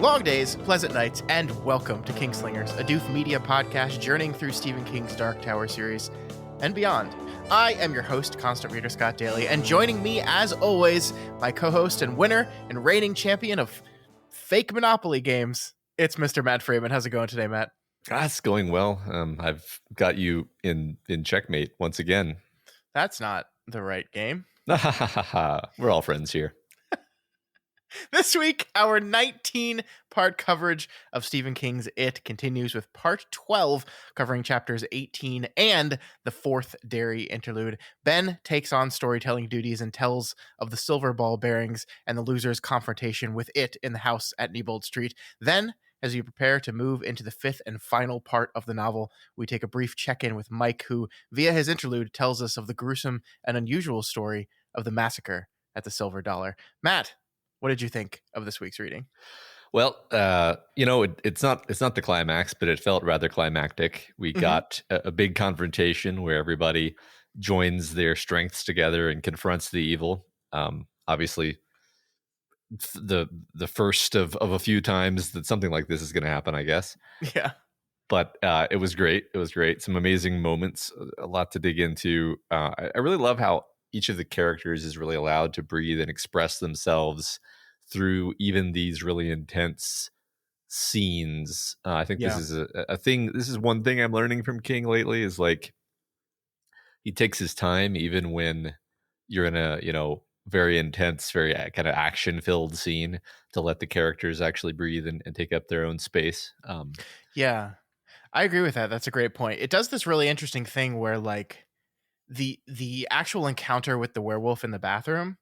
Long days, pleasant nights, and welcome to Kingslingers, a Doof media podcast journeying through Stephen King's Dark Tower series and beyond. I am your host, Constant Reader Scott Daly, and joining me, as always, my co-host and winner and reigning champion of fake Monopoly games, it's Mr. Matt Freeman. How's it going today, Matt? It's going well. I've got you in checkmate once again. That's not the right game. We're all friends here. This week, our 19-part coverage of Stephen King's It continues with part 12, covering chapters 18 and the fourth Derry interlude. Ben takes on storytelling duties and tells of the silver ball bearings and the loser's confrontation with it in the house at Neibolt Street. Then, as you prepare to move into the fifth and final part of the novel, we take a brief check-in with Mike, who, via his interlude, tells us of the gruesome and unusual story of the massacre at the Silver Dollar. Matt, what did you think of this week's reading? Well, it's not the climax, but it felt rather climactic. We got a big confrontation where everybody joins their strengths together and confronts the evil. Obviously, the first of a few times that something like this is going to happen, I guess. Yeah. But it was great. It was great. Some amazing moments, a lot to dig into. I really love how each of the characters is really allowed to breathe and express themselves through even these really intense scenes. I think this is a thing. This is one thing I'm learning from King lately is like he takes his time even when you're in a, very intense, very kind of action-filled scene to let the characters actually breathe and take up their own space. Yeah, I agree with that. That's a great point. It does this really interesting thing where like the actual encounter with the werewolf in the bathroom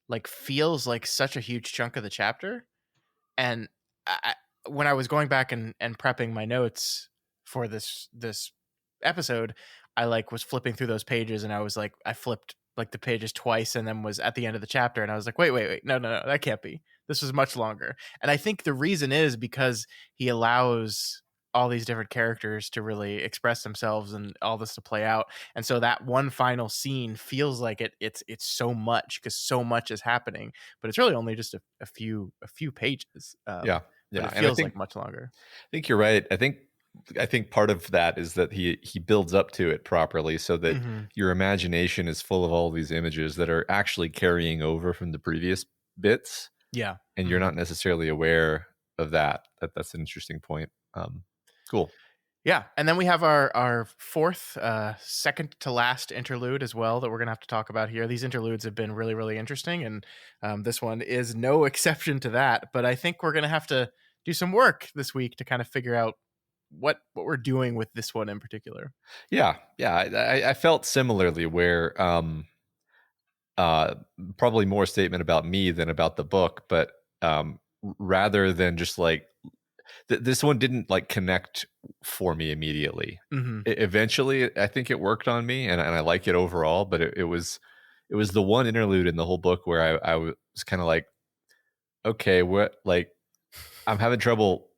like feels like such a huge chunk of the chapter. And when I was going back and prepping my notes for this episode, I like was flipping through those pages and I was like, I flipped like the pages twice and then was at the end of the chapter and I was like, wait, no, that can't be. This was much longer. And I think the reason is because he allows all these different characters to really express themselves and all this to play out. And so that one final scene feels like it's so much because so much is happening, but it's really only just a few pages. Yeah. But it feels like much longer. I think you're right. I think part of that is that he builds up to it properly so that your imagination is full of all these images that are actually carrying over from the previous bits. Yeah. And you're not necessarily aware of that. That's an interesting point. Cool. Yeah. And then we have our fourth, second to last interlude as well that we're going to have to talk about here. These interludes have been really, really interesting. And this one is no exception to that. But I think we're going to have to do some work this week to kind of figure out what we're doing with this one in particular. Yeah. I felt similarly where probably more statement about me than about the book, but rather than just like this one didn't like connect for me immediately. Eventually, I think it worked on me, and I like it overall. But it was the one interlude in the whole book where I was kind of like, okay, what? Like, I'm having trouble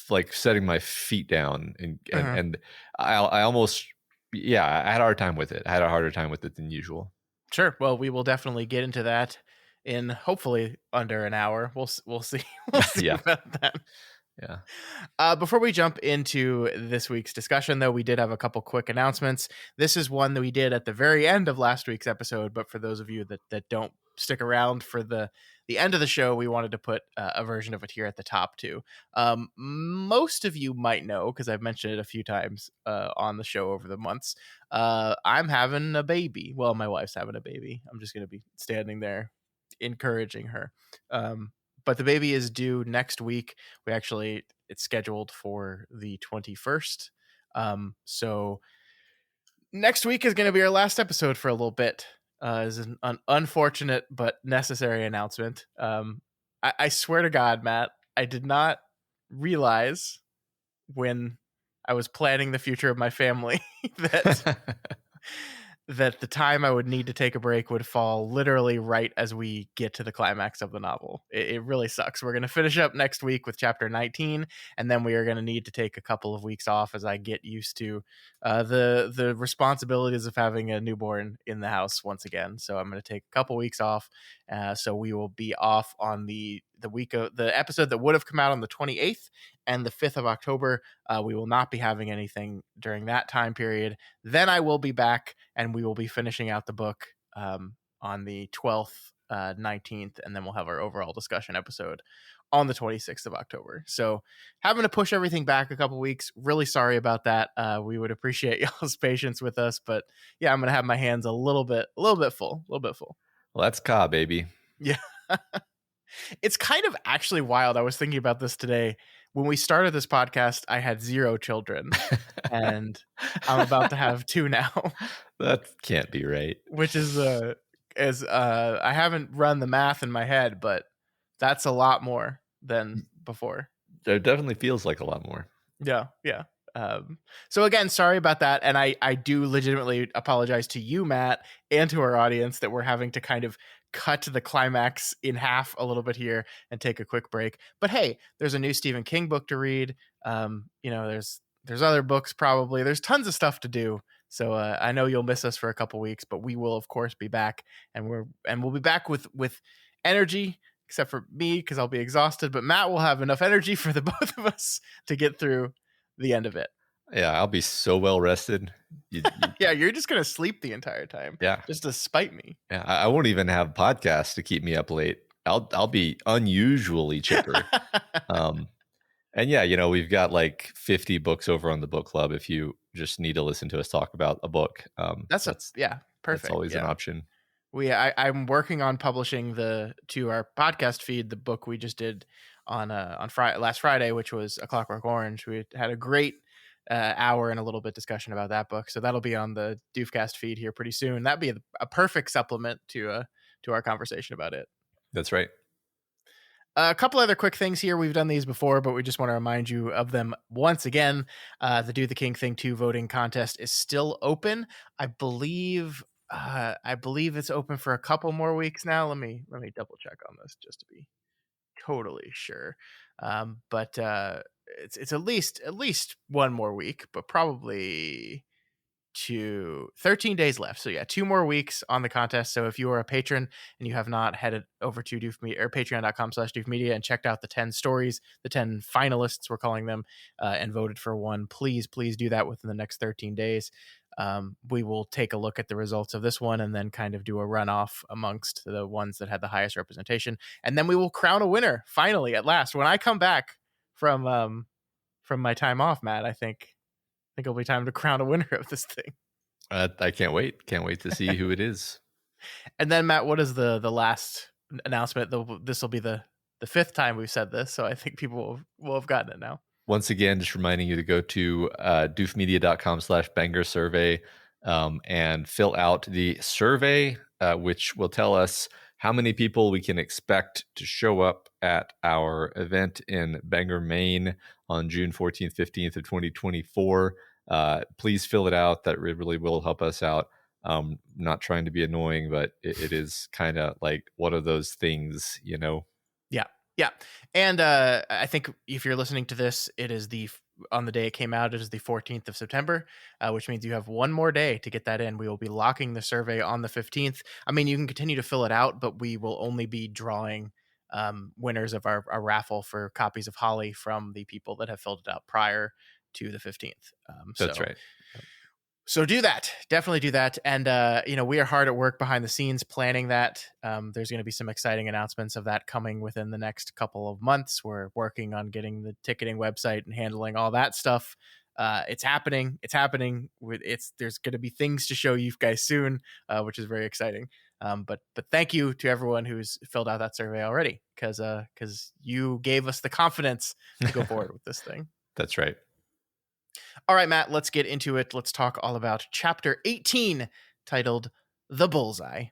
like setting my feet down, and I almost I had a hard time with it. I had a harder time with it than usual. Sure. Well, we will definitely get into that in hopefully under an hour. We'll see. We'll see about that. Yeah. Before we jump into this week's discussion, though, we did have a couple quick announcements. This is one that we did at the very end of last week's episode, but for those of you that don't stick around for the end of the show, we wanted to put a version of it here at the top too. Most of you might know, because I've mentioned it a few times on the show over the months, I'm having a baby. Well, my wife's having a baby. I'm just going to be standing there encouraging her. But the baby is due next week. It's scheduled for the 21st. So next week is going to be our last episode for a little bit. Is an unfortunate but necessary announcement. I swear to God, Matt, I did not realize when I was planning the future of my family that the time I would need to take a break would fall literally right as we get to the climax of the novel. It really sucks. We're going to finish up next week with chapter 19, and then we are going to need to take a couple of weeks off as I get used to the responsibilities of having a newborn in the house once again. So I'm going to take a couple weeks off. So we will be off on the the episode that would have come out on the 28th and the 5th of October. We will not be having anything during that time period. Then I will be back, and we will be finishing out the book on the 12th, 19th, and then we'll have our overall discussion episode on the 26th of October. So having to push everything back a couple weeks. Really sorry about that. We would appreciate y'all's patience with us, but yeah, I'm going to have my hands a little bit full. Well, that's Ka, baby. Yeah. It's kind of actually wild. I was thinking about this today. When we started this podcast, I had 0 children, and I'm about to have 2 now. That can't be right. Which is I haven't run the math in my head, but that's a lot more than before. It definitely feels like a lot more. Yeah. So again, sorry about that. And I do legitimately apologize to you, Matt, and to our audience that we're having to kind of cut the climax in half a little bit here and take a quick break. But hey, there's a new Stephen King book to read. There's other books probably. There's tons of stuff to do. So I know you'll miss us for a couple weeks, but we will of course be back, and we'll be back with energy, except for me because I'll be exhausted. But Matt will have enough energy for the both of us to get through the end of it. Yeah, I'll be so well rested. Yeah, you're just gonna sleep the entire time. Yeah, just to spite me. Yeah, I won't even have podcasts to keep me up late. I'll be unusually chipper. And yeah, we've got like 50 books over on the book club. If you just need to listen to us talk about a book, that's perfect. That's always an option. I'm working on publishing to our podcast feed the book we just did on last Friday, which was A Clockwork Orange. We had a great hour and a little bit discussion about that book, so that'll be on the Doofcast feed here pretty soon. That'd be a perfect supplement to our conversation about it. That's right. A couple other quick things here. We've done these before, but we just want to remind you of them once again. The Do the King Thing 2 voting contest is still open. I believe it's open for a couple more weeks now. Let me double check on this just to be totally sure. But it's at least one more week, but probably 13 days left. So yeah, 2 more weeks on the contest. So if you are a patron and you have not headed over to Doofmedia or patreon.com/Doofmedia and checked out the 10 stories, the 10 finalists we're calling them, and voted for one, please do that within the next 13 days. We will take a look at the results of this one and then kind of do a runoff amongst the ones that had the highest representation. And then we will crown a winner finally at last. When I come back from my time off, Matt, I think it'll be time to crown a winner of this thing. I can't wait. Can't wait to see who it is. And then, Matt, what is the last announcement? This will be the 5th time we've said this, so I think people will have gotten it now. Once again, just reminding you to go to doofmedia.com/banger survey and fill out the survey, which will tell us how many people we can expect to show up at our event in Bangor, Maine on June 14th, 15th of 2024. Please fill it out. That really will help us out. Not trying to be annoying, but it is kind of like one of those things, Yeah. And I think if you're listening to this, it is on the day it came out, it is the 14th of September, which means you have one more day to get that in. We will be locking the survey on the 15th. I mean, you can continue to fill it out, but we will only be drawing winners of our raffle for copies of Holly from the people that have filled it out prior to the 15th. That's right. So do that. Definitely do that. And, we are hard at work behind the scenes planning that. There's going to be some exciting announcements of that coming within the next couple of months. We're working on getting the ticketing website and handling all that stuff. It's happening. There's going to be things to show you guys soon, which is very exciting. But thank you to everyone who's filled out that survey already, because you gave us the confidence to go forward with this thing. That's right. All right, Matt, let's get into it. Let's talk all about Chapter 18, titled The Bullseye.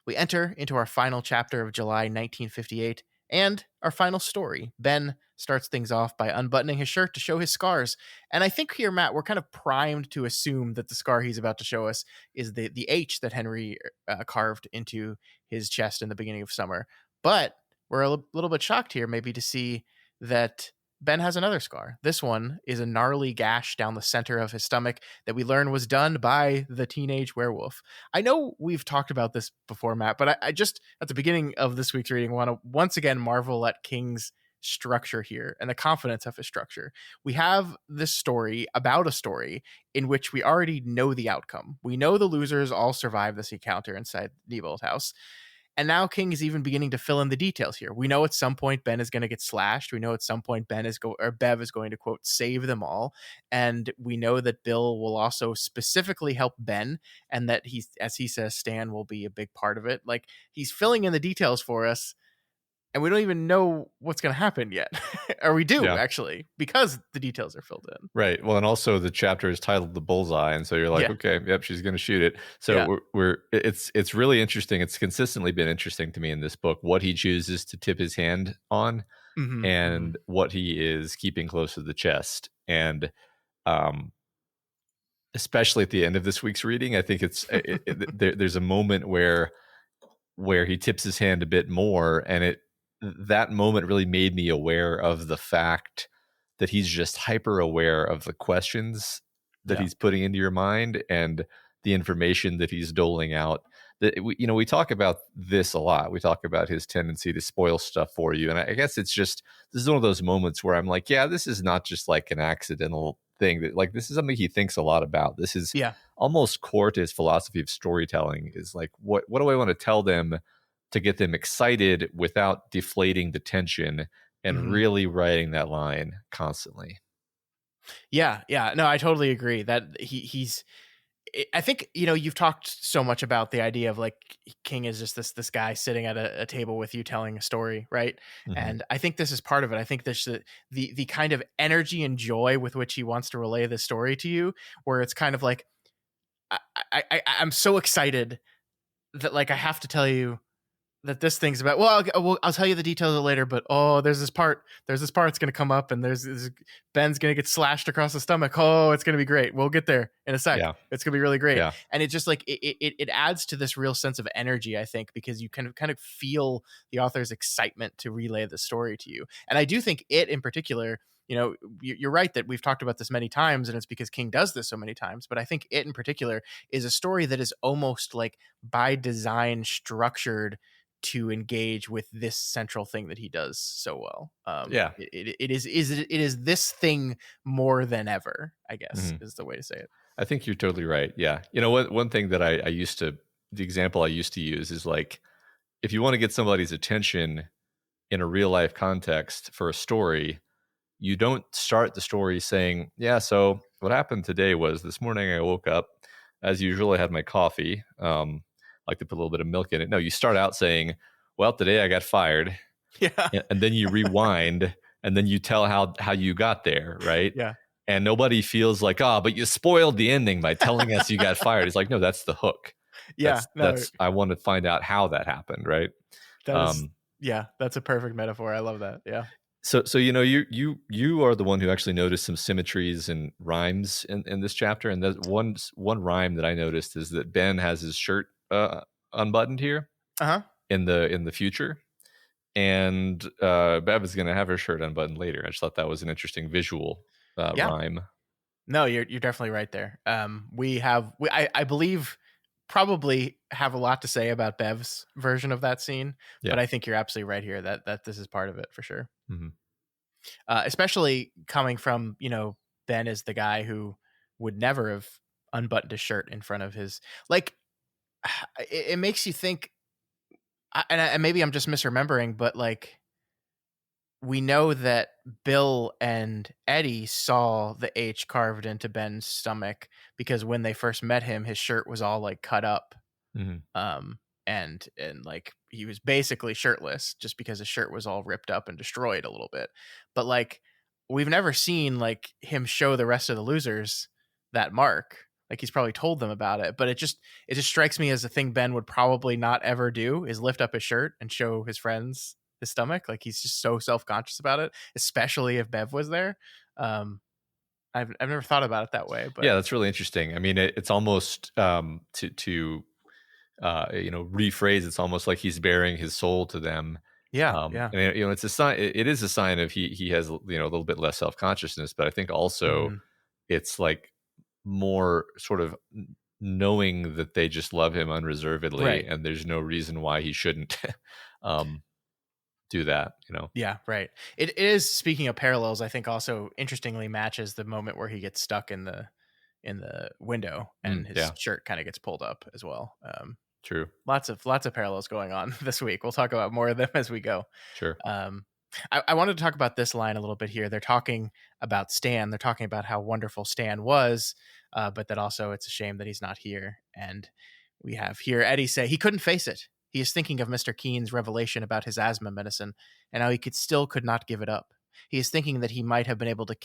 We enter into our final chapter of July 1958, and our final story. Ben starts things off by unbuttoning his shirt to show his scars. And I think here, Matt, we're kind of primed to assume that the scar he's about to show us is the H that Henry carved into his chest in the beginning of summer. But we're a little bit shocked here maybe to see that Ben has another scar. This one is a gnarly gash down the center of his stomach that we learn was done by the teenage werewolf. I know we've talked about this before, Matt, but I just, at the beginning of this week's reading, want to once again marvel at King's structure here and the confidence of his structure. We have this story about a story in which we already know the outcome. We know the losers all survive this encounter inside Neibolt House. And now King is even beginning to fill in the details here. We know at some point Ben is going to get slashed. We know at some point Bev is going to, quote, save them all. And we know that Bill will also specifically help Ben, and that he's, as he says, Stan will be a big part of it. Like, he's filling in the details for us, and we don't even know what's going to happen yet. Or we do, actually, because the details are filled in. Right. Well, and also the chapter is titled The Bullseye. And so you're like, okay, yep, she's going to shoot it. So it's really interesting. It's consistently been interesting to me in this book, what he chooses to tip his hand on and what he is keeping close to the chest. And especially at the end of this week's reading, I think there's a moment where he tips his hand a bit more, and that moment really made me aware of the fact that he's just hyper aware of the questions that he's putting into your mind and the information that he's doling out. That we talk about this a lot. We talk about his tendency to spoil stuff for you. And I guess this is one of those moments where I'm like, yeah, this is not just like an accidental thing. That, like, this is something he thinks a lot about. This is almost core to his philosophy of storytelling, is like, what do I want to tell them to get them excited without deflating the tension, and really writing that line constantly. Yeah. No, I totally agree that he's, I think, you've talked so much about the idea of like King is just this guy sitting at a table with you telling a story, right? And I think this is part of it. I think this the kind of energy and joy with which he wants to relay the story to you, where it's kind of like, I'm so excited that, like, I have to tell you that this thing's about, I'll tell you the details of it later, but there's this part that's going to come up, and Ben's going to get slashed across the stomach. It's going to be great. We'll get there in a sec. It's going to be really great. And it just like it adds to this real sense of energy, I think, because you kind of feel the author's excitement to relay the story to you. And I do think it in particular, you're right that we've talked about this many times, and it's because King does this so many times, but I think it in particular is a story that is almost like by design structured to engage with this central thing that he does so well. It is this thing more than ever, I guess, is the way to say it. I think you're totally right. Yeah. One thing that the example I used to use is like, if you want to get somebody's attention in a real life context for a story, you don't start the story saying, so what happened today was this morning I woke up, as usual, I had my coffee, like to put a little bit of milk in it. No, you start out saying, well, today I got fired. And then you rewind, and then you tell how you got there, right? And nobody feels like, but you spoiled the ending by telling us you got fired. It's like, no, that's the hook. That's I want to find out how that happened, right? That's a perfect metaphor. I love that. Yeah. So you are the one who actually noticed some symmetries and rhymes in this chapter, and that one rhyme that I noticed is that Ben has his shirt unbuttoned here in the future, and Bev is going to have her shirt unbuttoned later. I just thought that was an interesting visual rhyme. No, you're definitely right there. I believe probably have a lot to say about Bev's version of that scene, but I think you're absolutely right here that this is part of it for sure. Especially coming from, Ben is the guy who would never have unbuttoned his shirt in front of his, like, it makes you think, and maybe I'm just misremembering, but like, we know that Bill and Eddie saw the H carved into Ben's stomach because when they first met him, his shirt was all like cut up. And like he was basically shirtless just because his shirt was all ripped up and destroyed a little bit. But like, we've never seen like him show the rest of the losers that mark. Like, he's probably told them about it, but it just strikes me as a thing Ben would probably not ever do, is lift up his shirt and show his friends his stomach. Like, he's just so self-conscious about it, especially if Bev was there. I've never thought about it that way, but yeah, that's really interesting. I mean, it's almost to rephrase, it's almost like he's bearing his soul to them Yeah, yeah. And it's a sign. It is a sign of he has a little bit less self consciousness, but I think also Mhm. it's like more sort of knowing that they just love him unreservedly, Right. and there's no reason why he shouldn't um, do that. Yeah, right. It is, speaking of parallels, I think also interestingly matches the moment where he gets stuck in the window and his Yeah, shirt kind of gets pulled up as well. true, Lots of parallels going on this week. We'll talk about more of them as we go. sure. Um, I wanted to talk about this line a little bit here. They're talking about Stan. They're talking about how wonderful Stan was, but that also it's a shame that he's not here. And we have here Eddie say he couldn't face it. He is thinking of Mr. Keene's revelation about his asthma medicine and how he could not give it up. He is thinking that he might have been able to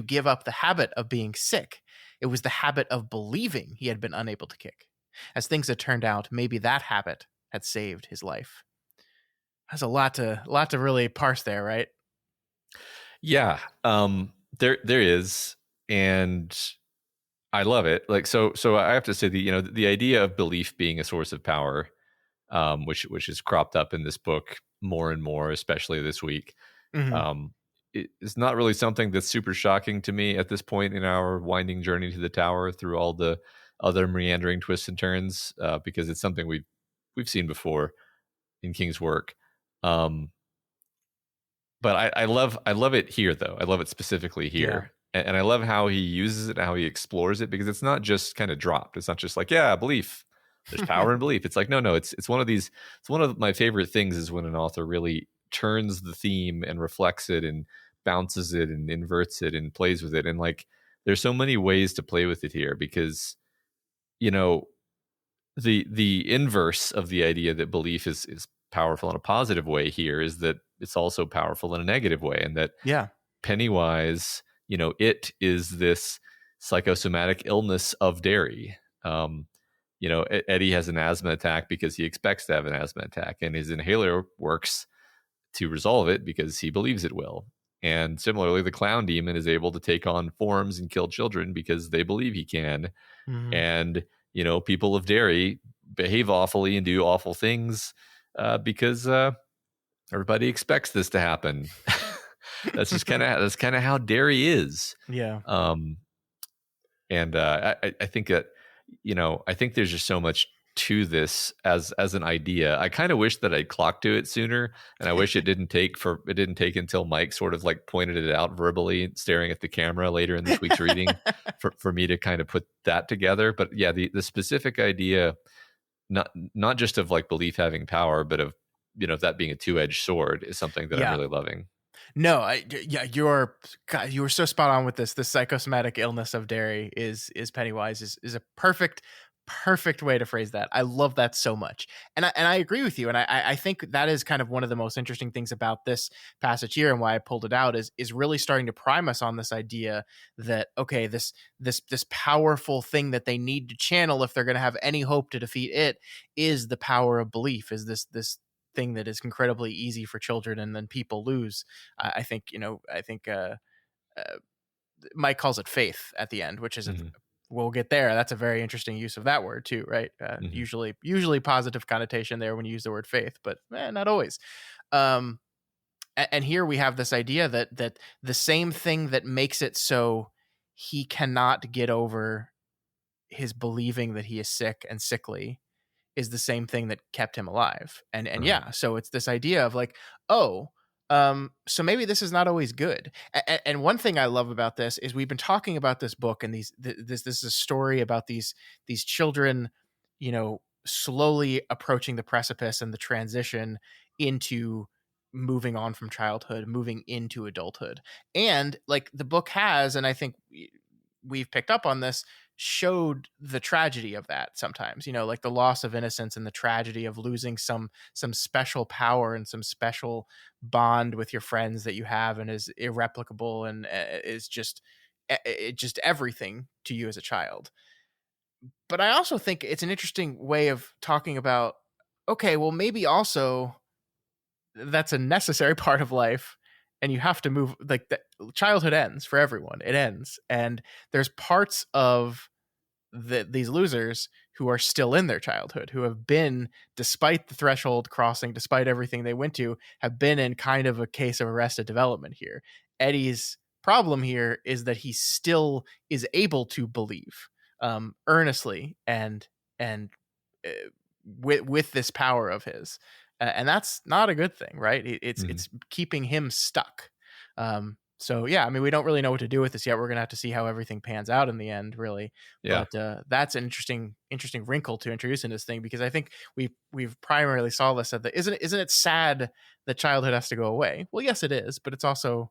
give up the habit of being sick. It was the habit of believing he had been unable to kick. As things had turned out, maybe that habit had saved his life. That's a lot to really parse there, right? Yeah, there is, and I love it. Like so I have to say the idea of belief being a source of power, which is cropped up in this book more and more, especially this week. Hmm. It is not really something that's super shocking to me at this point in our winding journey to the tower through all the other meandering twists and turns, because it's something we've seen before in King's work. Um, but I love it here though. I love it specifically Yeah. here. And I love how he uses it, how he explores it, because it's not just kind of dropped. It's not just like, yeah, belief. There's power in belief. It's like, no, it's one of these. It's one of my favorite things is when an author really turns the theme and reflects it and bounces it and inverts it and plays with it. And like, there's so many ways to play with it here because you know the inverse of the idea that belief is powerful in a positive way here is that it's also powerful in a negative way, and that Yeah. Pennywise, it is this psychosomatic illness of Derry. Eddie has an asthma attack because he expects to have an asthma attack, and his inhaler works to resolve it because he believes it will. And similarly, the clown demon is able to take on forms and kill children because they believe he can. Hmm. And people of Derry behave awfully and do awful things because everybody expects this to happen. That's kind of how Derry is. Yeah. Um, and I think that I think there's just so much to this as an idea. I kind of wish that I'd clocked to it sooner, and I wish it didn't take until Mike sort of like pointed it out verbally, staring at the camera later in this week's reading, for me to kind of put that together. But yeah, the specific idea, not just of like belief having power, but of that being a two-edged sword, is something that I'm Yeah. really loving. No, yeah, you were so spot on with this. The psychosomatic illness of Derry is Pennywise is a perfect way to phrase that. I love that so much, and I agree with you. And I think that is kind of one of the most interesting things about this passage here, and why I pulled it out is really starting to prime us on this idea that, okay, this powerful thing that they need to channel if they're going to have any hope to defeat it is the power of belief. Is this thing that is incredibly easy for children, and then people lose. I think uh, Mike calls it faith at the end, which is Hmm. we'll get there. That's a very interesting use of that word too, right? Hmm. Usually positive connotation there when you use the word faith, but not always. Um, and here we have this idea that the same thing that makes it so he cannot get over his believing that he is sick and sickly is the same thing that kept him alive. And Right. yeah, so it's this idea of like, oh, so maybe this is not always good. And one thing I love about this is we've been talking about this book, and this is a story about these children, slowly approaching the precipice and the transition into moving on from childhood, moving into adulthood. And like the book has, and I think we've picked up on this, showed the tragedy of that sometimes, like the loss of innocence and the tragedy of losing some special power and some special bond with your friends that you have and is irreplicable and is just everything to you as a child. But I also think it's an interesting way of talking about, okay, well, maybe also that's a necessary part of life, and you have to move. Like, the childhood ends for everyone, it ends, and there's parts of these losers who are still in their childhood, who have been, despite the threshold crossing, despite everything they went to, have been in kind of a case of arrested development here. Eddie's problem here is that he still is able to believe earnestly and uh, with this power of his, and that's not a good thing, right? It's keeping him stuck. So yeah, I mean, we don't really know what to do with this yet. We're gonna have to see how everything pans out in the end, really. Yeah. But that's an interesting wrinkle to introduce in this thing, because I think we've primarily saw this at the isn't it sad that childhood has to go away? Well, yes, it is, but it's also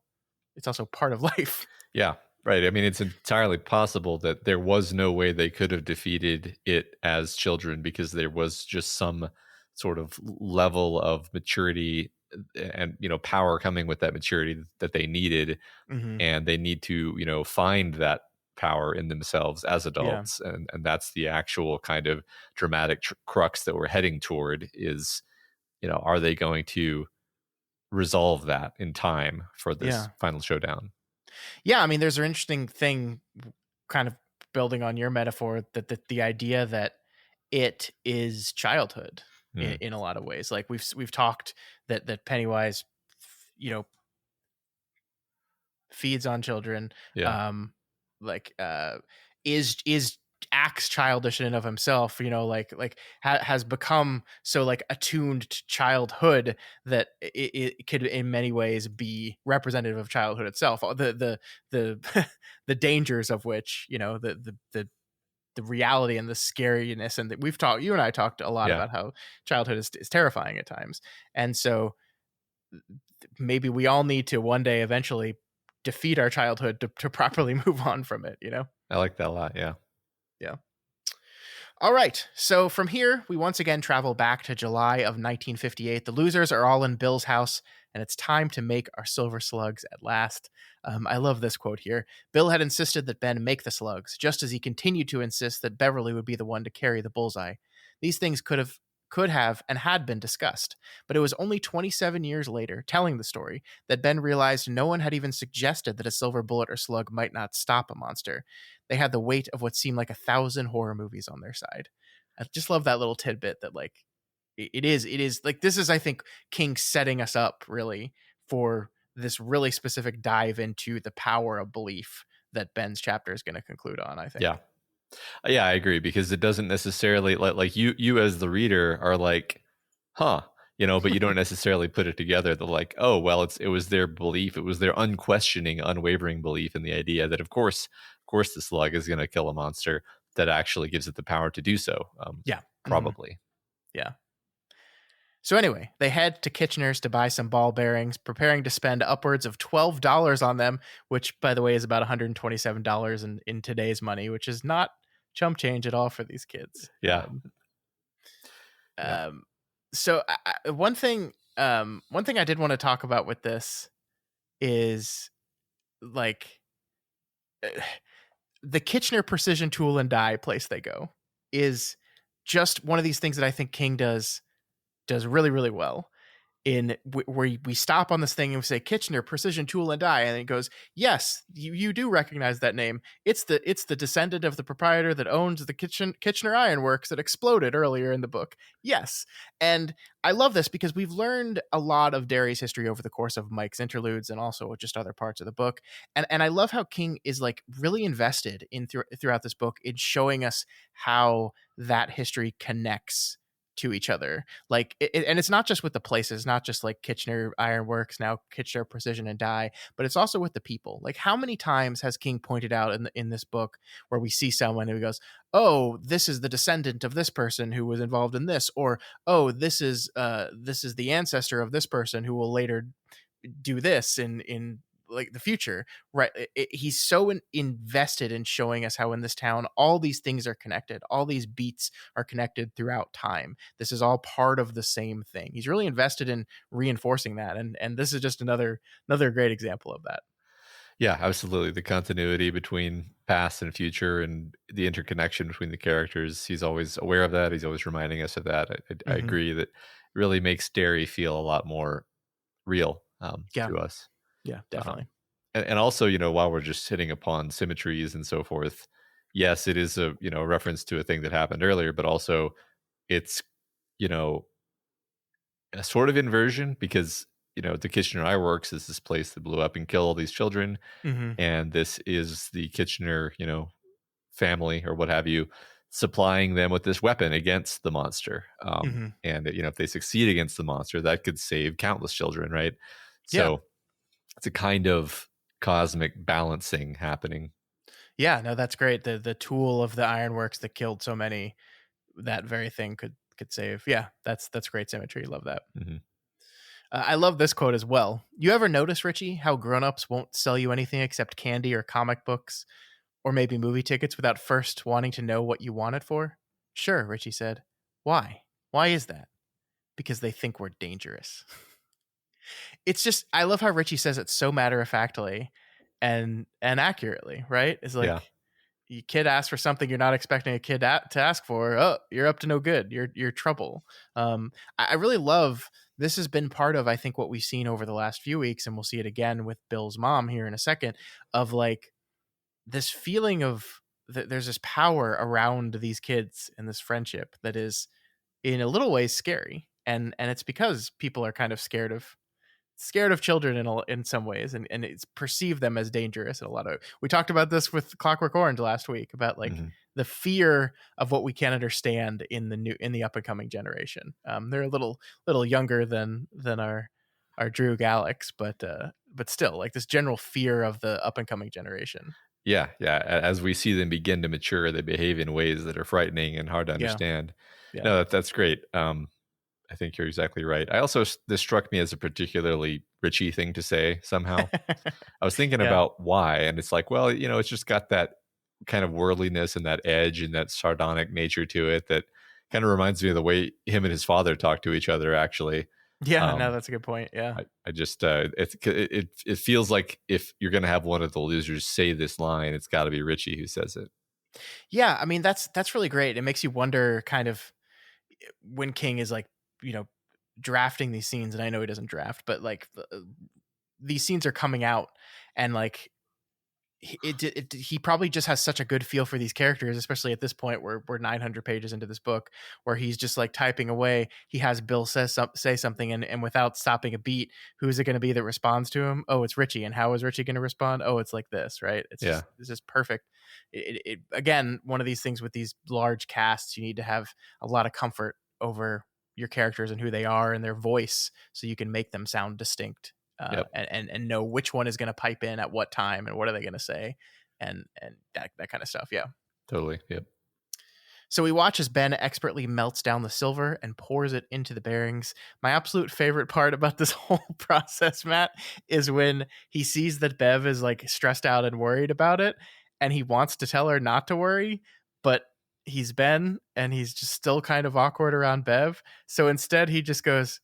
part of life. Yeah, right. I mean, it's entirely possible that there was no way they could have defeated it as children, because there was just some sort of level of maturity and power coming with that maturity that they needed, Hmm. and they need to find that power in themselves as Yeah, adults, and that's the actual kind of dramatic crux that we're heading toward is, are they going to resolve that in time for this yeah, final showdown? yeah. I mean, there's an interesting thing, kind of building on your metaphor, that the idea that it is childhood Mm, in a lot of ways. Like we've talked that Pennywise, you know, feeds on children, yeah. um, like is acts childish in and of himself, has become so like attuned to childhood that it could in many ways be representative of childhood itself. The the dangers of which, the reality and the scariness, and that you and I talked a lot Yeah. about how childhood is terrifying at times. And so maybe we all need to one day eventually defeat our childhood to properly move on from it. I like that a lot. Yeah. Yeah. All right. So from here, we once again travel back to July of 1958. The losers are all in Bill's house, and it's time to make our silver slugs at last. I love this quote here. Bill had insisted that Ben make the slugs, just as he continued to insist that Beverly would be the one to carry the bullseye. These things could have and had been discussed, but it was only 27 years later, telling the story, that Ben realized no one had even suggested that a silver bullet or slug might not stop a monster. They had the weight of what seemed like 1,000 horror movies on their side. I just love that little tidbit that, like, it is like, this is, I think, King setting us up really for this really specific dive into the power of belief that Ben's chapter is going to conclude on, I think. Yeah. Yeah, I agree, because it doesn't necessarily like you as the reader are like, huh, but you don't necessarily put it together. They're like, oh, well, it was their belief. It was their unquestioning, unwavering belief in the idea that of course the slug is going to kill a monster, that actually gives it the power to do so. Yeah. Mhm. Probably. Yeah. So anyway, they head to Kitchener's to buy some ball bearings, preparing to spend upwards of $12 on them, which, by the way, is about $127 in today's money, which is not chump change at all for these kids. Yeah. Yeah. Um, so one thing I did want to talk about with this is, like, the Kitchener precision tool and die place they go is just one of these things that I think King does really, really well, where we stop on this thing and we say Kitchener precision tool and die, and it goes, yes, you do recognize that name. It's the descendant of the proprietor that owns the Kitchener Iron Works that exploded earlier in the book. Yes. And I love this because we've learned a lot of Derry's history over the course of Mike's interludes and also just other parts of the book. And I love how King is, like, really invested in throughout this book in showing us how that history connects to each other. Like, and it's not just with the places, not just like Kitchener Ironworks, now Kitchener Precision and Die, but it's also with the people. Like, how many times has King pointed out in this book where we see someone who goes, oh, this is the descendant of this person who was involved in this, or oh, this is the ancestor of this person who will later do this in like the future, right? He's so invested in showing us how in this town all these things are connected, all these beats are connected throughout time. This is all part of the same thing. He's really invested in reinforcing that, and this is just another great example of that. Yeah, absolutely. The continuity between past and future and the interconnection between the characters. He's always aware of that. He's always reminding us of that. I Hmm. agree that it really makes Derry feel a lot more real Yeah, to us. yeah, Um, definitely. and also, while we're just hitting upon symmetries and so forth, yes, it is a, you know, reference to a thing that happened earlier, but also it's, you know, a sort of inversion because, you know, the Kitchener Ironworks is this place that blew up and killed all these children. Hmm. And this is the Kitchener, you know, family or what have you, supplying them with this weapon against the monster. Hmm. And, you know, if they succeed against the monster, that could save countless children, right? Yeah. So it's a kind of cosmic balancing happening. Yeah, no, that's great. The tool of the ironworks that killed so many, that very thing could save. Yeah, that's great symmetry. Love that. Hmm. I love this quote as well. You ever notice, Richie, how grown-ups won't sell you anything except candy or comic books or maybe movie tickets without first wanting to know what you want it for? Sure, Richie said. Why? Why is that? Because they think we're dangerous. It's just, I love how Richie says it so matter-of-factly and accurately, right? It's Yeah. like, your kid asks for something you're not expecting a kid to ask for. Oh, you're up to no good. You're trouble. I really love, this has been part of, I think, what we've seen over the last few weeks, and we'll see it again with Bill's mom here in a second, of like this feeling of that there's this power around these kids and this friendship that is in a little ways scary, and it's because people are kind of scared of children in some ways, and it's perceive them as dangerous in a lot of. We talked about this with Clockwork Orange last week about like Hmm. the fear of what we can't understand in the up and coming generation. They're a little younger than our Drew Galax, but still like this general fear of the up and coming generation. Yeah. Yeah. As we see them begin to mature, they behave in ways that are frightening and hard to Yeah, understand. yeah. No, that's great. I think you're exactly right. I also, this struck me as a particularly Richie thing to say somehow. I was thinking Yeah. about why, and it's like, well, you know, it's just got that kind of worldliness and that edge and that sardonic nature to it that kind of reminds me of the way him and his father talk to each other. Actually, Yeah, no, um, that's a good point. Yeah. I just it feels like if you're going to have one of the losers say this line, it's got to be Richie who says it. Yeah, I mean that's really great. It makes you wonder kind of when King is like, you know, drafting these scenes, and I know he doesn't draft, but like these scenes are coming out, and like he probably just has such a good feel for these characters, especially at this point where we're 900 pages into this book, where he's just like typing away. He has Bill say something, and without stopping a beat, who's it going to be that responds to him? Oh, it's Richie. And how is Richie going to respond? Oh, it's like this, right? Yeah. It's just perfect. It again, one of these things with these large casts, you need to have a lot of comfort over your characters and who they are and their voice, so you can make them sound distinct, Yep. and know which one is going to pipe in at what time and what are they going to say, and that kind of stuff. Yeah. Totally. Yep. So we watch as Ben expertly melts down the silver and pours it into the bearings. My absolute favorite part about this whole process, Matt, is when he sees that Bev is like stressed out and worried about it, and he wants to tell her not to worry, but he's Ben and he's just still kind of awkward around Bev. So instead he just goes,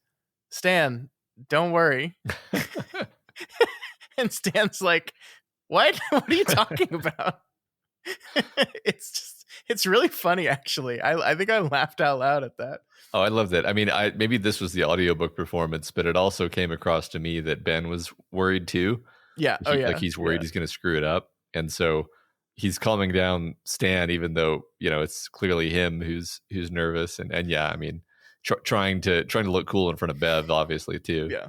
Stan, don't worry. And Stan's like, what? What are you talking about? It's really funny, actually. I think I laughed out loud at that. Oh, I love that. I mean, I maybe this was the audiobook performance, but it also came across to me that Ben was worried too. Yeah. Oh yeah. He's worried Yeah. he's going to screw it up, and so he's calming down Stan, even though, you know, it's clearly him who's nervous, and yeah, I mean, trying to look cool in front of Bev, obviously too. Yeah.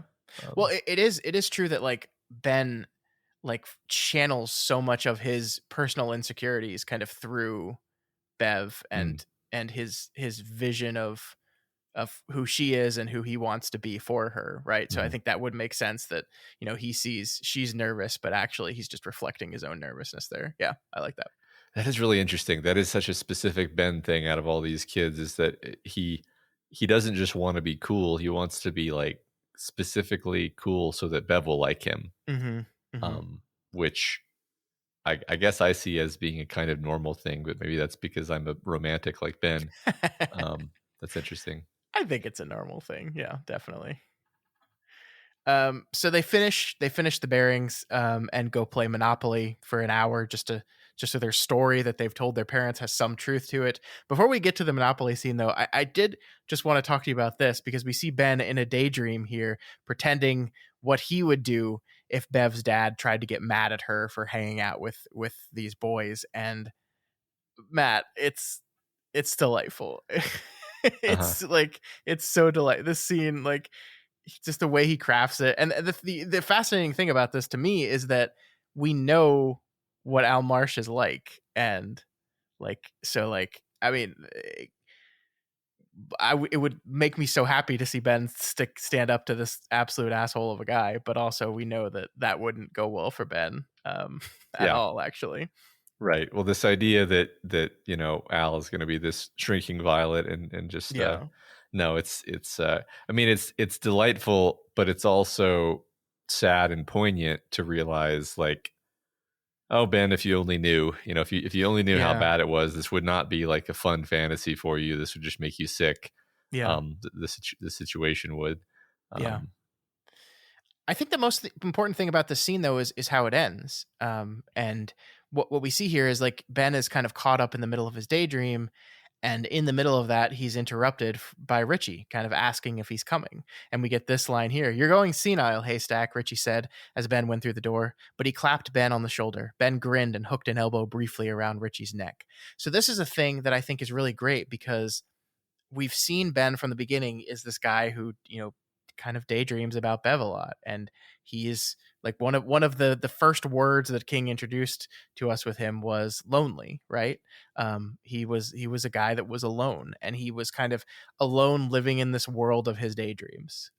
Well, it is true that like Ben like channels so much of his personal insecurities kind of through Bev Mm, and his vision of who she is and who he wants to be for her, right? So I mhm. think that would make sense that, you know, he sees she's nervous, but actually he's just reflecting his own nervousness there. Yeah, I like that. That is really interesting. That is such a specific Ben thing out of all these kids, is that he doesn't just want to be cool. He wants to be like specifically cool so that Bev will like him. Mm-hmm. Mm-hmm. Um, which I guess I see as being a kind of normal thing, but maybe that's because I'm a romantic like Ben. That's interesting. I think it's a normal thing. Yeah, definitely. So they finish the bearings, and go play Monopoly for an hour just so their story that they've told their parents has some truth to it. Before we get to the Monopoly scene, though, I did just want to talk to you about this because we see Ben in a daydream here, pretending what he would do if Bev's dad tried to get mad at her for hanging out with these boys, and Matt, it's delightful. Uh-huh. It's like it's so this scene, like just the way he crafts it, and the fascinating thing about this to me is that we know what Al Marsh is like, and like so like I mean, it would make me so happy to see Ben stand up to this absolute asshole of a guy, but also we know that that wouldn't go well for Ben at Yeah. all, actually. Right. Well, this idea that Al is going to be this shrinking violet and just Yeah, no, it's I mean it's delightful, but it's also sad and poignant to realize like, oh Ben, if you only knew, if you only knew how yeah, bad it was, this would not be like a fun fantasy for you. This would just make you sick. yeah, The situation would. yeah. Um, I think the most important thing about the scene, though, is how it ends. And what we see here is like Ben is kind of caught up in the middle of his daydream, and in the middle of that, he's interrupted by Richie, kind of asking if he's coming. And we get this line here: "You're going senile, Haystack," Richie said as Ben went through the door. But he clapped Ben on the shoulder. Ben grinned and hooked an elbow briefly around Richie's neck. So this is a thing that I think is really great because we've seen Ben from the beginning is this guy who, kind of daydreams about Bev a lot. And he is like one of the first words that King introduced to us with him was lonely, right? He was a guy that was alone, and he was kind of alone living in this world of his daydreams.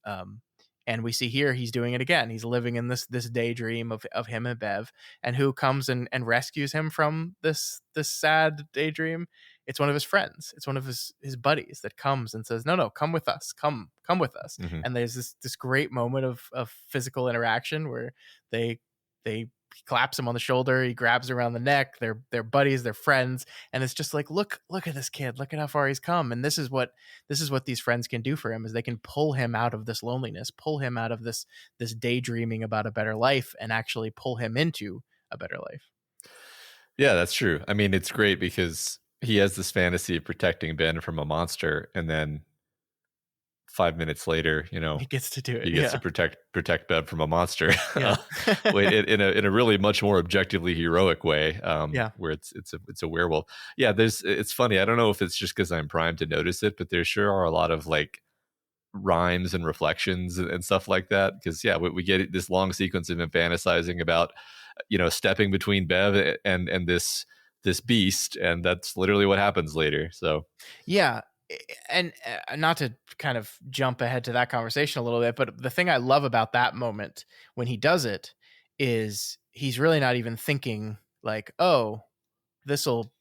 And we see here he's doing it again. He's living in this daydream of him and Bev, and who comes and rescues him from this sad daydream? It's one of his friends. It's one of his buddies that comes and says, "No, no, come with us. Come with us." mhm. And there's this great moment of physical interaction where they he claps him on the shoulder, he grabs around the neck. They're buddies, they're friends, and it's just like, look at this kid, look at how far he's come. And this is what these friends can do for him, is they can pull him out of this loneliness, pull him out of this daydreaming about a better life, and actually pull him into a better life. Yeah, that's true. I mean, it's great because he has this fantasy of protecting Ben from a monster, and then 5 minutes later, He gets to do it. he gets to Yeah. protect Bev from a monster. Yeah. Wait, in a really much more objectively heroic way, Yeah. where it's a werewolf. Yeah, it's funny. I don't know if it's just because I'm primed to notice it, but there sure are a lot of like rhymes and reflections and stuff like that. Because yeah, we get this long sequence of him fantasizing about stepping between Bev and this beast, and that's literally what happens later. So Yeah. And not to kind of jump ahead to that conversation a little bit, but the thing I love about that moment when he does it is he's really not even thinking like, oh, this'll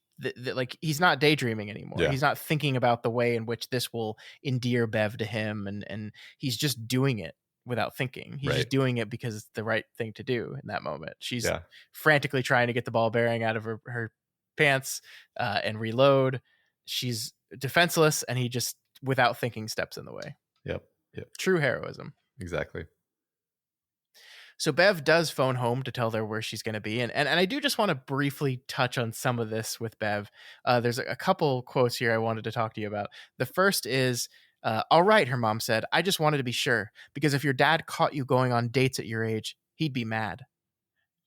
like he's not daydreaming anymore. yeah, He's not thinking about the way in which this will endear Bev to him, and he's just doing it without thinking. He's right, just doing it because it's the right thing to do in that moment. She's yeah, frantically trying to get the ball bearing out of her pants and reload. She's defenseless, and he just without thinking steps in the way. yep, yep, True heroism. exactly. So Bev does phone home to tell her where she's going to be, and I do just want to briefly touch on some of this with Bev. There's a couple quotes here I wanted to talk to you about. The first is, "All right," her mom said. "I just wanted to be sure, because if your dad caught you going on dates at your age, he'd be mad."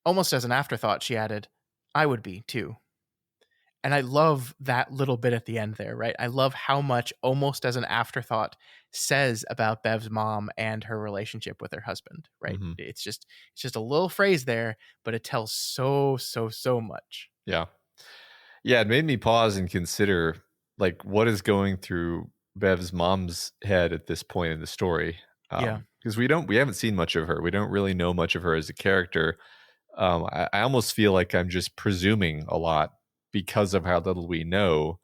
Almost as an afterthought, she added, "I would be too." And I love that little bit at the end there, right? I love how much, almost as an afterthought, says about Bev's mom and her relationship with her husband, right? Hmm. It's just a little phrase there, but it tells so much. Yeah, yeah. It made me pause and consider like what is going through Bev's mom's head at this point in the story, Yeah. because we haven't seen much of her. We don't really know much of her as a character. I almost feel like I'm just presuming a lot because of how little we know.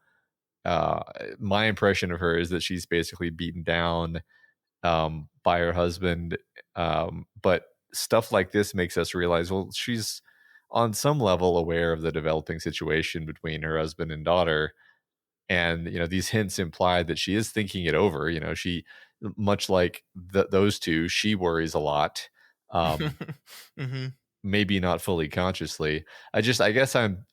Uh, my impression of her is that she's basically beaten down by her husband. But stuff like this makes us realize, well, she's on some level aware of the developing situation between her husband and daughter. And, these hints imply that she is thinking it over. She, much like those two, she worries a lot. Um, Hmm. Maybe not fully consciously. I guess I'm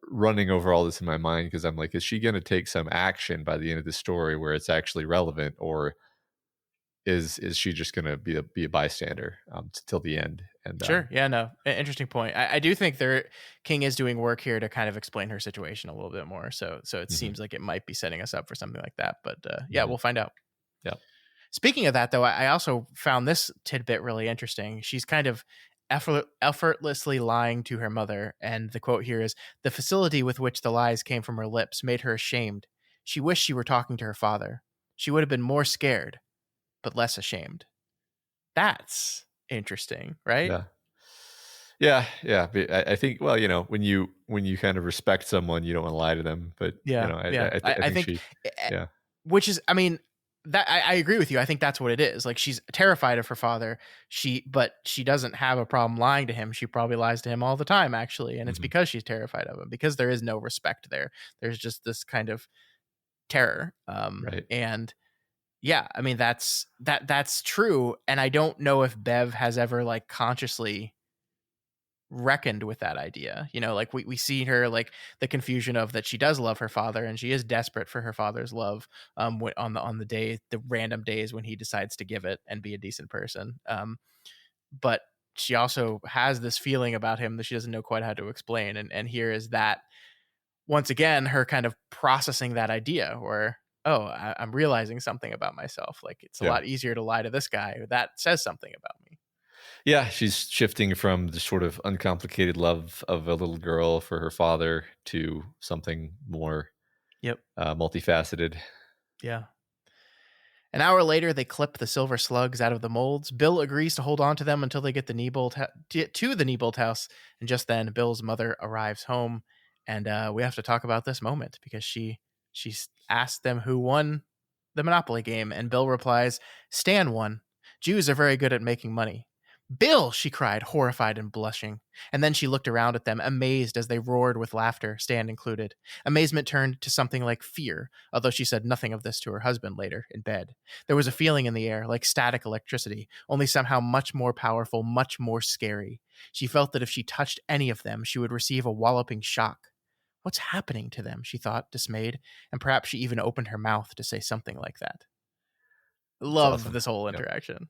running over all this in my mind because I'm like, is she going to take some action by the end of the story where it's actually relevant, or is she just going to be a bystander till the end? And Sure. Yeah. No. Interesting point. I do think King is doing work here to kind of explain her situation a little bit more. So it mhm, seems like it might be setting us up for something like that. But yeah, mhm, we'll find out. yeah, Speaking of that, though, I also found this tidbit really interesting. She's kind of effortlessly lying to her mother. And the quote here is: "The facility with which the lies came from her lips made her ashamed. She wished she were talking to her father. She would have been more scared, but less ashamed." That's interesting, right? yeah. Yeah. But I think, well, when you kind of respect someone, you don't want to lie to them. But Yeah. Yeah. I I think think, she, eh, yeah, which is, I mean, that I agree with you. I think that's what it is. Like, she's terrified of her father. But she doesn't have a problem lying to him. She probably lies to him all the time, actually. And it's hmm, because she's terrified of him, because there is no respect there. There's just this kind of terror. right, And yeah, I mean, that's true. And I don't know if Bev has ever like consciously reckoned with that idea. Like we see her, like the confusion of that she does love her father and she is desperate for her father's love, on the random days when he decides to give it and be a decent person. But she also has this feeling about him that she doesn't know quite how to explain. And here is that, once again, her kind of processing that idea where, oh, I'm realizing something about myself. Like, it's a yeah. lot easier to lie to this guy. That says something about me. Yeah, she's shifting from the sort of uncomplicated love of a little girl for her father to something more Yep. multifaceted. Yeah. An hour later, they clip the silver slugs out of the molds. Bill agrees to hold on to them until they get to the Neibolt house, and just then, Bill's mother arrives home, and we have to talk about this moment because she's asked them who won the Monopoly game, and Bill replies, "Stan won. Jews are very good at making money." "Bill!" she cried, horrified and blushing. And then she looked around at them, amazed as they roared with laughter, Stan included. Amazement turned to something like fear, although she said nothing of this to her husband later, in bed. There was a feeling in the air, like static electricity, only somehow much more powerful, much more scary. She felt that if she touched any of them, she would receive a walloping shock. What's happening to them? She thought, dismayed, and perhaps she even opened her mouth to say something like that. It's Love awesome. this whole Yeah. interaction.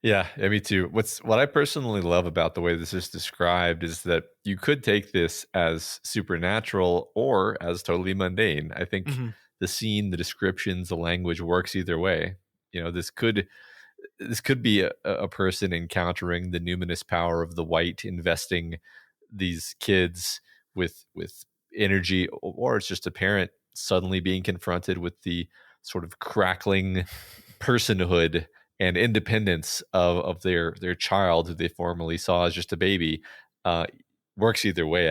Yeah, me too. What I personally love about the way this is described is that you could take this as supernatural or as totally mundane. I think Hmm. the scene, the descriptions, the language works either way. This could be a person encountering the numinous power of the white, investing these kids with energy, or it's just a parent suddenly being confronted with the sort of crackling personhood and independence of their child who they formerly saw as just a baby. uh, Works either way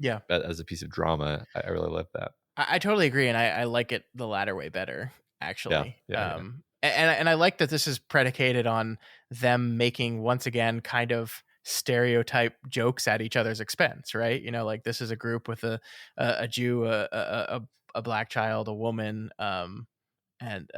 Yeah. as a piece of drama. I really love that. I totally agree, and I like it the latter way better, Yeah, actually. yeah. And I like that this is predicated on them making, once again, kind of stereotype jokes at each other's expense, right? Like, this is a group with a Jew, a black child, a woman, and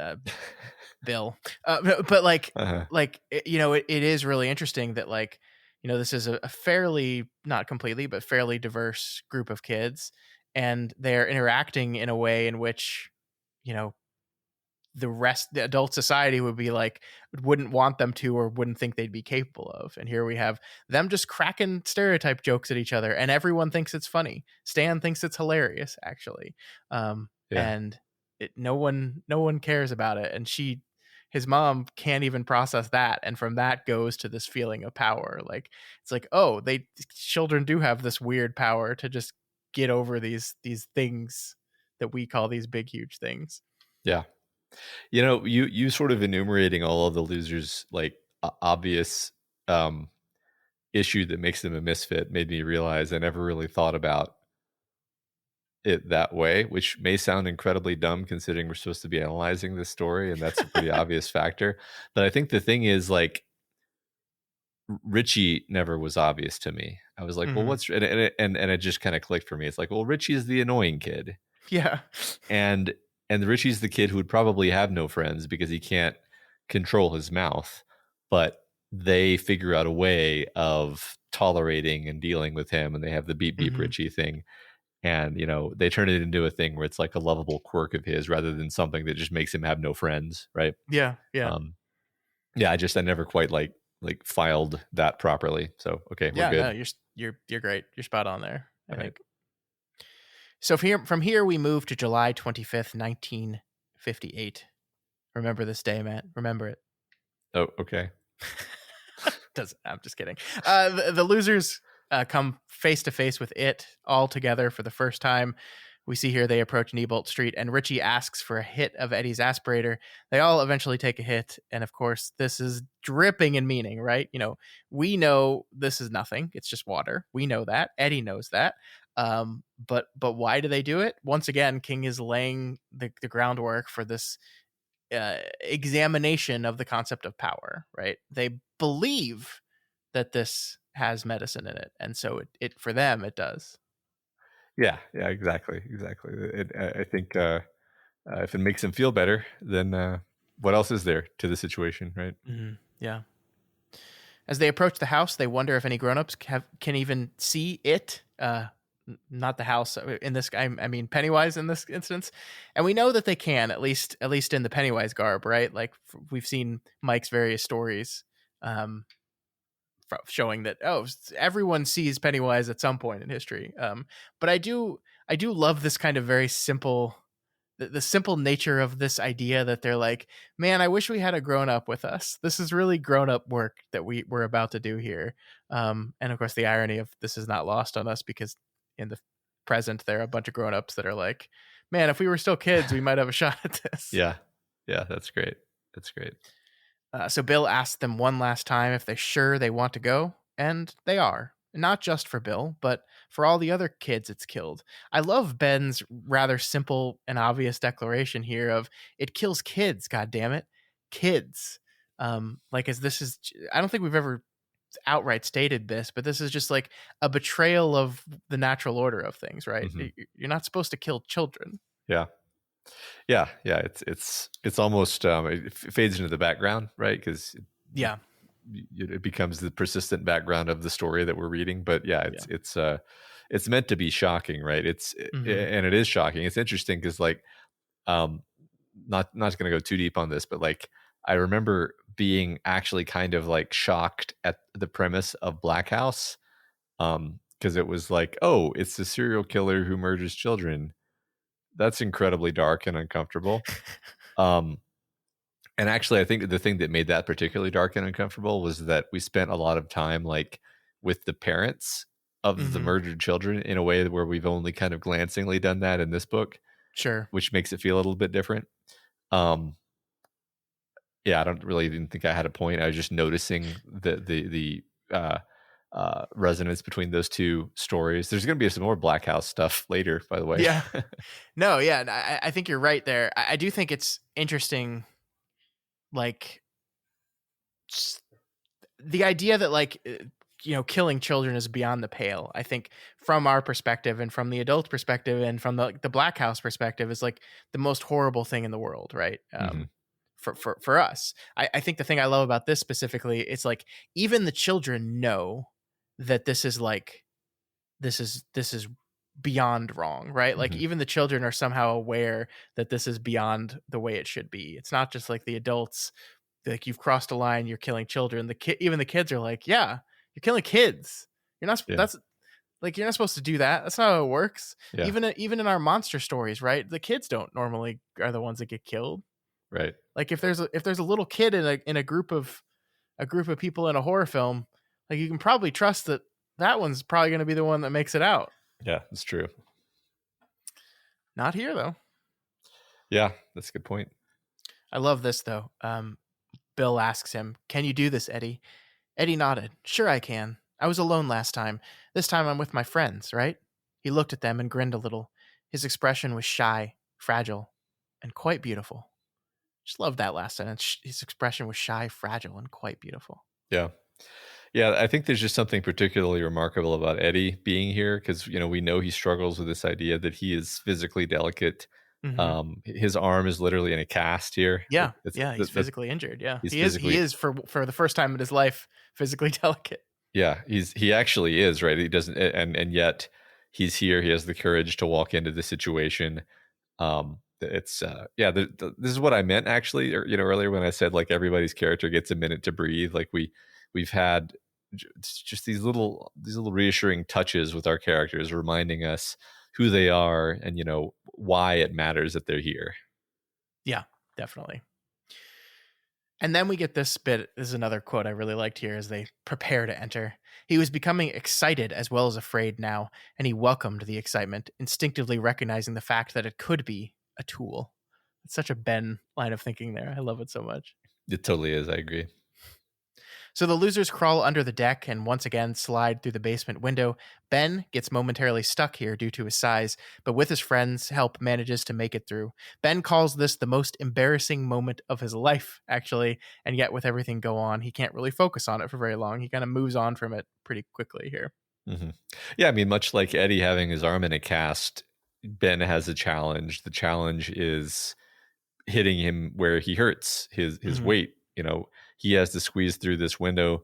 Bill. But Uh-huh. it is really interesting that, like, this is a fairly, not completely, but fairly diverse group of kids, and they're interacting in a way in which, you know, the adult society would be like, wouldn't want them to, or wouldn't think they'd be capable of. And here we have them just cracking stereotype jokes at each other, and everyone thinks it's funny. Stan thinks it's hilarious, actually. Yeah, And no one cares about it. And his mom can't even process that. And from that goes to this feeling of power. Like, it's like, oh, children do have this weird power to just get over these things that we call these big, huge things. yeah. You sort of enumerating all of the losers, like obvious um issue that makes them a misfit, made me realize I never really thought about it that way, which may sound incredibly dumb considering we're supposed to be analyzing this story, and that's a pretty obvious factor. But I think the thing is, like, Richie never was obvious to me. I was like, well, Hmm. what's and it just kind of clicked for me. It's like, well, Richie is the annoying kid, Yeah. and Richie's the kid who would probably have no friends because he can't control his mouth, but they figure out a way of tolerating and dealing with him, and they have the beep beep Hmm. Richie thing. And they turn it into a thing where it's like a lovable quirk of his rather than something that just makes him have no friends, right? Yeah. Yeah. um yeah, I never quite like like filed that properly. So okay, we're Yeah, no, good. you're great. You're spot on there, I All right. think. So from here we move to July 25th, 1958. Remember this day, Matt. Remember it. Oh, okay. I'm just kidding. The losers come face to face with it all together for the first time. We see here they approach Neibolt Street, and Richie asks for a hit of Eddie's aspirator. They all eventually take a hit, and of course, this is dripping in meaning, right? We know this is nothing; it's just water. We know that. Eddie knows that. But why do they do it? Once again, King is laying the groundwork for this examination of the concept of power, right? They believe that this has medicine in it, and so it for them it does. Yeah, yeah, exactly. I think if it makes them feel better, then what else is there to the situation, right? Yeah. As they approach the house, they wonder if any grown-ups can even see it. Not the house in this. I mean Pennywise in this instance, and we know that they can at least in the Pennywise garb, right? Like we've seen Mike's various stories, showing that everyone sees Pennywise at some point in history. But I do love this kind of very simple. The simple nature of this idea that they're like, man, I wish we had a grown up with us. This is really grown up work that we're about to do here. And of course, the irony of this is not lost on us because in the present, there are a bunch of grown ups that are like, man, if we were still kids, we might have a shot at this. Yeah, yeah, that's great. That's great. So Bill asks them one last time if they're sure they want to go, and they are. Not just for Bill, but for all the other kids it's killed. I love Ben's rather simple and obvious declaration here of it kills kids, god damn it. Kids. Like as this is I don't think we've ever outright stated this, but this is just like a betrayal of the natural order of things, right? Mhm. You're not supposed to kill children. Yeah, yeah. It's almost it fades into the background, right? Because Yeah. it becomes the persistent background of the story that we're reading. But yeah, it's meant to be shocking, right? Mhm. And it is shocking. It's interesting because like um not going to go too deep on this, but like I remember being actually kind of like shocked at the premise of Black House, because it was like, oh, it's the serial killer who murders children. That's incredibly dark and uncomfortable. um and actually I think the thing that made that particularly dark and uncomfortable was that we spent a lot of time like with the parents of the Mhm. murdered children in a way where we've only kind of glancingly done that in this book, Sure. which makes it feel a little bit different. um Yeah, I don't really even think I had a point. I was just noticing the resonance between those two stories. There's going to be some more Black House stuff later, by the way. Yeah. No, yeah, and I think you're right there. I do think it's interesting, like the idea that killing children is beyond the pale. I think from our perspective and from the adult perspective and from the Black House perspective is like the most horrible thing in the world, right? Mhm. For us, I think the thing I love about this specifically, it's like even the children know that this is beyond wrong, right? Like Mhm. even the children are somehow aware that this is beyond the way it should be. It's not just like the adults, like you've crossed a line, you're killing children. Even the kids are like, yeah, you're killing kids. Yeah. That's like you're not supposed to do that. That's not how it works. Yeah. Even in our monster stories, right? The kids don't normally are the ones that get killed. Right. Like if there's a little kid in a group of people in a horror film, like you can probably trust that that one's probably going to be the one that makes it out. Yeah, that's true. Not here though. Yeah, that's a good point. I love this though. Bill asks him, "Can you do this, Eddie?" Eddie nodded. "Sure I can. I was alone last time. This time I'm with my friends, right?" He looked at them and grinned a little. His expression was shy, fragile, and quite beautiful. Just love that last sentence. His expression was shy, fragile, and quite beautiful. Yeah. Yeah, I think there's just something particularly remarkable about Eddie being here because we know he struggles with this idea that he is physically delicate. Hmm. His arm is literally in a cast here. Yeah, It's yeah, he's physically injured. Yeah, he's he physically is for the first time in his life physically delicate. Yeah, he actually is, right? He doesn't, and yet he's here. He has the courage to walk into the situation. It's yeah. This is what I meant actually, or, earlier when I said like everybody's character gets a minute to breathe. Like we we've had just these little reassuring touches with our characters, reminding us who they are and why it matters that they're here. Yeah, definitely. And then we get this bit. This is another quote I really liked here as they prepare to enter. He was becoming excited as well as afraid now, and he welcomed the excitement, instinctively recognizing the fact that it could be a tool. It's such a Ben line of thinking there. I love it so much. It totally is. I agree. So the losers crawl under the deck and once again slide through the basement window. Ben gets momentarily stuck here due to his size, but with his friends' help manages to make it through. Ben calls this the most embarrassing moment of his life, actually, and yet with everything go on, he can't really focus on it for very long. He kind of moves on from it pretty quickly here. Mm-hmm. Yeah, I mean, much like Eddie having his arm in a cast, Ben has a challenge. The challenge is hitting him where he hurts, his weight. He has to squeeze through this window.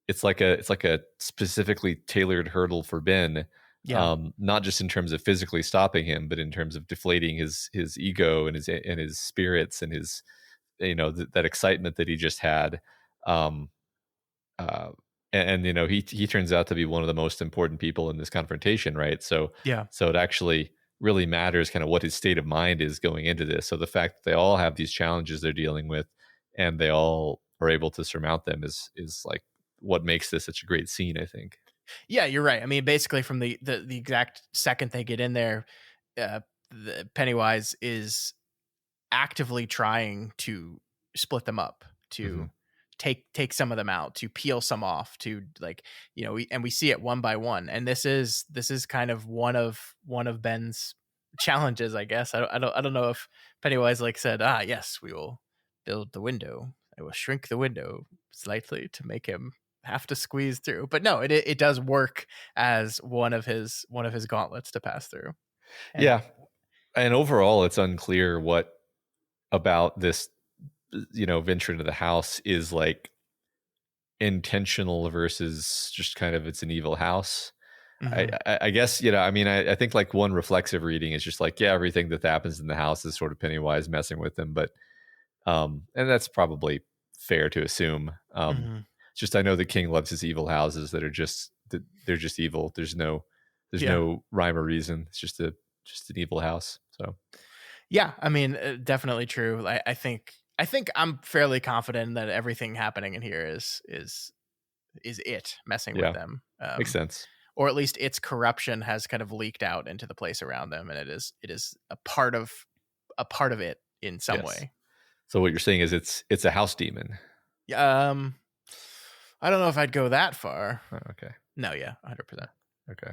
It's like a specifically tailored hurdle for Ben. Yeah. Not just in terms of physically stopping him, but in terms of deflating his ego and his spirits and his that excitement that he just had. And he turns out to be one of the most important people in this confrontation, right? So Yeah. so it actually really matters kind of what his state of mind is going into this. So the fact that they all have these challenges they're dealing with and they all are able to surmount them is like what makes this such a great scene, I think. Yeah, you're right. I mean, basically from the exact second they get in there, the Pennywise is actively trying to split them up, to take some of them out, to peel some off, to and we see it one by one. And this is kind of one of Ben's challenges, I guess. I don't know if Pennywise said, yes, we will build the window. I will shrink the window slightly to make him have to squeeze through. But no, it does work as one of his gauntlets to pass through. Yeah. And overall, it's unclear what about this venture into the house is like intentional versus just kind of it's an evil house. I guess I mean I think like one reflexive reading is just like, yeah, everything that happens in the house is sort of Pennywise messing with them, but and that's probably fair to assume. Just I know the king loves his evil houses that are just they're just evil. There's no rhyme or reason. It's just an evil house. So yeah, I mean, definitely true. I think I'm fairly confident that everything happening in here is it messing with them. Makes sense. Or at least its corruption has kind of leaked out into the place around them, and it is a part of it in some way. So what you're saying is it's a house demon. I don't know if I'd go that far. Oh, okay. No, yeah, 100%. Okay.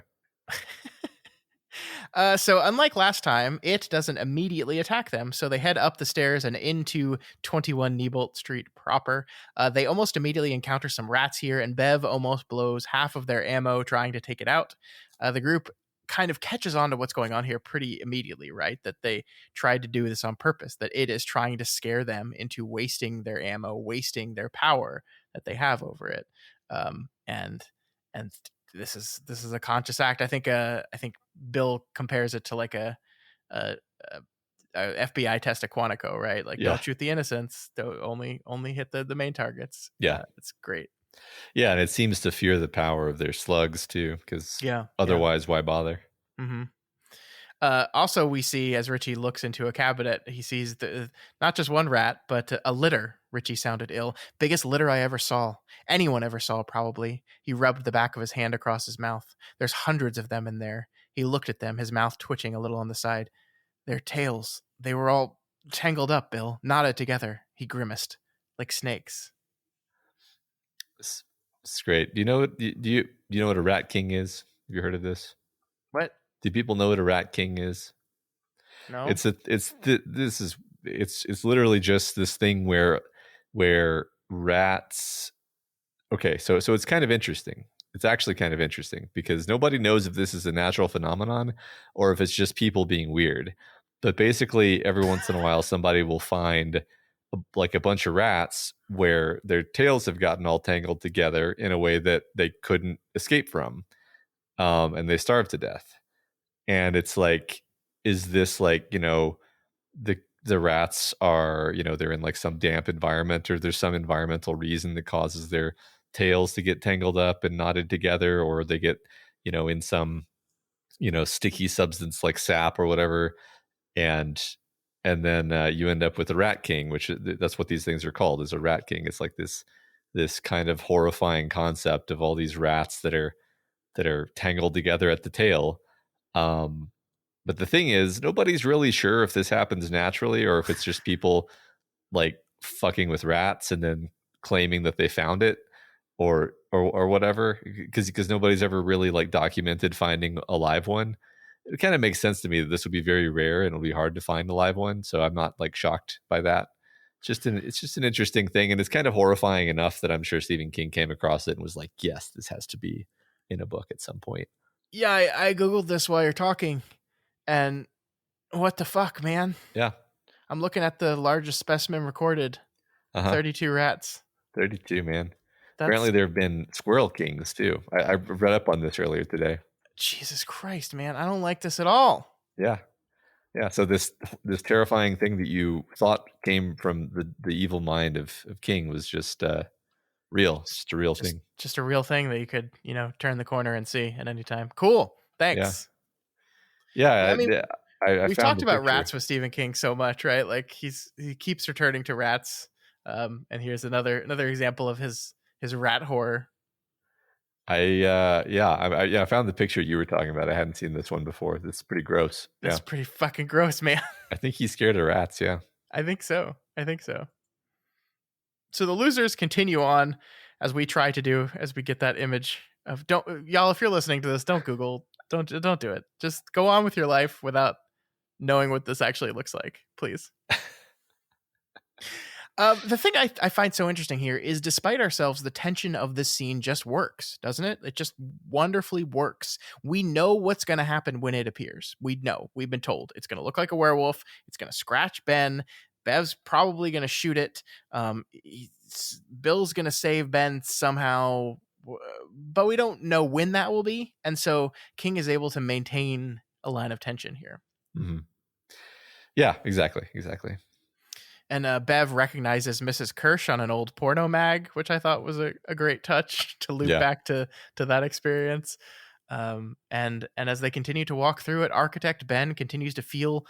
So unlike last time, it doesn't immediately attack them. So they head up the stairs and into 21 Neibolt Street proper. They almost immediately encounter some rats here, and Bev almost blows half of their ammo trying to take it out. The group kind of catches on to what's going on here pretty immediately, right? That they tried to do this on purpose, that it is trying to scare them into wasting their ammo, wasting their power that they have over it. And this is a conscious act. I think Bill compares it to like a FBI test at Quantico, right? Like, don't shoot the innocents, don't only hit the main targets. Yeah, it's great. Yeah, and it seems to fear the power of their slugs too, because otherwise, why bother? Also, we see as Richie looks into a cabinet, he sees not just one rat, but a litter. Richie sounded ill. Biggest litter I ever saw. Anyone ever saw, probably. He rubbed the back of his hand across his mouth. There's hundreds of them in there. He looked at them, his mouth twitching a little on the side. Their tails, they were all tangled up, Bill, knotted together. He grimaced, like snakes. It's great. Do you know what a rat king is? Have you heard of this? What? Do people know what a rat king is? No. It's literally just this thing where rats. Okay, so it's kind of interesting. It's actually kind of interesting because nobody knows if this is a natural phenomenon or if it's just people being weird. But basically, every once in a while, somebody will find like a bunch of rats where their tails have gotten all tangled together in a way that they couldn't escape from, and they starve to death. And it's like, is this like, the rats are, they're in like some damp environment, or there's some environmental reason that causes their tails to get tangled up and knotted together, or they get, in some, sticky substance like sap or whatever, and then you end up with a rat king, which that's what these things are called, is a rat king. It's like this kind of horrifying concept of all these rats that are tangled together at the tail. Um, but the thing is, nobody's really sure if this happens naturally or if it's just people like fucking with rats and then claiming that they found it, or whatever, because nobody's ever really like documented finding a live one. It kind of makes sense to me that this would be very rare and it'll be hard to find a live one. So I'm not like shocked by that. It's just an interesting thing, and it's kind of horrifying enough that I'm sure Stephen King came across it and was like, yes, this has to be in a book at some point. Yeah, I googled this while you're talking, and what the fuck, man? Yeah. I'm looking at the largest specimen recorded. 32 rats. 32, man. Apparently there have been squirrel kings too. I read up on this earlier today. Jesus Christ, man. I don't like this at all. Yeah. So this terrifying thing that you thought came from the evil mind of King was just real. Just a real thing. Just a real thing that you could, turn the corner and see at any time. Cool. Thanks. Yeah. I mean, we've talked about picture. rats with Stephen King so much, right? Like he keeps returning to rats. And here's another example of his rat horror. I found the picture you were talking about. I hadn't seen this one before. This is pretty gross. That's pretty fucking gross, man. I think he's scared of rats. Yeah. I think so. So the losers continue on as we try to do, as we get that image of y'all, if you're listening to this, don't Google, don't do it. Just go on with your life without knowing what this actually looks like, please. The thing I find so interesting here is, despite ourselves, the tension of this scene just works, doesn't it? It just wonderfully works. We know what's going to happen when it appears. We know. We've been told. It's going to look like a werewolf. It's going to scratch Ben. Bev's probably going to shoot it. Bill's going to save Ben somehow, but we don't know when that will be. And so King is able to maintain a line of tension here. Mm-hmm. Yeah, exactly. And Bev recognizes Mrs. Kirsch on an old porno mag, which I thought was a great touch to loop back to that experience. And as they continue to walk through it, Architect Ben continues to feel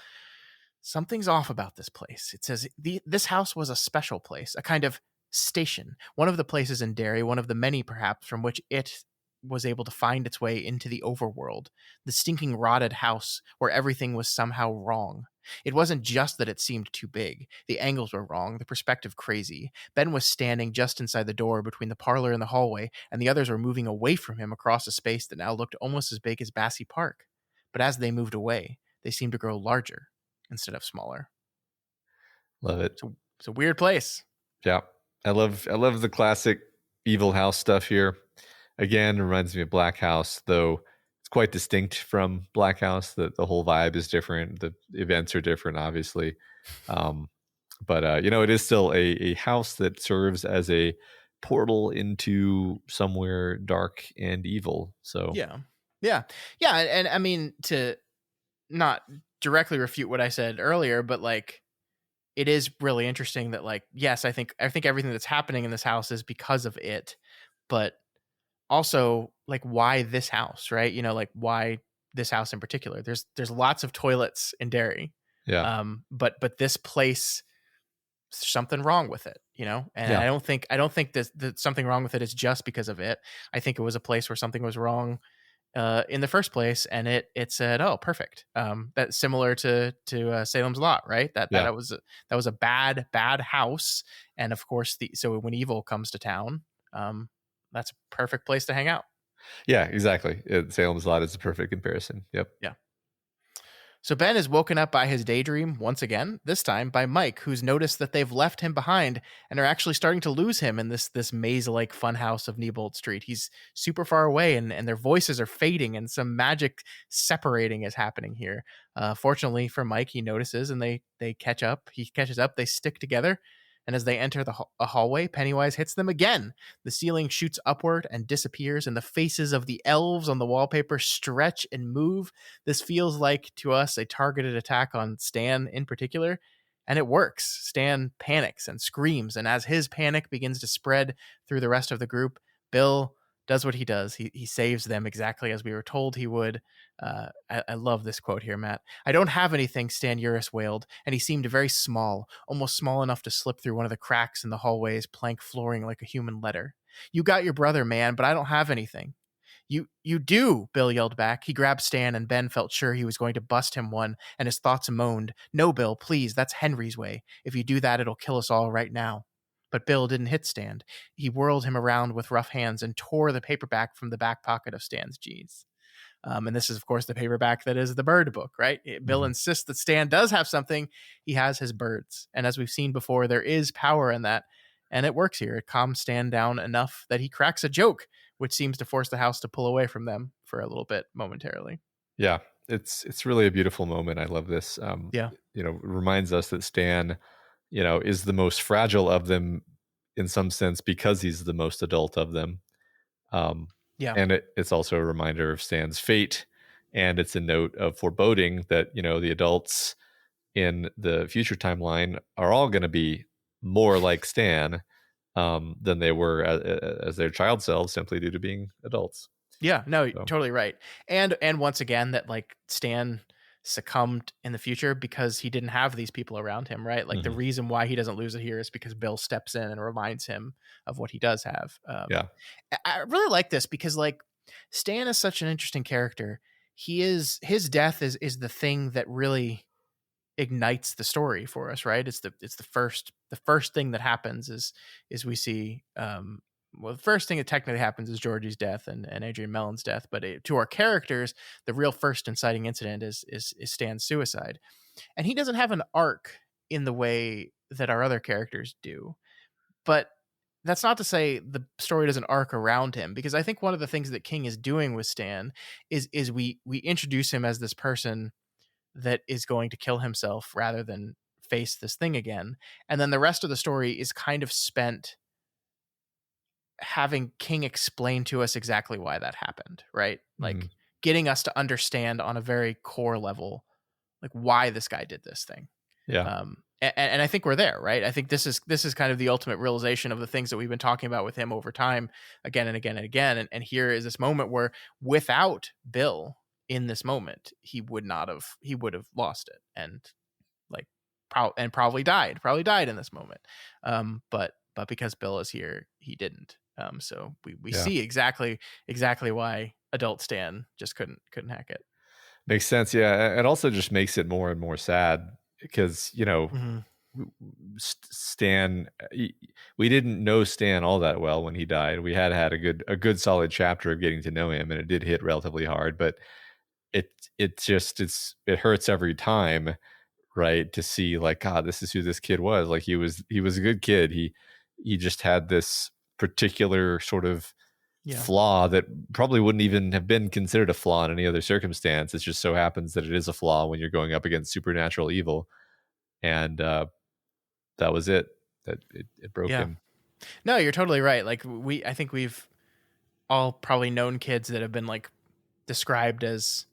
something's off about this place. It says this house was a special place, a kind of station, one of the places in Derry, one of the many perhaps from which it was able to find its way into the overworld, the stinking rotted house where everything was somehow wrong. It wasn't just that it seemed too big. The angles were wrong, the perspective crazy. Ben was standing just inside the door between the parlor and the hallway, and the others were moving away from him across a space that now looked almost as big as Bassey Park. But as they moved away, they seemed to grow larger instead of smaller. Love it. It's a weird place. Yeah. I love the classic evil house stuff here. Again, reminds me of Black House, though it's quite distinct from Black House. The whole vibe is different. The events are different, obviously. But it is still a house that serves as a portal into somewhere dark and evil. So yeah. And I mean, to not directly refute what I said earlier, but like, it is really interesting that, like, yes, I think everything that's happening in this house is because of it, but also, like, why this house, right? Like, why this house in particular? There's lots of toilets in Derry. Yeah. But this place, there's something wrong with it, and I don't think that something wrong with it is just because of it. I think it was a place where something was wrong in the first place, and it said, oh, perfect. That's similar to Salem's Lot, right? That was a bad house, and of course so when evil comes to town, that's a perfect place to hang out. Yeah, exactly. Salem's Lot is a perfect comparison. Yep. Yeah. So Ben is woken up by his daydream once again, this time by Mike, who's noticed that they've left him behind and are actually starting to lose him in this maze-like funhouse of Neibolt Street. He's super far away, and their voices are fading, and some magic separating is happening here. Fortunately for Mike, he notices, and they catch up. He catches up. They stick together. And as they enter a hallway, Pennywise hits them again. The ceiling shoots upward and disappears, and the faces of the elves on the wallpaper stretch and move. This feels like, to us, a targeted attack on Stan in particular. And it works. Stan panics and screams, and as his panic begins to spread through the rest of the group, Bill does what he does. He saves them exactly as we were told he would. I love this quote here, Matt. "I don't have anything," Stan Uris wailed, and he seemed very small, almost small enough to slip through one of the cracks in the hallway's plank flooring like a human letter. "You got your brother, man, but I don't have anything." You do," Bill yelled back. He grabbed Stan, and Ben felt sure he was going to bust him one, and his thoughts moaned, "No, Bill, please, that's Henry's way. If you do that, it'll kill us all right now." But Bill didn't hit Stan. He whirled him around with rough hands and tore the paperback from the back pocket of Stan's jeans. And this is, of course, the paperback that is the bird book, right? Bill insists that Stan does have something. He has his birds. And as we've seen before, there is power in that. And it works here. It calms Stan down enough that he cracks a joke, which seems to force the house to pull away from them for a little bit momentarily. Yeah, it's really a beautiful moment. I love this. Yeah. It reminds us that Stan, is the most fragile of them in some sense because he's the most adult of them. Yeah. And it's also a reminder of Stan's fate, and it's a note of foreboding that the adults in the future timeline are all going to be more like Stan than they were as their child selves, simply due to being adults. Yeah, no, so. Totally right. And once again, that like Stan succumbed in the future because he didn't have these people around him, right? Like the reason why he doesn't lose it here is because Bill steps in and reminds him of what he does have. Yeah, I really like this because like Stan is such an interesting character. His death is the thing that really ignites the story for us, right? It's the first thing that happens is we see well, the first thing that technically happens is Georgie's death and Adrian Mellon's death, but to our characters, the real first inciting incident is Stan's suicide. And he doesn't have an arc in the way that our other characters do. But that's not to say the story doesn't arc around him, because I think one of the things that King is doing with Stan is we introduce him as this person that is going to kill himself rather than face this thing again. And then the rest of the story is kind of spent having King explain to us exactly why that happened, right? Like getting us to understand on a very core level, like why this guy did this thing. Yeah. And I think we're there, right? I think this is kind of the ultimate realization of the things that we've been talking about with him over time, again and again and again. And here is this moment where without Bill in this moment, he would have lost it and like probably died in this moment. But because Bill is here, he didn't. So we see exactly why adult Stan just couldn't hack it. Makes sense. Yeah. It also just makes it more and more sad because, Stan, we didn't know Stan all that well when he died. We had a good solid chapter of getting to know him, and it did hit relatively hard, but it hurts every time, right? To see like, God, this is who this kid was. Like he was a good kid. He just had this particular sort of flaw that probably wouldn't even have been considered a flaw in any other circumstance. It just so happens that it is a flaw when you're going up against supernatural evil. And that was it. That it broke him. No, you're totally right. Like I think we've all probably known kids that have been like described as,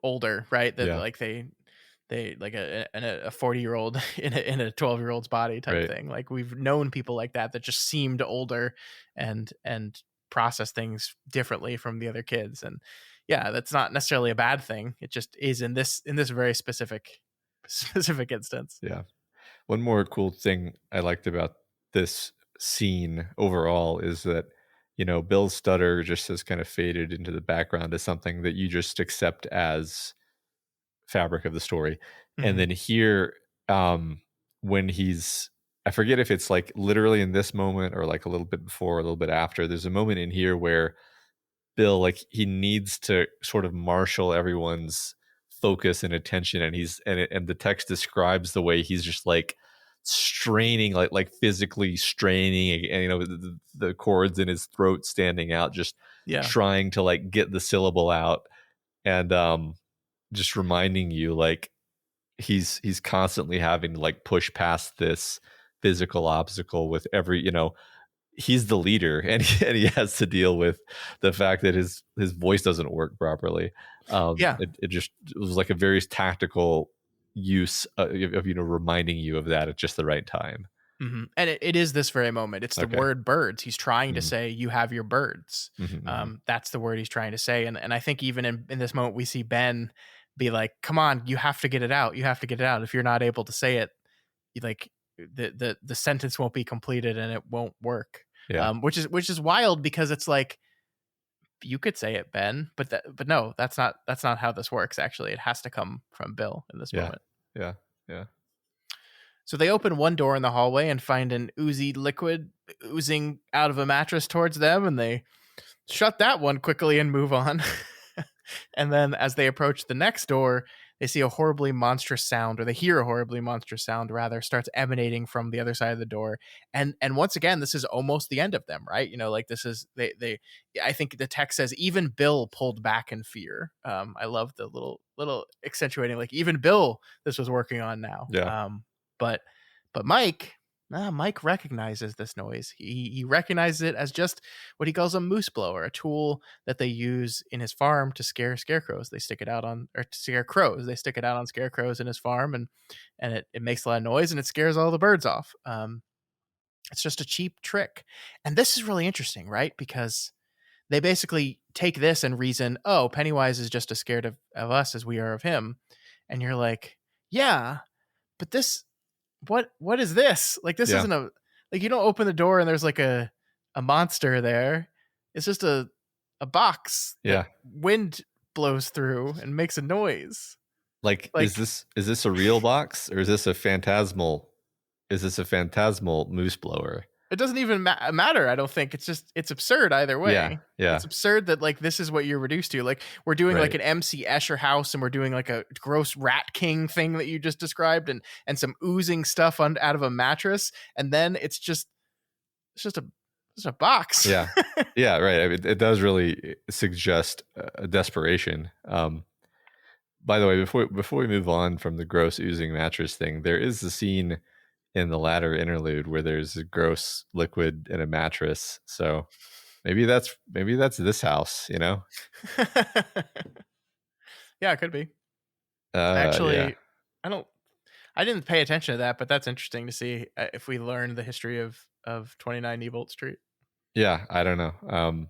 older, right? That like they like a 40-year-old in a 12-year-old's body type thing. Like we've known people like that just seemed older and process things differently from the other kids. And yeah, that's not necessarily a bad thing. It just is in this very specific instance. Yeah. One more cool thing I liked about this scene overall is that, Bill's stutter just has kind of faded into the background as something that you just accept as fabric of the story. And then here, when I forget if it's like literally in this moment or like a little bit before, a little bit after, there's a moment in here where Bill, like he needs to sort of marshal everyone's focus and attention, and the text describes the way he's just like straining, like physically straining, and the chords in his throat standing out, just trying to like get the syllable out, and just reminding you like he's constantly having to like push past this physical obstacle with every, he's the leader, and he has to deal with the fact that his voice doesn't work properly. It was like a very tactical use of reminding you of that at just the right time. And it is this very moment. It's the Okay. word birds. He's trying to Mhm. say, you have your birds. Mhm, mhm. That's the word he's trying to say. And I think even in this moment, we see Ben be like, come on, you have to get it out. You have to get it out. If you're not able to say it, like the sentence won't be completed and it won't work. Yeah. Which is wild, because it's like, you could say it, Ben, but no, that's not how this works. Actually, it has to come from Bill in this Yeah. moment. Yeah. Yeah. So they open one door in the hallway and find an oozy liquid oozing out of a mattress towards them, and they shut that one quickly and move on. And then as they approach the next door, they see a horribly monstrous sound, or they hear a horribly monstrous sound rather, starts emanating from the other side of the door. And once again, this is almost the end of them, right? Like this is they I think the text says even Bill pulled back in fear. I love the little accentuating, like even Bill this was working on now. Yeah. But Mike recognizes this noise. He recognizes it as just what he calls a moose blower, a tool that they use in his farm to scare scarecrows. They stick it out on, or to scare crows. They stick it out on scarecrows in his farm, and it makes a lot of noise and it scares all the birds off. It's just a cheap trick. And this is really interesting, right? Because they basically take this and reason, oh, Pennywise is just as scared of us as we are of him. And you're like, yeah, but this, what is this? Like, this Yeah. isn't a, like, you don't open the door and there's like a monster there. It's just a box Yeah. that wind blows through and makes a noise. Like, Like, is this a real box, or is this a phantasmal moose blower? it doesn't even matter. I don't think. It's absurd either way. Yeah. Yeah. It's absurd that like this is what you're reduced to. Like, we're doing like Right. an MC Escher house, and we're doing like a gross Rat King thing that you just described, and some oozing stuff out of a mattress, and then it's just a box. Yeah. Yeah. Right. I mean, it does really suggest a desperation. By the way, before we move on from the gross oozing mattress thing, there is a scene in the latter interlude where there's a gross liquid in a mattress. So maybe that's this house, Yeah, it could be. Yeah. Actually, I didn't pay attention to that, but that's interesting to see if we learn the history of 29 Neibolt Street. Yeah, I don't know.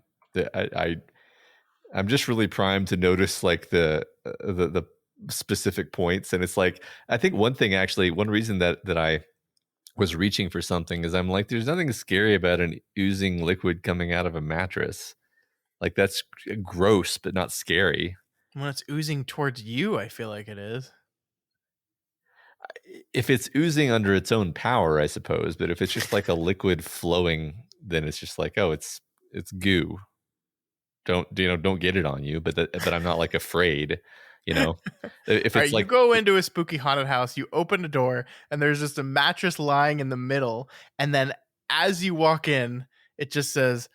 I'm just really primed to notice like the specific points, and it's like, I think one reason that I was reaching for something is I'm like, there's nothing scary about an oozing liquid coming out of a mattress. Like, that's gross, but not scary. When it's oozing towards you, I feel like it is. If it's oozing under its own power, I suppose, but if it's just like a liquid flowing, then it's just like, oh, it's goo. Don't get it on you, but I'm not like afraid, If it's right, like, you go into a spooky haunted house, you open a door, and there's just a mattress lying in the middle, and then as you walk in, it just says,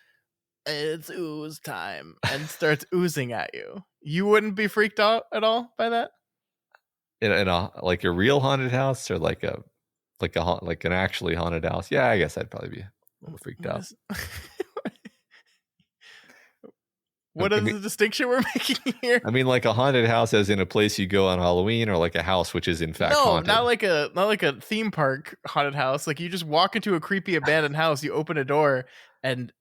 "It's ooze time," and starts oozing at you. You wouldn't be freaked out at all by that? in a like a real haunted house, or like an actually haunted house? Yeah, I guess I'd probably be a little freaked out. What is the distinction we're making here? I mean, like a haunted house as in a place you go on Halloween, or like a house which is in fact haunted? Not like a theme park haunted house. Like, you just walk into a creepy abandoned house, you open a door, and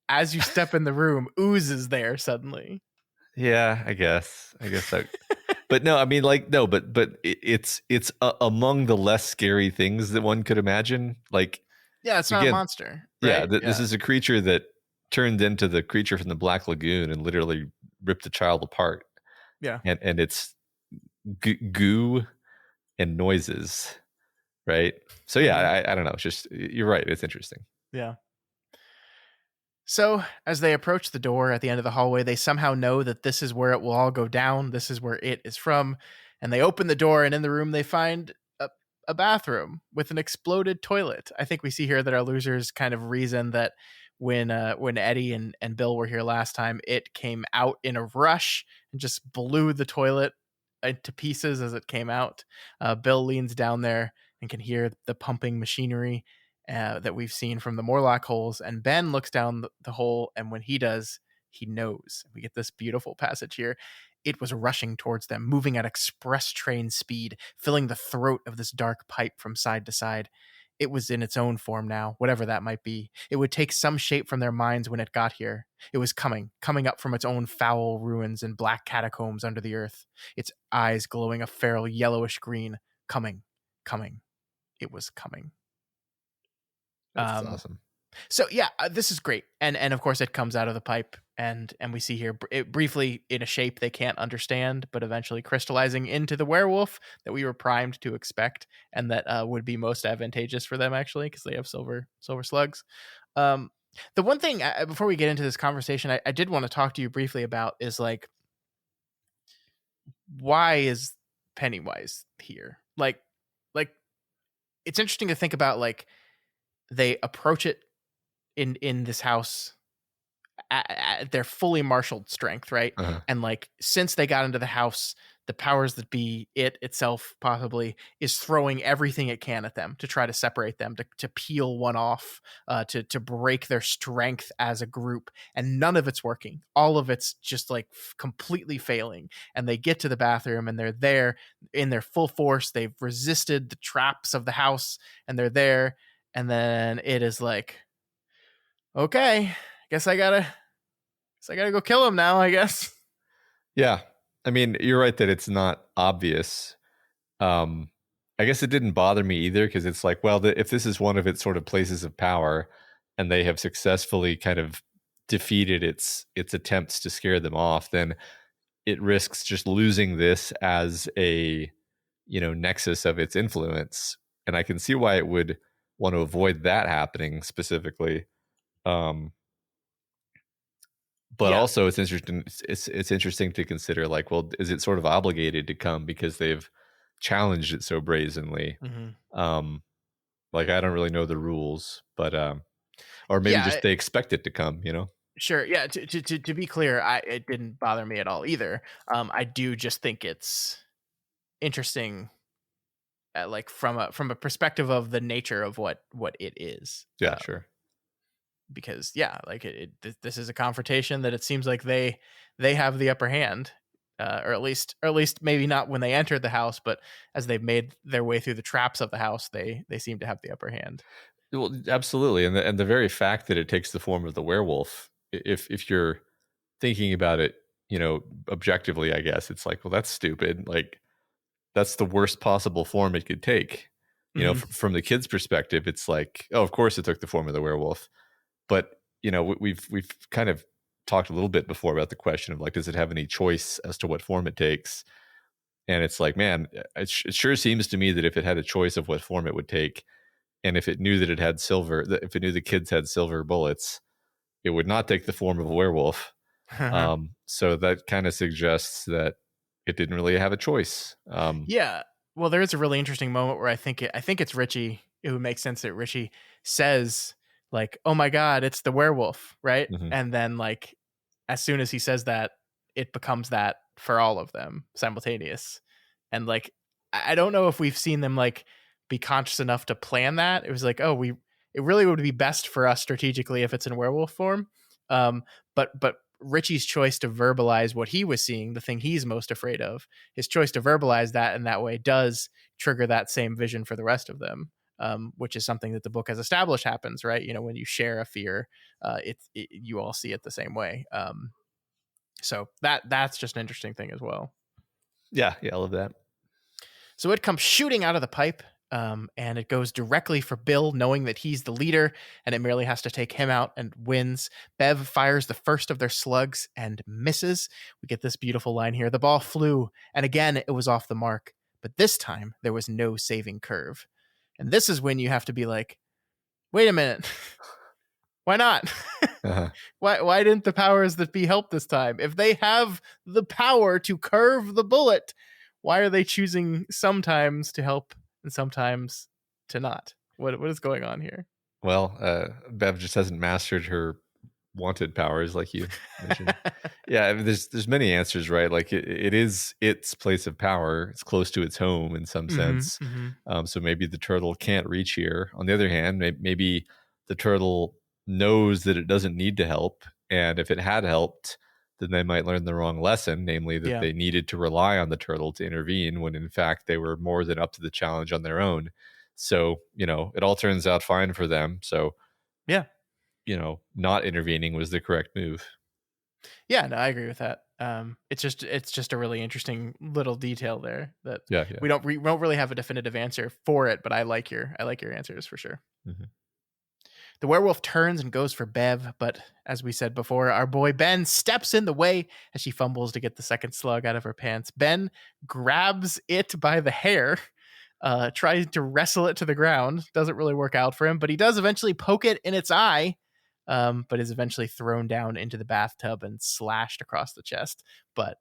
as you step in the room, ooze is there suddenly. Yeah, I guess that. But no, I mean, like, no, but it's among the less scary things that one could imagine. Like, yeah, it's not a monster. Right? Yeah, this is a creature that turned into the creature from the Black Lagoon and literally ripped a child apart. Yeah, and it's goo and noises, right? So yeah, I don't know. It's just, you're right. It's interesting. Yeah. So as they approach the door at the end of the hallway, they somehow know that this is where it will all go down. This is where it is from. And they open the door, and in the room they find a bathroom with an exploded toilet. I think we see here that our losers kind of reason that when Eddie and Bill were here last time, it came out in a rush and just blew the toilet to pieces as it came out. Bill leans down there and can hear the pumping machinery that we've seen from the Morlock holes, and Ben looks down the hole, and when he does, He knows. We get this beautiful passage here. It was rushing towards them, moving at express train speed, filling the throat of this dark pipe from side to side. It was in its own form now, whatever that might be. It would take some shape from their minds when it got here. It was coming up from its own foul ruins and black catacombs under the earth, its eyes glowing a feral yellowish green. Coming. It was coming. That's awesome. So yeah, this is great, and of course it comes out of the pipe, and we see here it briefly in a shape they can't understand, but eventually crystallizing into the werewolf that we were primed to expect, and that would be most advantageous for them actually because they have silver slugs. The one thing before we get into this conversation, I did want to talk to you briefly about is like, why is Pennywise here? Like it's interesting to think about, like, they approach it in this house at their fully marshaled strength, right? Uh-huh. And like, since they got into the house, the powers that be, it itself possibly, is throwing everything it can at them to try to separate them, to peel one off, to break their strength as a group, and none of it's working. All of it's just like completely failing. And they get to the bathroom and they're there in their full force. They've resisted the traps of the house and they're there. And then it is like, okay, guess I gotta go kill him now, I guess. Yeah. I mean, you're right that it's not obvious. I guess it didn't bother me either, because it's like, well, if this is one of its sort of places of power and they have successfully kind of defeated its attempts to scare them off, then it risks just losing this as a, nexus of its influence. And I can see why it would want to avoid that happening specifically. But Yeah. also it's interesting. It's interesting to consider, like, well, is it sort of obligated to come because they've challenged it so brazenly? Mm-hmm. Like, I don't really know the rules, but or maybe just they expect it to come. Sure. Yeah. To be clear, it didn't bother me at all either. I do just think it's interesting, like from a perspective of the nature of what it is. Yeah, sure. Because like this is a confrontation that it seems like they have the upper hand, or at least maybe not when they entered the house, but as they've made their way through the traps of the house, they seem to have the upper hand. Well, absolutely, and the very fact that it takes the form of the werewolf, if you're thinking about it, objectively, I guess it's like, well, that's stupid. Like, that's the worst possible form it could take. From the kid's perspective, it's like, oh, of course it took the form of the werewolf. But, we've kind of talked a little bit before about the question of, like, does it have any choice as to what form it takes? And it's like, man, it sure seems to me that if it had a choice of what form it would take, and if it knew that it had silver, if it knew the kids had silver bullets, it would not take the form of a werewolf. So that kind of suggests that it didn't really have a choice. Yeah. Well, there is a really interesting moment where I think it's Richie. It would make sense that Richie says, like, oh my God, it's the werewolf, right? Mm-hmm. And then, like, as soon as he says that, it becomes that for all of them simultaneous. And like, I don't know if we've seen them like be conscious enough to plan that. It was like, oh, it really would be best for us strategically if it's in werewolf form. But Richie's choice to verbalize what he was seeing, the thing he's most afraid of, his choice to verbalize that in that way does trigger that same vision for the rest of them. Which is something that the book has established happens, right? When you share a fear, you all see it the same way. So that's just an interesting thing as well. Yeah, I love that. So it comes shooting out of the pipe, and it goes directly for Bill, knowing that he's the leader, and it merely has to take him out and wins. Bev fires the first of their slugs and misses. We get this beautiful line here. The ball flew, and again it was off the mark, but this time there was no saving curve. And this is when you have to be like, wait a minute. Why not? Uh-huh. Why didn't the powers that be help this time? If they have the power to curve the bullet, why are they choosing sometimes to help and sometimes to not? What is going on here? Well, Bev just hasn't mastered her wanted powers, like you mentioned. Yeah, I mean, there's many answers, right? Like, it is its place of power. It's close to its home in some sense. So maybe the turtle can't reach here. On the other hand, maybe the turtle knows that it doesn't need to help, And if it had helped, then they might learn the wrong lesson, namely that Yeah. they needed to rely on the turtle to intervene when in fact they were more than up to the challenge on their own. So, it all turns out fine for them. So, Yeah. not intervening was the correct move. Yeah, no, I agree with that. It's just a really interesting little detail there that Yeah, yeah. we don't really have a definitive answer for it, but I like your answers for sure. Mhm. The werewolf turns and goes for Bev, but as we said before, our boy Ben steps in the way as she fumbles to get the second slug out of her pants. Ben grabs it by the hair, tries to wrestle it to the ground. Doesn't really work out for him, but he does eventually poke it in its eye, but is eventually thrown down into the bathtub and slashed across the chest. But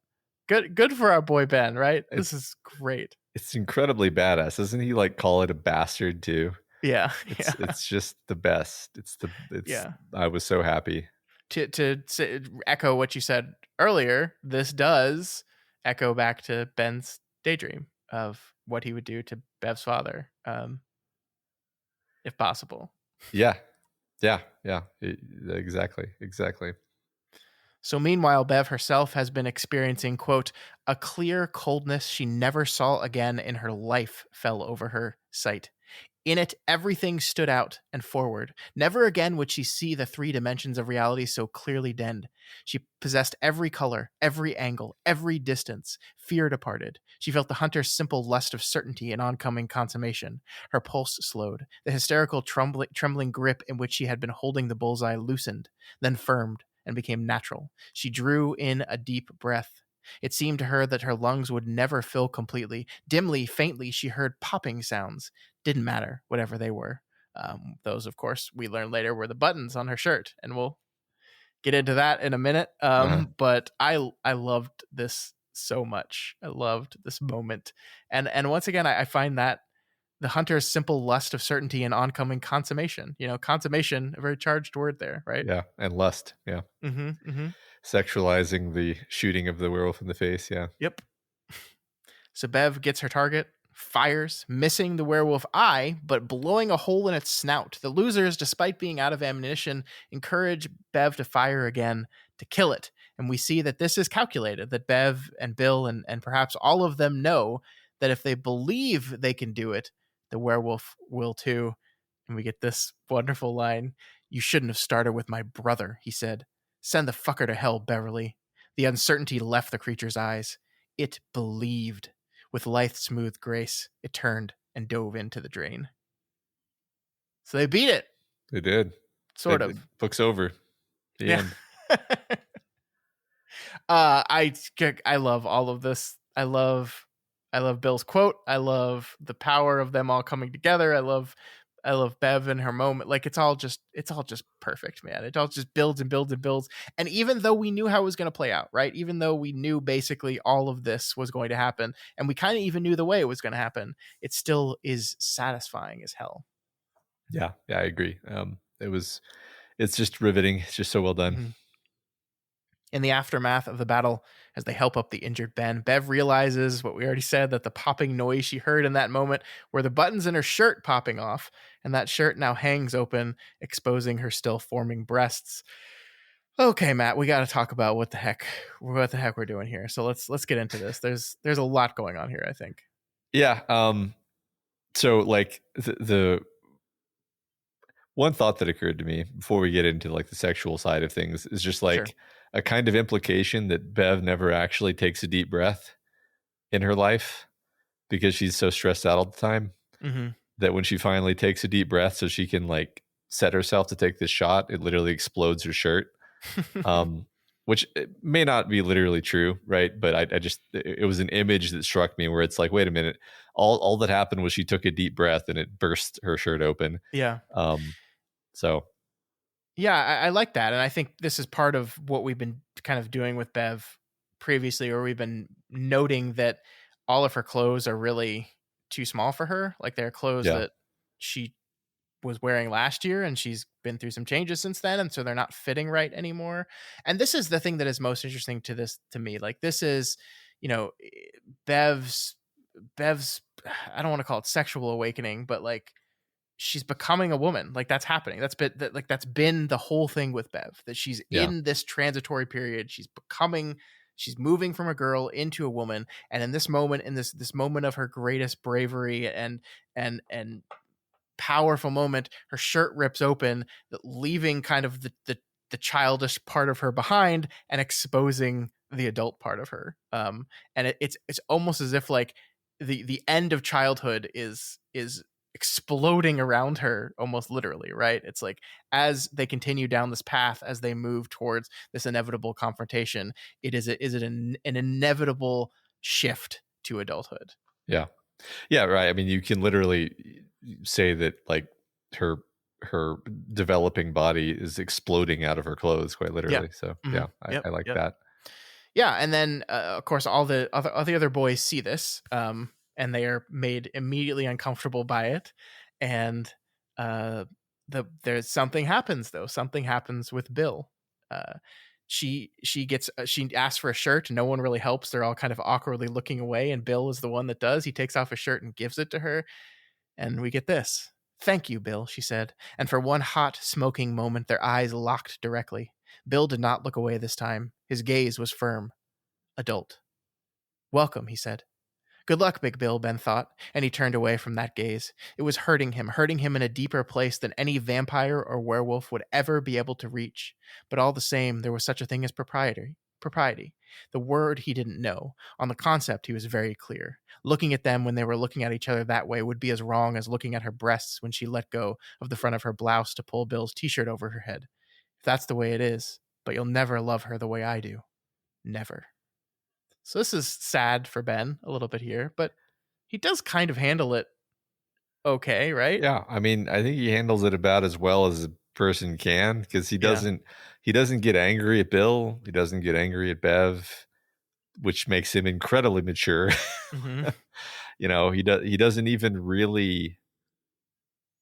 good for our boy Ben, right? This is great. It's incredibly badass. Doesn't he like call it a bastard too? Yeah, yeah, It's just the best. yeah. I was so happy. To echo what you said earlier, this does echo back to Ben's daydream of what he would do to Bev's father, if possible. Yeah. Yeah. Yeah. Exactly. Exactly. So meanwhile, Bev herself has been experiencing, quote, a clear coldness she never saw again in her life fell over her sight. In it, everything stood out and forward. Never again would she see the three dimensions of reality so clearly denned. She possessed every color, every angle, every distance. Fear departed. She felt the hunter's simple lust of certainty and oncoming consummation. Her pulse slowed. The hysterical trembling grip in which she had been holding the bullseye loosened, then firmed and became natural. She drew in a deep breath. It seemed to her that her lungs would never fill completely. Dimly, faintly, she heard popping sounds. Didn't matter, whatever they were. Those, of course, we learned later were the buttons on her shirt, and we'll get into that in a minute. But I loved this so much. I loved this moment, and once again, I find that the hunter's simple lust of certainty and oncoming consummation. Consummation, a very charged word there, right? Yeah. And lust. Yeah. Mm-hmm. Mm-hmm. Sexualizing the shooting of the werewolf in the face. Yeah. Yep. So Bev gets her target, fires, missing the werewolf eye, but blowing a hole in its snout. The losers, despite being out of ammunition, encourage Bev to fire again to kill it. And we see that this is calculated, that Bev and Bill and perhaps all of them know that if they believe they can do it, the werewolf will too. And we get this wonderful line. You shouldn't have started with my brother, he said. Send the fucker to hell, Beverly. The uncertainty left the creature's eyes. It believed. With lithe, smooth grace, it turned and dove into the drain. So they beat it. They did. Sort of. Book's over. The Yeah. end. I love all of this. I love Bill's quote. I love the power of them all coming together. I love Bev and her moment. Like it's all just perfect, man. It all just builds and builds and builds. And even though we knew how it was going to play out, right? Even though we knew basically all of this was going to happen, and we kind of even knew the way it was going to happen, it still is satisfying as hell. Yeah, I agree. It's just riveting. It's just so well done. Mm-hmm. In the aftermath of the battle, as they help up the injured Ben, Bev realizes what we already said, that the popping noise she heard in that moment were the buttons in her shirt popping off, and that shirt now hangs open, exposing her still forming breasts. Okay, Matt, we got to talk about what the heck we're doing here. So let's get into this. There's a lot going on here, I think. Yeah. So like the one thought that occurred to me before we get into like the sexual side of things is just like Sure. a kind of implication that Bev never actually takes a deep breath in her life because she's so stressed out all the time. Mm-hmm. That when she finally takes a deep breath so she can like set herself to take this shot, it literally explodes her shirt. Which may not be literally true, right? But I just, it was an image that struck me where it's like, wait a minute, all that happened was she took a deep breath and it burst her shirt open. Yeah. So yeah, I like that. And I think this is part of what we've been kind of doing with Bev previously, or we've been noting that all of her clothes are really too small for her. Like they're clothes that she was wearing last year, and she's been through some changes since then. And so they're not fitting right anymore. And this is the thing that is most interesting to me. Like this is, Bev's, I don't want to call it sexual awakening, but like she's becoming a woman. Like that's happening. That's been the whole thing with Bev, that she's Yeah. in this transitory period. She's moving from a girl into a woman. And in this moment, in this moment of her greatest bravery and powerful moment, her shirt rips open, leaving kind of the childish part of her behind and exposing the adult part of her. And it's almost as if like the end of childhood is exploding around her, almost literally, right? It's like as they continue down this path, as they move towards this inevitable confrontation, is it an inevitable shift to adulthood. Yeah. Yeah, right. I mean, you can literally say that like her developing body is exploding out of her clothes, quite literally. Yeah. So Mm-hmm. yeah, I like that. Yeah, and then of course all the other boys see this, and they are made immediately uncomfortable by it, and there's something happens though. Something happens with Bill. She asks for a shirt. No one really helps. They're all kind of awkwardly looking away, and Bill is the one that does. He takes off his shirt and gives it to her, and we get this. "Thank you, Bill," she said, and for one hot, smoking moment, their eyes locked directly. Bill did not look away this time. His gaze was firm. Adult. "Welcome," he said. "Good luck, Big Bill," Ben thought, and he turned away from that gaze. It was hurting him in a deeper place than any vampire or werewolf would ever be able to reach. But all the same, there was such a thing as propriety. The word he didn't know. On the concept, he was very clear. Looking at them when they were looking at each other that way would be as wrong as looking at her breasts when she let go of the front of her blouse to pull Bill's t-shirt over her head. If that's the way it is, but you'll never love her the way I do. Never. So this is sad for Ben a little bit here, but he does kind of handle it okay, right? Yeah, I mean, I think he handles it about as well as a person can, because he doesn't get angry at Bill. He doesn't get angry at Bev, which makes him incredibly mature. Mm-hmm. He doesn't even really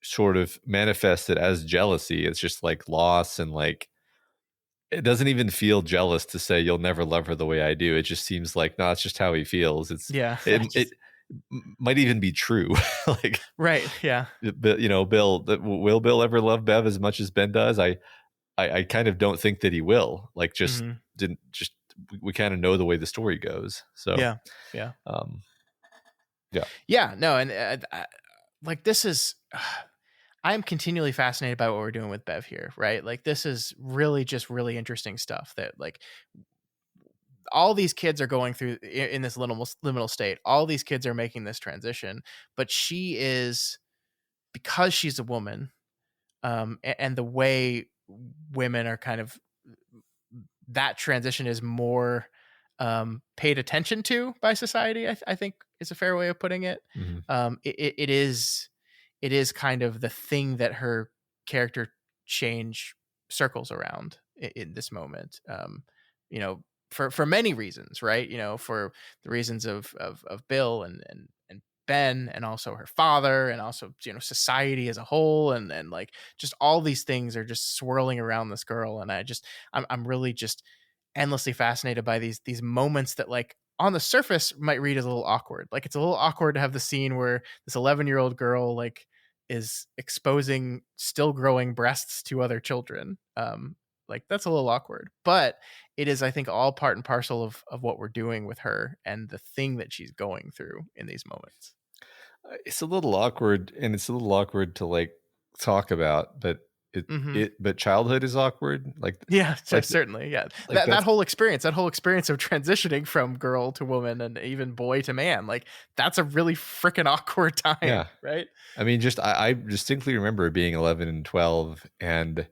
sort of manifest it as jealousy. It's just like loss, and like it doesn't even feel jealous to say you'll never love her the way I do. It just seems like, no, it's just how he feels. Yeah. It might even be true. Like, right. Yeah. but Bill, will Bill ever love Bev as much as Ben does? I kind of don't think that he will. Like, we kind of know the way the story goes. So yeah. No, and like this is. I'm continually fascinated by what we're doing with Bev here, right? Like this is really just really interesting stuff that like all these kids are going through in this liminal state. All these kids are making this transition, but she is, because she's a woman, and the way women are kind of, that transition is more paid attention to by society. I think is a fair way of putting it. Mm-hmm. It is kind of the thing that her character change circles around in this moment. For many reasons, right? For the reasons of Bill and Ben, and also her father, and also society as a whole, and like just all these things are just swirling around this girl, and I'm really just endlessly fascinated by these moments that like on the surface might read as a little awkward. Like it's a little awkward to have the scene where this 11-year-old girl like is exposing still growing breasts to other children. Like that's a little awkward, but it is, I think, all part and parcel of what we're doing with her and the thing that she's going through in these moments. It's a little awkward, and it's a little awkward to like talk about, but but childhood is awkward. Like, yeah, like, certainly. Yeah. like that whole experience of transitioning from girl to woman and even boy to man, like that's a really freaking awkward time. Yeah. Right. I mean, I distinctly remember being 11 and 12, and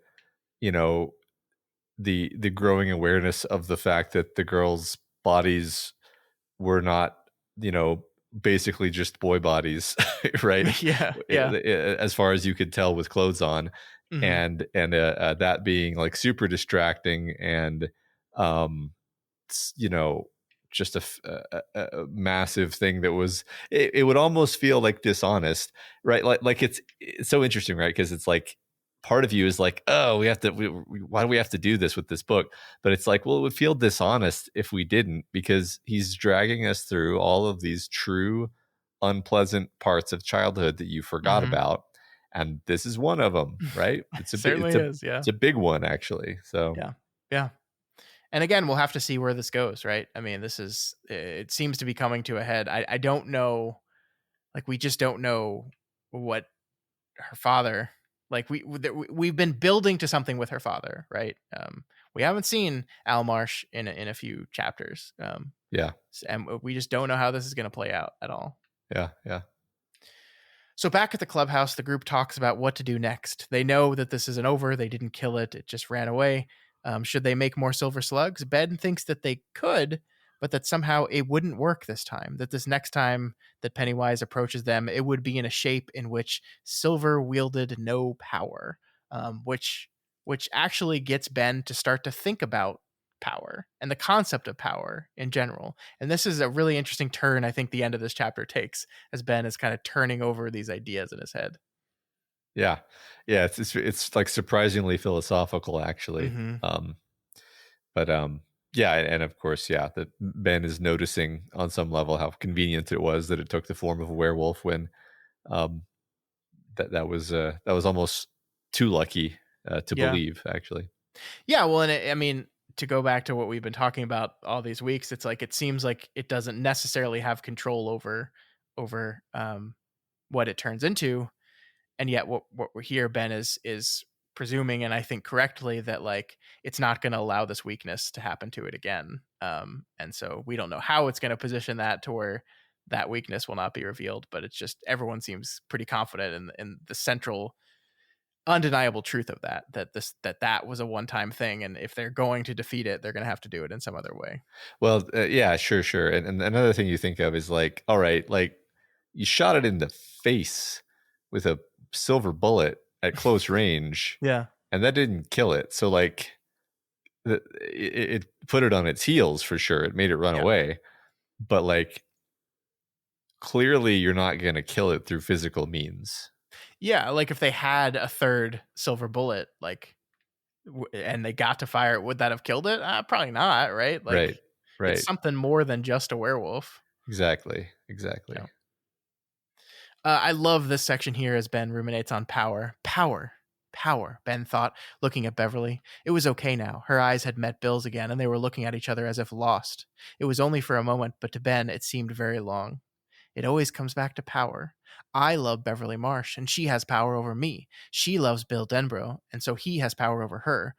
the growing awareness of the fact that the girls' bodies were not, basically just boy bodies, right? Yeah. As far as you could tell with clothes on. Mm-hmm. And that being like super distracting, and just a massive thing that was, it would almost feel like dishonest, right? Like it's so interesting, right? Because it's like part of you is like, oh, why do we have to do this with this book? But it's like, well, it would feel dishonest if we didn't, because he's dragging us through all of these true unpleasant parts of childhood that you forgot Mm-hmm. about. and this is one of them, right? It's a big, Certainly is. Yeah. it's a big one actually. So Yeah. Yeah. And again, we'll have to see where this goes, right? I mean, it seems to be coming to a head. I don't know, like, we just don't know what her father, like, we've been building to something with her father, right? We haven't seen Al Marsh in a few chapters. yeah, And we just don't know how this is going to play out at all. yeah. So back at the clubhouse, the group talks about what to do next. They know that this isn't over. They didn't kill it. It just ran away. Should they make more silver slugs? Ben thinks that they could, but that somehow it wouldn't work this time. That this next time that Pennywise approaches them, it would be in a shape in which silver wielded no power, which actually gets Ben to start to think about power and the concept of power in general. And this is a really interesting turn I think the end of this chapter takes, as Ben is kind of turning over these ideas in his head. Yeah. It's like surprisingly philosophical actually. Mm-hmm. But yeah, and of course, yeah, that Ben is noticing on some level how convenient it was that it took the form of a werewolf when um that was almost too lucky to Yeah. believe actually. Yeah. Well, and I mean, to go back to what we've been talking about all these weeks, it's like, it seems like it doesn't necessarily have control over what it turns into. And yet what we're here, Ben is presuming, and I think correctly, that like it's not going to allow this weakness to happen to it again. And so we don't know how it's going to position that to where that weakness will not be revealed, but it's just everyone seems pretty confident in the central undeniable truth of that was a one-time thing, and if they're going to defeat it, they're going to have to do it in some other way. Well, yeah, sure. And another thing you think of is like, all right, like you shot it in the face with a silver bullet at close range, Yeah. and that didn't kill it. So like, it put it on its heels for sure. It made it run Yeah. away, but like, clearly, you're not going to kill it through physical means. Yeah, like if they had a third silver bullet, like, and they got to fire it, would that have killed it? Probably not, right? Like, Right. it's something more than just a werewolf. Exactly. Yeah. I love this section here as Ben ruminates on power. Power, Ben thought, looking at Beverly. It was okay now. Her eyes had met Bill's again, and they were looking at each other as if lost. It was only for a moment, but to Ben it seemed very long. It always comes back to power. I love Beverly Marsh, and she has power over me. She loves Bill Denbrough, and so he has power over her.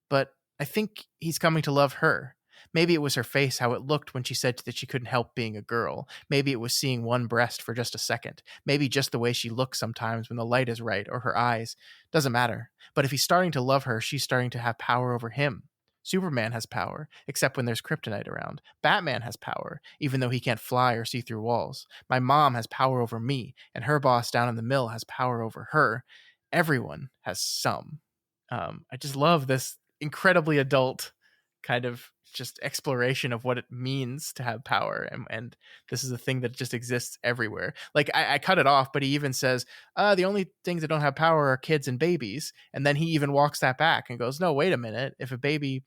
But I think he's coming to love her. Maybe it was her face, how it looked when she said that she couldn't help being a girl. Maybe it was seeing one breast for just a second. Maybe just the way she looks sometimes when the light is right, or her eyes. Doesn't matter. But if he's starting to love her, she's starting to have power over him. Superman has power, except when there's kryptonite around. Batman has power, even though he can't fly or see through walls. My mom has power over me, and her boss down in the mill has power over her. Everyone has some. I just love this incredibly adult kind of just exploration of what it means to have power, and this is a thing that just exists everywhere. Like, I cut it off, but he even says the only things that don't have power are kids and babies, and then he even walks that back and goes, no, wait a minute, if a baby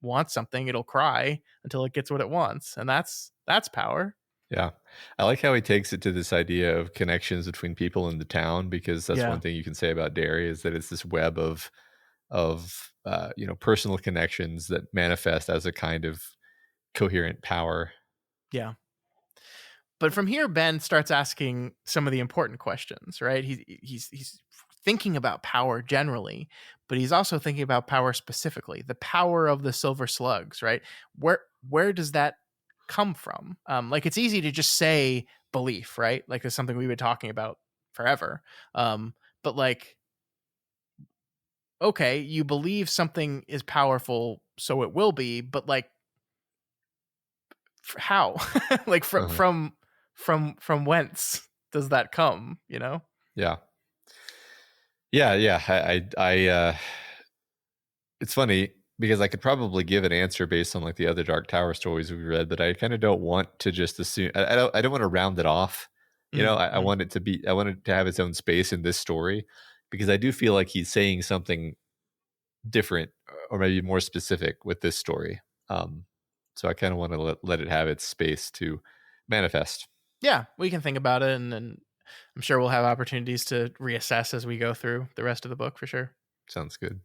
wants something, it'll cry until it gets what it wants, and that's power. Yeah. I like how he takes it to this idea of connections between people in the town, because that's Yeah. one thing you can say about Derry is that it's this web of personal connections that manifest as a kind of coherent power. Yeah. But from here, Ben starts asking some of the important questions, right? He's thinking about power generally, but he's also thinking about power specifically, the power of the silver slugs, right? Where does that come from? Like, it's easy to just say belief, right? Like, it's something we've been talking about forever. But like, okay, you believe something is powerful, so it will be, but like, how? Like, from whence does that come? You know? Yeah. It's funny because I could probably give an answer based on like the other Dark Tower stories we've read, but I kind of don't want to just assume. I don't want to round it off. I want it to be. I want it to have its own space in this story, because I do feel like he's saying something different or maybe more specific with this story. So I kind of want to let it have its space to manifest. Yeah, we can think about it, and I'm sure we'll have opportunities to reassess as we go through the rest of the book for sure. Sounds good.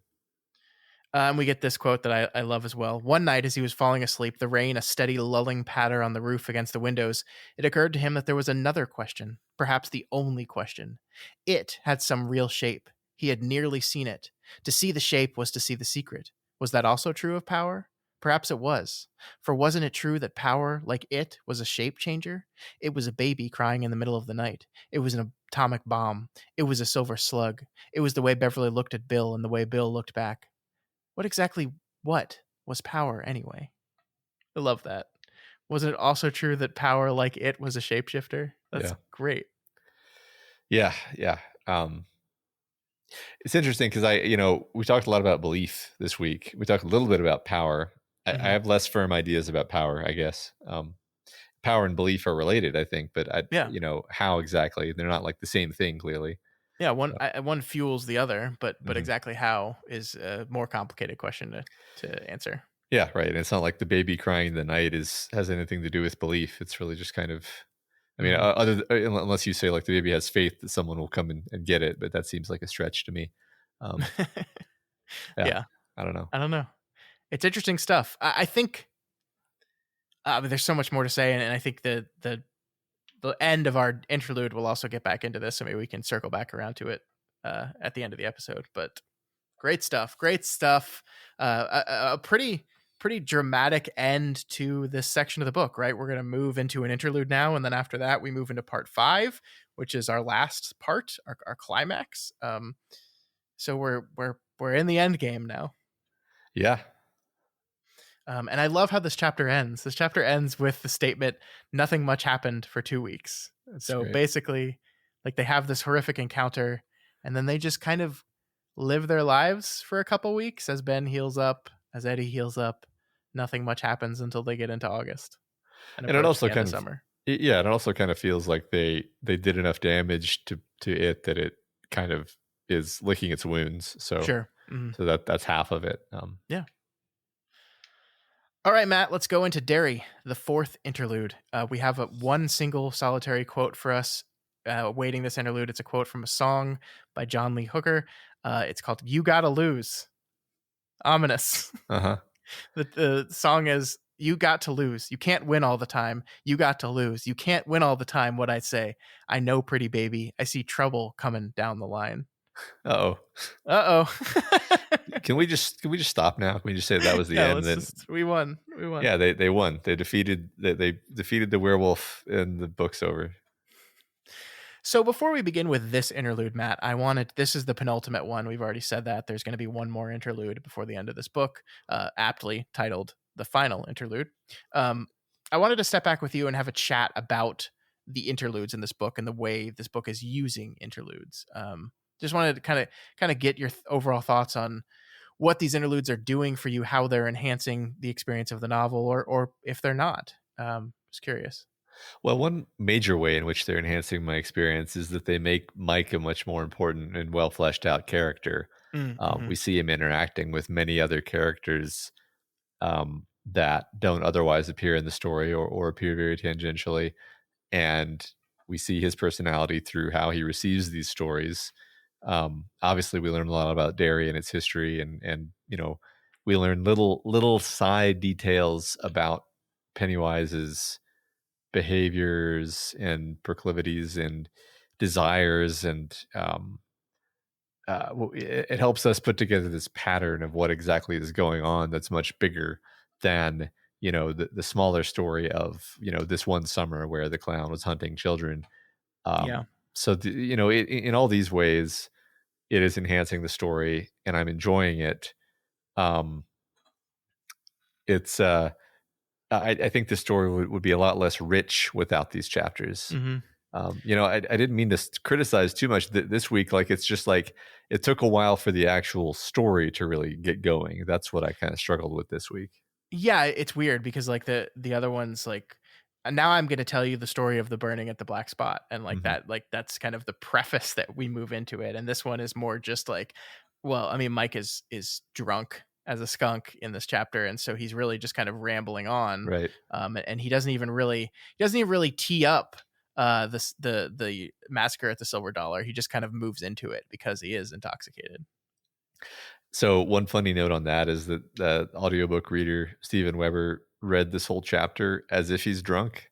And we get this quote that I love as well. One night, as he was falling asleep, the rain a steady lulling patter on the roof against the windows, it occurred to him that there was another question, perhaps the only question. It had some real shape. He had nearly seen it. To see the shape was to see the secret. Was that also true of power? Perhaps it was. For wasn't it true that power, like it, was a shape changer? It was a baby crying in the middle of the night. It was an atomic bomb. It was a silver slug. It was the way Beverly looked at Bill and the way Bill looked back. What was power anyway? I love that. Wasn't it also true that power, like it, was a shapeshifter? That's great. Yeah. It's interesting because we talked a lot about belief this week. We talked a little bit about power. I have less firm ideas about power, I guess. Power and belief are related, I think, but how exactly? They're not like the same thing, clearly. Yeah, one fuels the other, but exactly how is a more complicated question to answer. Yeah, right. And it's not like the baby crying in the night has anything to do with belief. It's really just kind of, I mean, unless you say like the baby has faith that someone will come and get it, but that seems like a stretch to me. Yeah, I don't know. It's interesting stuff. I think there's so much more to say, and I think the end of our interlude will also get back into this, so maybe we can circle back around to it at the end of the episode. But great stuff. A pretty dramatic end to this section of the book, right? We're going to move into an interlude now, and then after that we move into part 5, which is our last part, our climax. So we're in the end game now. Yeah. And I love how this chapter ends. This chapter ends with the statement, "Nothing much happened for 2 weeks." That's so great. Basically, like, they have this horrific encounter, and then they just kind of live their lives for a couple weeks as Ben heals up, as Eddie heals up. Nothing much happens until they get into August. And it also kind of summer. Yeah, and it also kind of feels like they did enough damage to it that it kind of is licking its wounds. So sure. So that's half of it. Yeah. All right, Matt, let's go into Derry, the 4th interlude. We have one single solitary quote for us awaiting this interlude. It's a quote from a song by John Lee Hooker. It's called "You Gotta Lose." Ominous. The song is, "You got to lose. You can't win all the time. You got to lose. You can't win all the time. What I say. I know, pretty baby. I see trouble coming down the line." Uh-oh. Can we just stop now? Can we just say that was the end? We won. Yeah, they won. They defeated the werewolf, and the book's over. So before we begin with this interlude, Matt, this is the penultimate one. We've already said that. There's going to be one more interlude before the end of this book, aptly titled The Final Interlude. I wanted to step back with you and have a chat about the interludes in this book and the way this book is using interludes. Just wanted to kind of get your overall thoughts on what these interludes are doing for you, how they're enhancing the experience of the novel, or if they're not. Just curious. Well, one major way in which they're enhancing my experience is that they make Mike a much more important and well fleshed out character. We see him interacting with many other characters that don't otherwise appear in the story or appear very tangentially. And we see his personality through how he receives these stories. Obviously, we learn a lot about Derry and its history, and we learn little side details about Pennywise's behaviors and proclivities and desires, and it helps us put together this pattern of what exactly is going on that's much bigger than the smaller story of this one summer where the clown was hunting children. So in all these ways it is enhancing the story, and I'm enjoying it. It's I think the story would be a lot less rich without these chapters. I didn't mean to criticize too much this week. Like, it's just like it took a while for the actual story to really get going. That's what I kind of struggled with this week. Yeah, it's weird because like the other ones, like, now I'm going to tell you the story of the burning at the black spot, and like that, like that's kind of the preface that we move into it. And this one is more just like, well, I mean, Mike is drunk as a skunk in this chapter, and so he's really just kind of rambling on, right? And he doesn't even really tee up the massacre at the Silver Dollar. He just kind of moves into it because he is intoxicated. So one funny note on that is that the audiobook reader Steven Weber read this whole chapter as if he's drunk.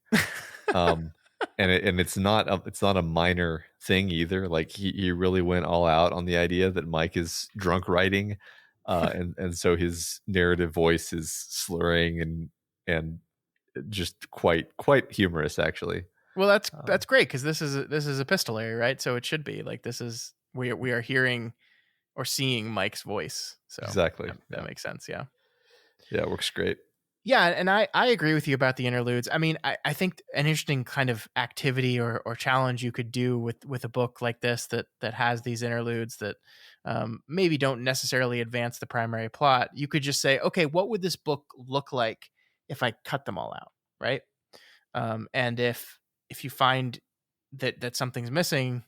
Um, and it's not a minor thing either. Like he really went all out on the idea that Mike is drunk writing, and so his narrative voice is slurring and just quite humorous actually. Well, that's great because this is epistolary, right? So it should be like this is we are hearing or seeing Mike's voice. So Exactly. that makes sense. Yeah. Yeah, it works great. Yeah, and I agree with you about the interludes. I mean, I think an interesting kind of activity or challenge you could do with a book like this that has these interludes that maybe don't necessarily advance the primary plot. You could just say, okay, what would this book look like if I cut them all out, right? And if you find that something's missing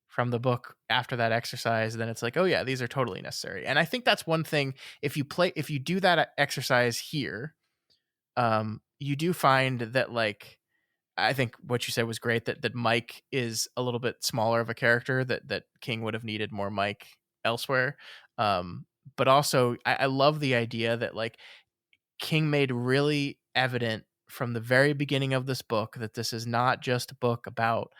from the book after that exercise, then it's like, oh yeah, these are totally necessary. And I think that's one thing. If you do that exercise here, you do find that, like, I think what you said was great, that Mike is a little bit smaller of a character, that King would have needed more Mike elsewhere. But also I love the idea that, like, King made really evident from the very beginning of this book that this is not just a book about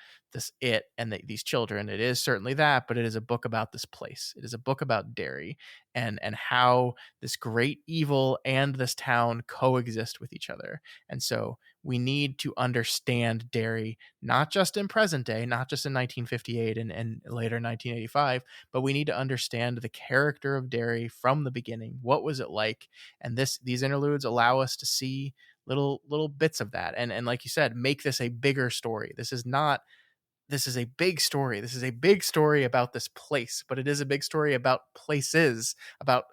these children. It is certainly that, but it is a book about this place. It is a book about Derry and how this great evil and this town coexist with each other. And so we need to understand Derry, not just in present day, not just in 1958 and later 1985, but we need to understand the character of Derry from the beginning. What was it like? And these interludes allow us to see little bits of that, and like you said, make this a bigger story. This is a big story. This is a big story about this place, but it is a big story about places, about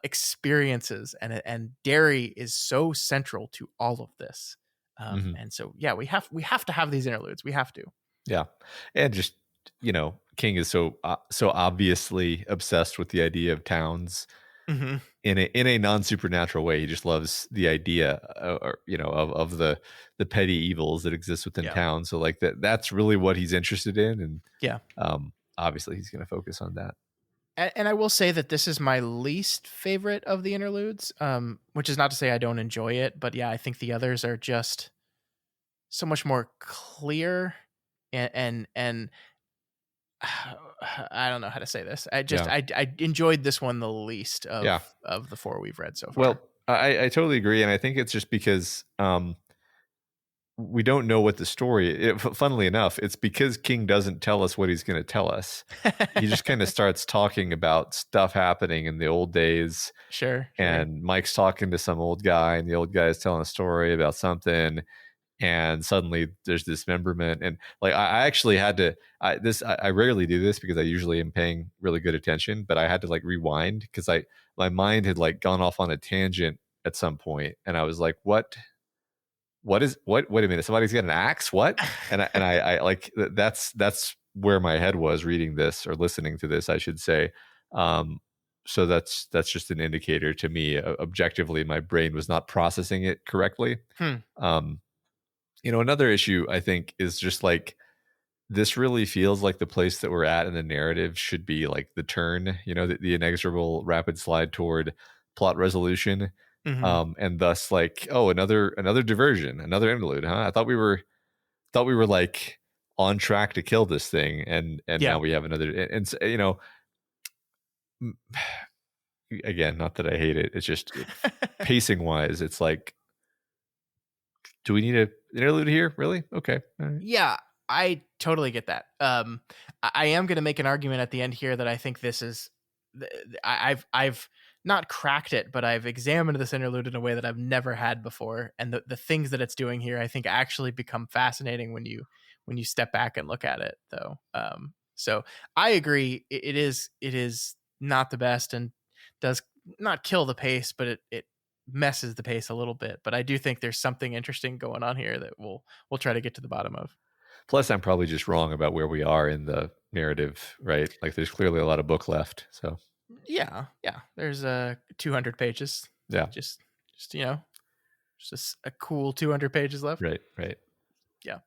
experiences, and Derry is so central to all of this. And so yeah, we have to have these interludes. We have to. Yeah, and just King is so obviously obsessed with the idea of towns. Mm-hmm. In a non-supernatural way. He just loves the idea of the petty evils that exist within town. So like that's really what he's interested in, and yeah, obviously he's going to focus on that. And I will say that this is my least favorite of the interludes, which is not to say I don't enjoy it, but yeah, I think the others are just so much more clear and I don't know how to say this. I enjoyed this one the least of the four we've read so far. Well, I totally agree, and I think it's just because we don't know what the story. Funnily enough, it's because King doesn't tell us what he's going to tell us. He just kind of starts talking about stuff happening in the old days. Sure. And Mike's talking to some old guy, and the old guy is telling a story about something. And suddenly there's dismemberment, and like I actually had to. I rarely do this because I usually am paying really good attention, but I had to like rewind because my mind had like gone off on a tangent at some point, and I was like, what wait a minute, somebody's got an axe, what? And I like that's where my head was reading this or listening to this, I should say. So that's just an indicator to me. Objectively, my brain was not processing it correctly. Another issue I think is just like this really feels like the place that we're at in the narrative should be like the turn, the inexorable rapid slide toward plot resolution. Mm-hmm. And thus like, oh, another diversion, another interlude, huh? I thought we were like on track to kill this thing, and now we have another, and again, not that I hate it, it's just pacing wise, it's like, do we need an interlude here? Really? Okay. All right. Yeah, I totally get that. I am going to make an argument at the end here that I think this is, I've not cracked it, but I've examined this interlude in a way that I've never had before, and the things that it's doing here, I think, actually become fascinating when you step back and look at it, though. So I agree, it is not the best and does not kill the pace, but it messes the pace a little bit. But I do think there's something interesting going on here that we'll try to get to the bottom of. Plus, I'm probably just wrong about where we are in the narrative, right? Like, there's clearly a lot of book left. So, yeah, there's 200 pages. Yeah, just just a cool 200 pages left. Right. Yeah.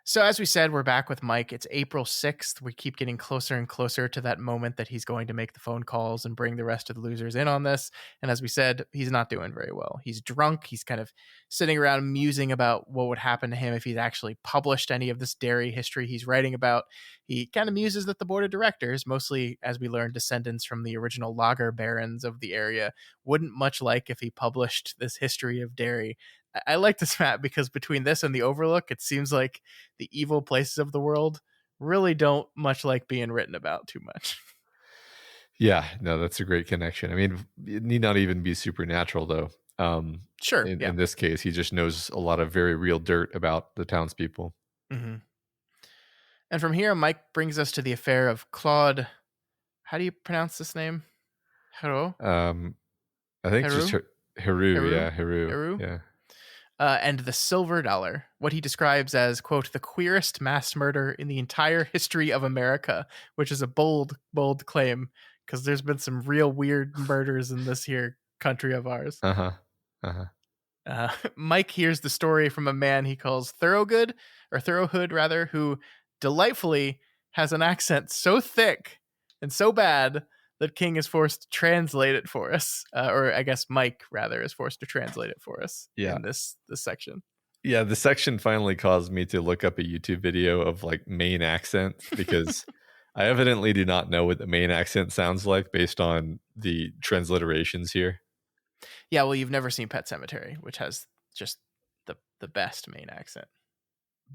So as we said, we're back with Mike. It's April 6th. We keep getting closer and closer to that moment that he's going to make the phone calls and bring the rest of the losers in on this. And as we said, he's not doing very well. He's drunk. He's kind of sitting around musing about what would happen to him if he'd actually published any of this Derry history he's writing about. He kind of muses that the board of directors, mostly, as we learn, descendants from the original lager barons of the area, wouldn't much like if he published this history of Derry. I like this, Matt, because between this and the Overlook, it seems like the evil places of the world really don't much like being written about too much. Yeah, no, that's a great connection. I mean, it need not even be supernatural, though. Sure. In this case, he just knows a lot of very real dirt about the townspeople. Mm-hmm. And from here, Mike brings us to the affair of Claude. How do you pronounce this name? Hero? I think Heru? just Heru. Yeah, Heru. Heru? Yeah. And the silver dollar, what he describes as, quote, the queerest mass murder in the entire history of America, which is a bold claim, because there's been some real weird murders in this here country of ours. Mike hears the story from a man he calls Thoroughgood, or Thoroughhood rather, who delightfully has an accent so thick and so bad that King is forced to translate it for us, or I guess Mike rather is forced to translate it for us in this section. Yeah, the section finally caused me to look up a YouTube video of like Maine accent, because I evidently do not know what the Maine accent sounds like based on the transliterations here. Yeah, well, you've never seen Pet Sematary, which has just the best Maine accent.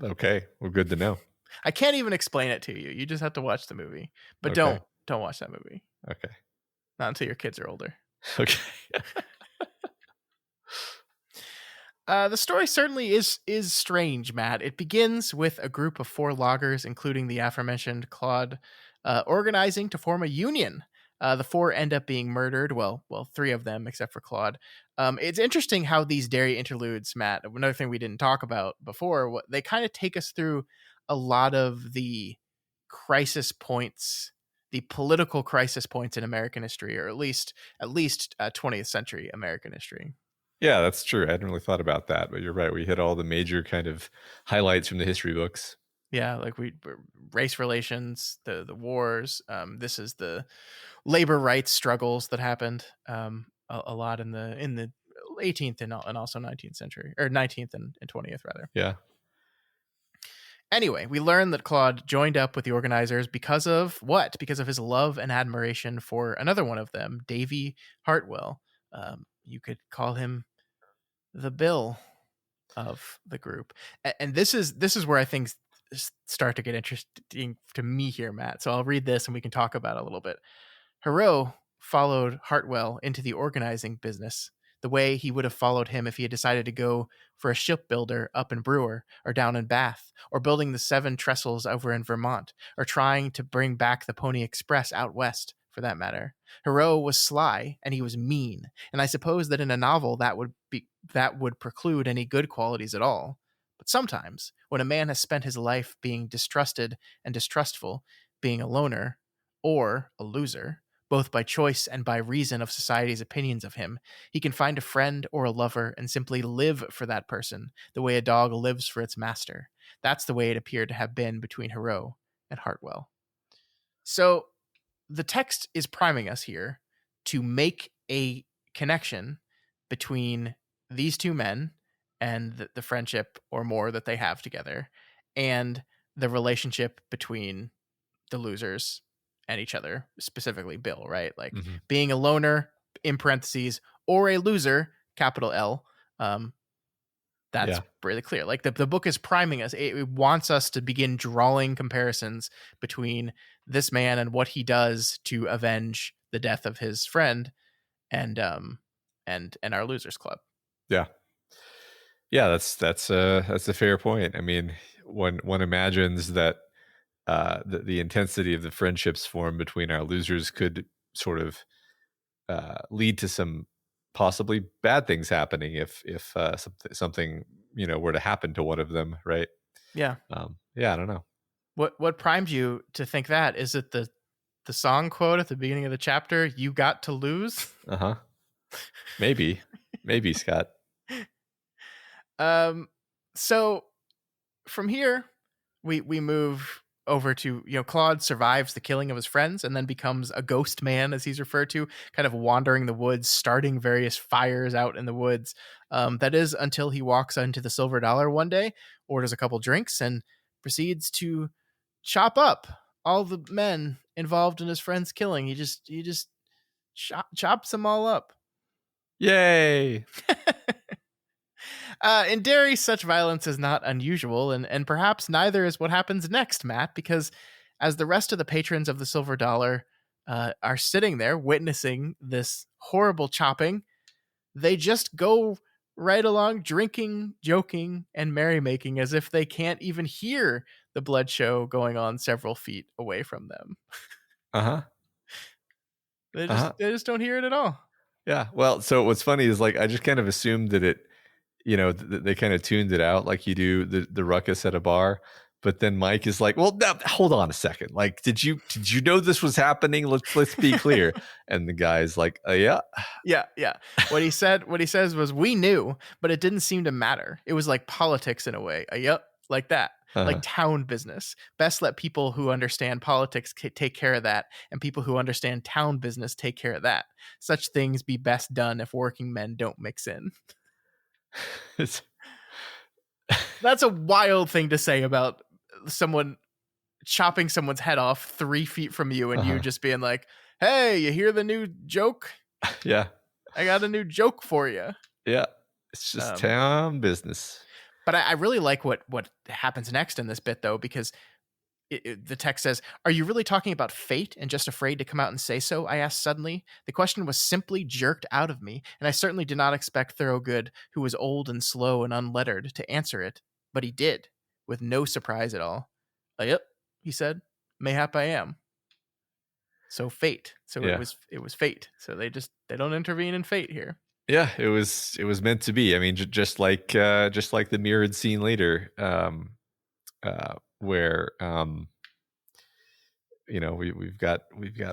Okay, well, good to know. I can't even explain it to you. You just have to watch the movie. But Okay. don't watch that movie. Okay. Not until your kids are older. Okay. The story certainly is strange, Matt. It begins with a group of 4 loggers, including the aforementioned Claude, organizing to form a union. The 4 end up being murdered. Well, 3 of them, except for Claude. It's interesting how these Derry interludes, Matt, another thing we didn't talk about before, they kind of take us through a lot of the crisis points, the political crisis points in American history, or at least 20th century American history. Yeah, that's true. I hadn't really thought about that, but you're right. We hit all the major kind of highlights from the history books. Yeah, like race relations, the wars. This is the labor rights struggles that happened a lot in the 18th and also 19th century, or 19th and 20th rather. Yeah. Anyway, we learn that Claude joined up with the organizers because of what? Because of his love and admiration for another one of them, Davy Hartwell. You could call him the Bill of the group. And this is where I think start to get interesting to me here, Matt. So I'll read this and we can talk about it a little bit. Hero followed Hartwell into the organizing business the way he would have followed him if he had decided to go for a shipbuilder up in Brewer or down in Bath, or building the 7 trestles over in Vermont, or trying to bring back the Pony Express out west, for that matter. Hero was sly and he was mean, and I suppose that in a novel that would preclude any good qualities at all. But sometimes, when a man has spent his life being distrusted and distrustful, being a loner, or a loser, both by choice and by reason of society's opinions of him, he can find a friend or a lover and simply live for that person the way a dog lives for its master. That's the way it appeared to have been between Hero and Hartwell. So the text is priming us here to make a connection between these 2 men and the friendship or more that they have together, and the relationship between the losers and each other, specifically Bill, right? Like being a loner, in parentheses, or a loser, capital L. That's really clear. Like the book is priming us. It wants us to begin drawing comparisons between this man and what he does to avenge the death of his friend, and our losers club. Yeah. Yeah, that's a fair point. I mean, one imagines that the intensity of the friendships formed between our losers could sort of lead to some possibly bad things happening if something were to happen to one of them, right? Yeah. Yeah, I don't know. What primed you to think that? Is it the song quote at the beginning of the chapter? You got to lose. Maybe Scott. So from here, we move over to, Claude survives the killing of his friends and then becomes a ghost man, as he's referred to, kind of wandering the woods, starting various fires out in the woods. That is until he walks into the Silver Dollar one day, orders a couple drinks, and proceeds to chop up all the men involved in his friend's killing. He just chops them all up. Yay! In Derry, such violence is not unusual, and perhaps neither is what happens next, Matt, because as the rest of the patrons of the Silver Dollar are sitting there witnessing this horrible chopping, they just go right along drinking, joking, and merrymaking as if they can't even hear the blood show going on several feet away from them. Uh-huh. They just don't hear it at all. Yeah. Well, so what's funny is like I just kind of assumed that it, they kind of tuned it out like you do the ruckus at a bar. But then Mike is like, "Well, no, hold on a second. Like, did you know this was happening? Let's be clear." And the guy's like, "Yeah, Yeah. What he says was, "We knew, but it didn't seem to matter. It was like politics in a way. Yep, like that." Like town business. Best let people who understand politics take care of that, and people who understand town business take care of that. Such things be best done if working men don't mix in. That's a wild thing to say about someone chopping someone's head off 3 feet from you and you just being like, "Hey, you hear the new joke? Yeah. I got a new joke for you." Yeah. It's just town business. But I really like what happens next in this bit, though, because the text says, "Are you really talking about fate and just afraid to come out and say so?" I asked suddenly. The question was simply jerked out of me, and I certainly did not expect Thorogood, who was old and slow and unlettered, to answer it. But he did, with no surprise at all. "Yep," he said. "Mayhap I am." So fate. So Yeah. it was fate. So they don't intervene in fate here. Yeah, it was meant to be. I mean, just like the mirrored scene later, where we've got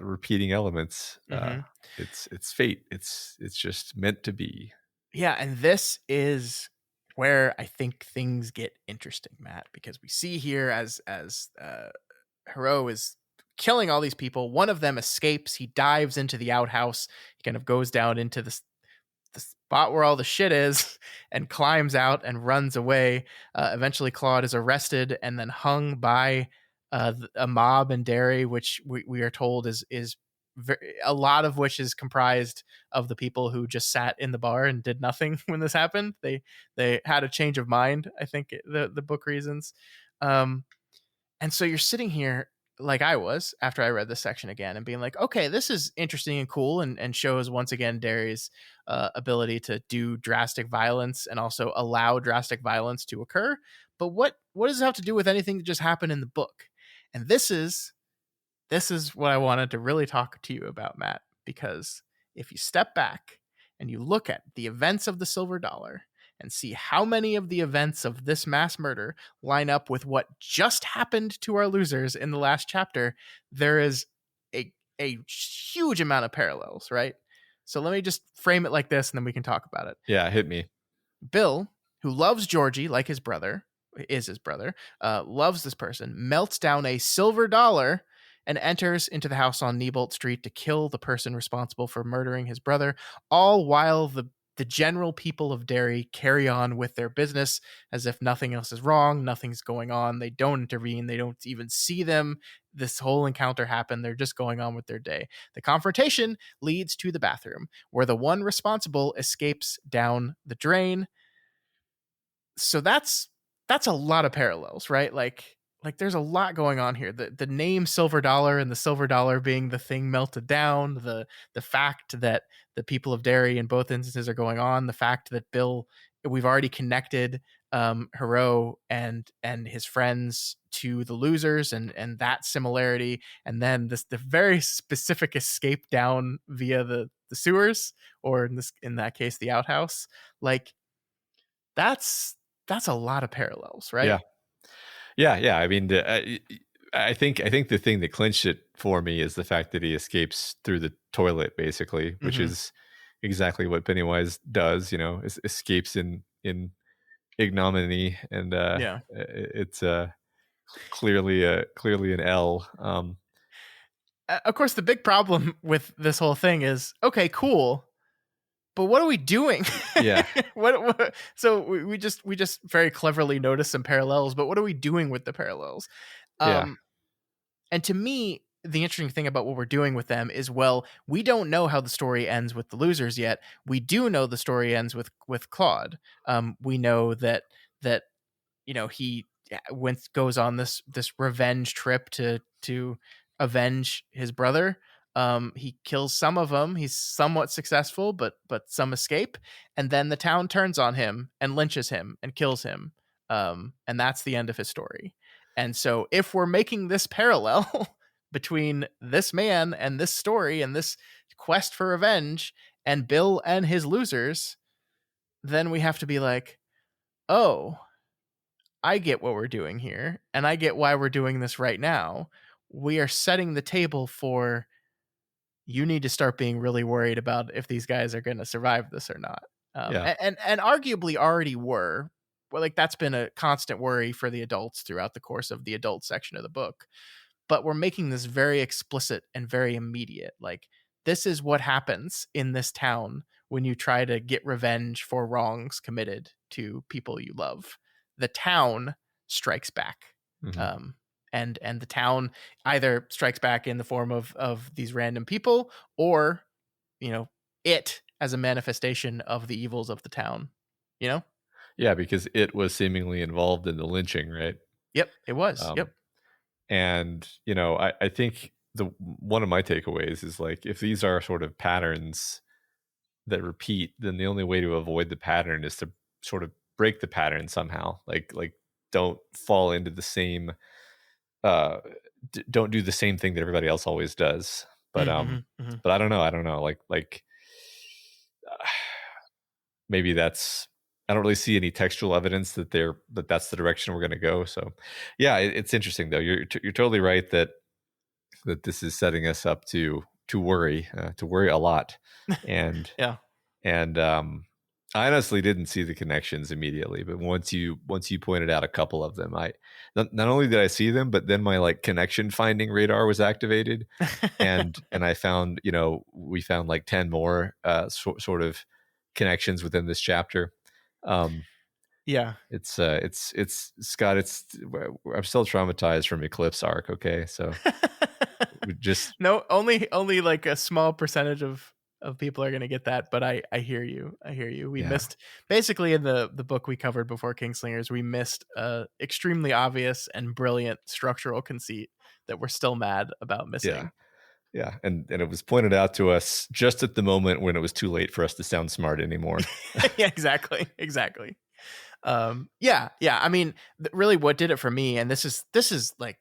repeating elements. It's fate. It's just meant to be. Yeah, and this is where I think things get interesting, Matt, because we see here as Hero is killing all these people. One of them escapes. He dives into the outhouse. He kind of goes down into the spot where all the shit is and climbs out and runs away. Eventually, Claude is arrested and then hung by a mob in Derry, which we are told is a lot of which is comprised of the people who just sat in the bar and did nothing when this happened. They had a change of mind, I think the book reasons. And so you're sitting here like I was after I read this section again and being like, okay, this is interesting and cool, and shows once again Derry's ability to do drastic violence and also allow drastic violence to occur. But what does it have to do with anything that just happened in the book? And this is what I wanted to really talk to you about, Matt, because if you step back and you look at the events of the Silver Dollar and see how many of the events of this mass murder line up with what just happened to our losers in the last chapter, there is a huge amount of parallels, right? So let me just frame it like this, and then we can talk about it. Yeah, hit me. Bill, who loves Georgie like his brother, loves this person, melts down a silver dollar and enters into the house on Neibolt Street to kill the person responsible for murdering his brother, all while the general people of Derry carry on with their business as if nothing else is wrong, nothing's going on. They don't intervene. They don't even see them. This whole encounter happened. They're just going on with their day. The confrontation leads to the bathroom, where the one responsible escapes down the drain. So that's a lot of parallels, right? Like there's a lot going on here. The name Silver Dollar and the Silver Dollar being the thing melted down, the fact that the people of Derry in both instances are going on, the fact that Bill, we've already connected Hero and his friends to the losers and that similarity, and then the very specific escape down via the sewers, or in that case the outhouse. Like that's a lot of parallels, right? Yeah. I mean, I think the thing that clinched it for me is the fact that he escapes through the toilet, basically, which is exactly what Pennywise does. Escapes in ignominy, and Clearly an L. Of course, the big problem with this whole thing is, okay, cool, but what are we doing? Yeah, So we just very cleverly noticed some parallels, but what are we doing with the parallels? yeah, Um, and to me, the interesting thing about what we're doing with them is, well, we don't know how the story ends with the losers yet. We do know the story ends with Claude. We know that he goes on this revenge trip to avenge his brother. He kills some of them. He's somewhat successful, but some escape, and then the town turns on him and lynches him and kills him. And that's the end of his story. And so, if we're making this parallel between this man and this story and this quest for revenge and Bill and his losers, then we have to be like, oh, I get what we're doing here, and I get why we're doing this right now. We are setting the table for, you need to start being really worried about if these guys are going to survive this or not. yeah. And arguably already were. Well, like, that's been a constant worry for the adults throughout the course of the adult section of the book. But we're making this very explicit and very immediate. Like, this is what happens in this town when you try to get revenge for wrongs committed to people you love. The town strikes back. Mhm. And the town either strikes back in the form of these random people, or it as a manifestation of the evils of the town. Yeah, because it was seemingly involved in the lynching, right? Yep, it was. Um, Yep. and I think the one of my takeaways is, like, if these are sort of patterns that repeat, then the only way to avoid the pattern is to sort of break the pattern somehow. Like don't fall into the same don't do the same thing that everybody else always does. But Mm-hmm, mm-hmm. but I don't know, like maybe I don't really see any textual evidence that that's the direction we're going to go. So yeah, it's interesting though. You're totally right that this is setting us up to worry a lot. and Yeah. and I honestly didn't see the connections immediately, but once you pointed out a couple of them, I not only did I see them, but then my, like, connection finding radar was activated, and I found, we found like 10 more sort of connections within this chapter. Um, Yeah. it's Scott. I'm still traumatized from Eclipse Arc. Okay, so we just No, only like a small percentage of people are going to get that, but I hear you. We yeah, missed, basically, in the book we covered before Kingslingers, we missed a extremely obvious and brilliant structural conceit that we're still mad about yeah. missing. Yeah, and it was pointed out to us just at the moment when it was too late for us to sound smart anymore. Yeah, exactly. Yeah. I mean, really, what did it for me, and this is like,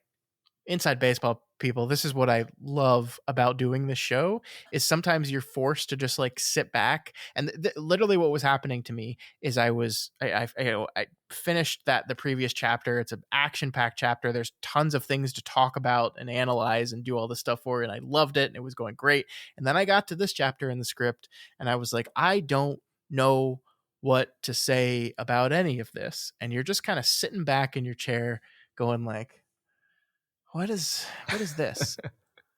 inside baseball people, this is what I love about doing this show, is sometimes you're forced to just, like, sit back. And literally what was happening to me is I finished the previous chapter. It's an action packed chapter. There's tons of things to talk about and analyze and do all this stuff for, and I loved it and it was going great. And then I got to this chapter in the script and I was like, I don't know what to say about any of this. And you're just kind of sitting back in your chair going, like, what is this?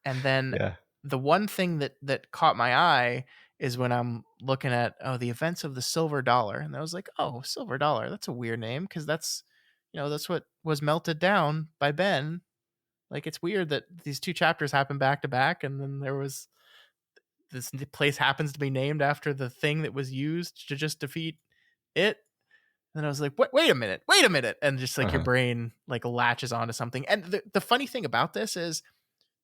And then Yeah, the one thing that caught my eye is when I'm looking at, the events of the silver dollar, and I was like, oh, silver dollar, that's a weird name, because that's what was melted down by Ben. Like, it's weird that these two chapters happen back to back, and then there was this place happens to be named after the thing that was used to just defeat it. And then I was like, wait a minute. And just, like, your uh-huh. brain, like, latches onto something. And the funny thing about this is,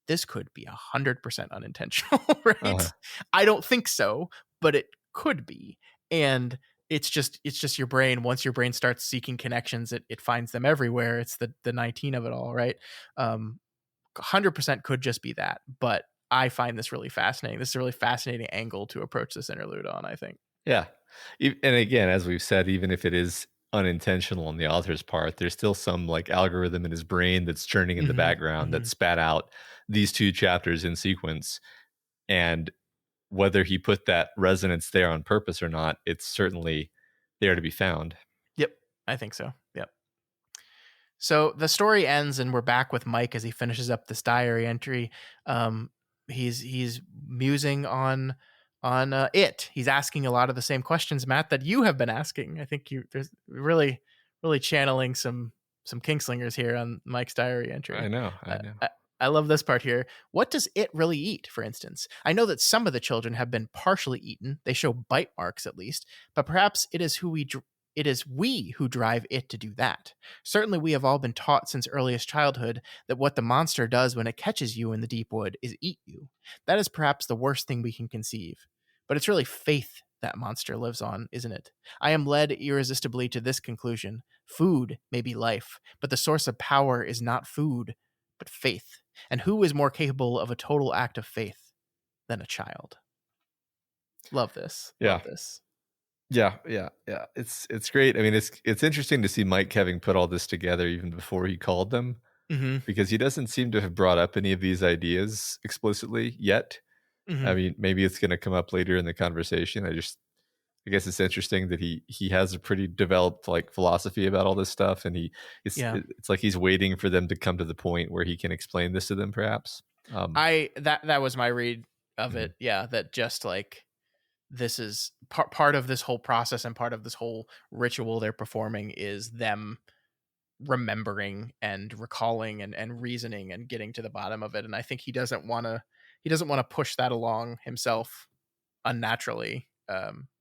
this could be 100% unintentional, right? Uh-huh. I don't think so, but it could be. And it's just your brain. Once your brain starts seeking connections, it finds them everywhere. It's the 19 of it all, right? 100% could just be that. But I find this really fascinating. This is a really fascinating angle to approach this interlude on, I think. Yeah. And again, as we've said, even if it is unintentional on the author's part, there's still some, like, algorithm in his brain that's churning in the Mm-hmm, background mm-hmm. that spat out these two chapters in sequence. And whether he put that resonance there on purpose or not, it's certainly there to be found. Yep, I think so. Yep. So the story ends, and we're back with Mike as he finishes up this diary entry. Um, he's musing on it. He's asking a lot of the same questions, Matt, that you have been asking. I think there's really channeling some Kingslingers here on Mike's diary I entry. know, Uh, I know. I love this part here. What does it really eat, for instance? I know that some of the children have been partially eaten. They show bite marks at least, but perhaps it is we who drive it to do that. Certainly, we have all been taught since earliest childhood that what the monster does when it catches you in the deep wood is eat you. That is perhaps the worst thing we can conceive. But it's really faith that monster lives on, isn't it? I am led irresistibly to this conclusion. Food may be life, but the source of power is not food, but faith. And who is more capable of a total act of faith than a child? Love this. Yeah. Love this. Yeah. It's great. I mean, it's interesting to see Mike having put all this together even before he called them, Mm-hmm. because he doesn't seem to have brought up any of these ideas explicitly yet. Mm-hmm. I mean, maybe it's going to come up later in the conversation. I guess it's interesting that he has a pretty developed like philosophy about all this stuff, and Yeah. it's like he's waiting for them to come to the point where he can explain this to them, perhaps. That was my read of Mhm. it. Yeah, that just like this is part of this whole process, and part of this whole ritual they're performing is them remembering and recalling and reasoning and getting to the bottom of it. And I think he doesn't want to push that along himself unnaturally,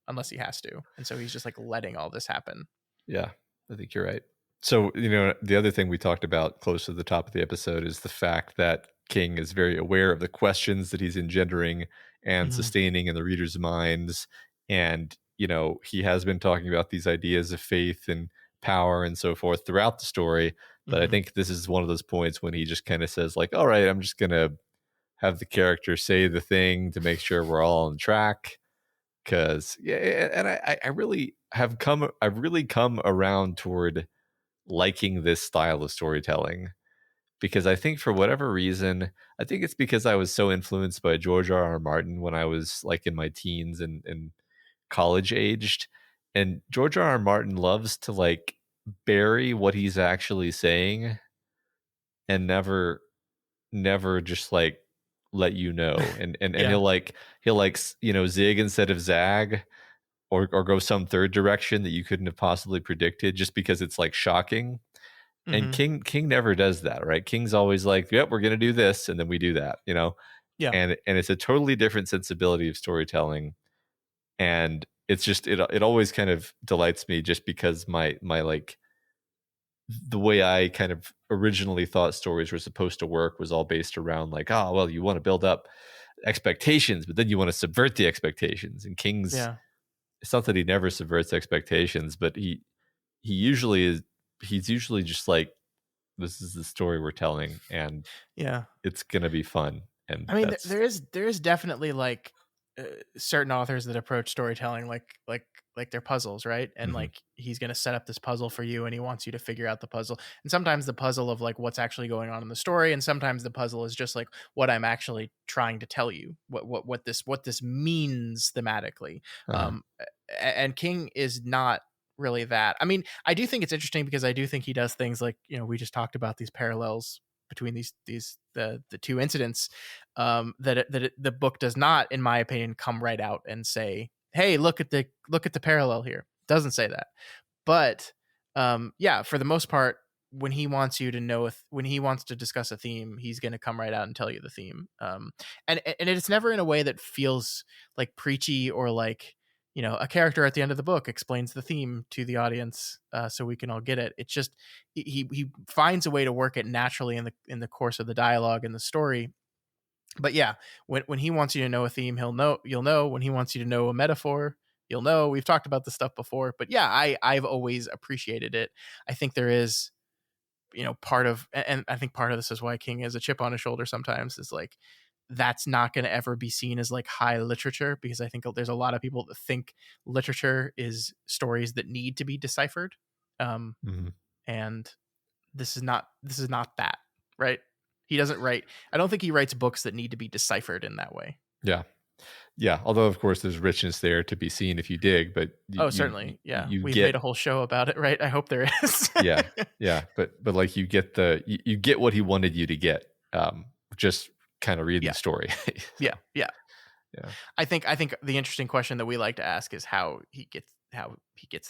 unless he has to. And so he's just like letting all this happen. Yeah, I think you're right. So, the other thing we talked about close to the top of the episode is the fact that King is very aware of the questions that he's engendering and Mhm. sustaining in the readers' minds. And, he has been talking about these ideas of faith and power and so forth throughout the story. But I Mhm. think this is one of those points when he just kind of says, like, all right, I'm just going to have the character say the thing to make sure we're all on track. Cause yeah, and I've really come around toward liking this style of storytelling, because I think for whatever reason, I think it's because I was so influenced by George R. R. Martin when I was like in my teens and college aged. And George R. R. Martin loves to like bury what he's actually saying and never just like let you know. And Yeah. he'll zig instead of zag, or go some third direction that you couldn't have possibly predicted just because it's like shocking. And Mhm. King never does that, right? King's always like, "Yep, we're going to do this," and then we do that. Yeah. And it's a totally different sensibility of storytelling, and it's just it always kind of delights me, just because my like the way I kind of originally thought stories were supposed to work was all based around like, oh, well, you want to build up expectations, but then you want to subvert the expectations. And King's, Yeah. it's not that he never subverts expectations, but he usually is he's usually just like, this is the story we're telling, and Yeah. it's gonna be fun. And I mean, that's there is definitely like certain authors that approach storytelling like they're puzzles, right? And mhm, like he's going to set up this puzzle for you, and he wants you to figure out the puzzle. And sometimes the puzzle of like what's actually going on in the story, and sometimes the puzzle is just like what I'm actually trying to tell you, what this means thematically. uh-huh, And King is not really that. I mean, I do think it's interesting because I do think he does things like, we just talked about these parallels between the two incidents, the book does not, in my opinion, come right out and say, "Hey, look at the parallel here." Doesn't say that, but yeah, for the most part, when he wants you to know when he wants to discuss a theme, he's going to come right out and tell you the theme. And it's never in a way that feels like preachy or like, a character at the end of the book explains the theme to the audience, so we can all get it. It's just he finds a way to work it naturally in the course of the dialogue and the story. But yeah, when he wants you to know a theme, you'll know. When he wants you to know a metaphor, you'll know. We've talked about this stuff before, but yeah, I've always appreciated it. I think there is, part of, and I think part of this is why King has a chip on his shoulder sometimes, is like that's not going to ever be seen as like high literature, because I think there's a lot of people that think literature is stories that need to be deciphered. Um, mhm, and this is not that, right? He doesn't write, I don't think he writes books that need to be deciphered in that way. yeah. Yeah, although of course there's richness there to be seen if you dig, but Oh, certainly. Yeah. you We've made get a whole show about it, right? I hope there is. yeah, yeah, but like you get you get what he wanted you to get, just kind of reading Yeah. the story. So, Yeah. Yeah. yeah, I think the interesting question that we like to ask is how he gets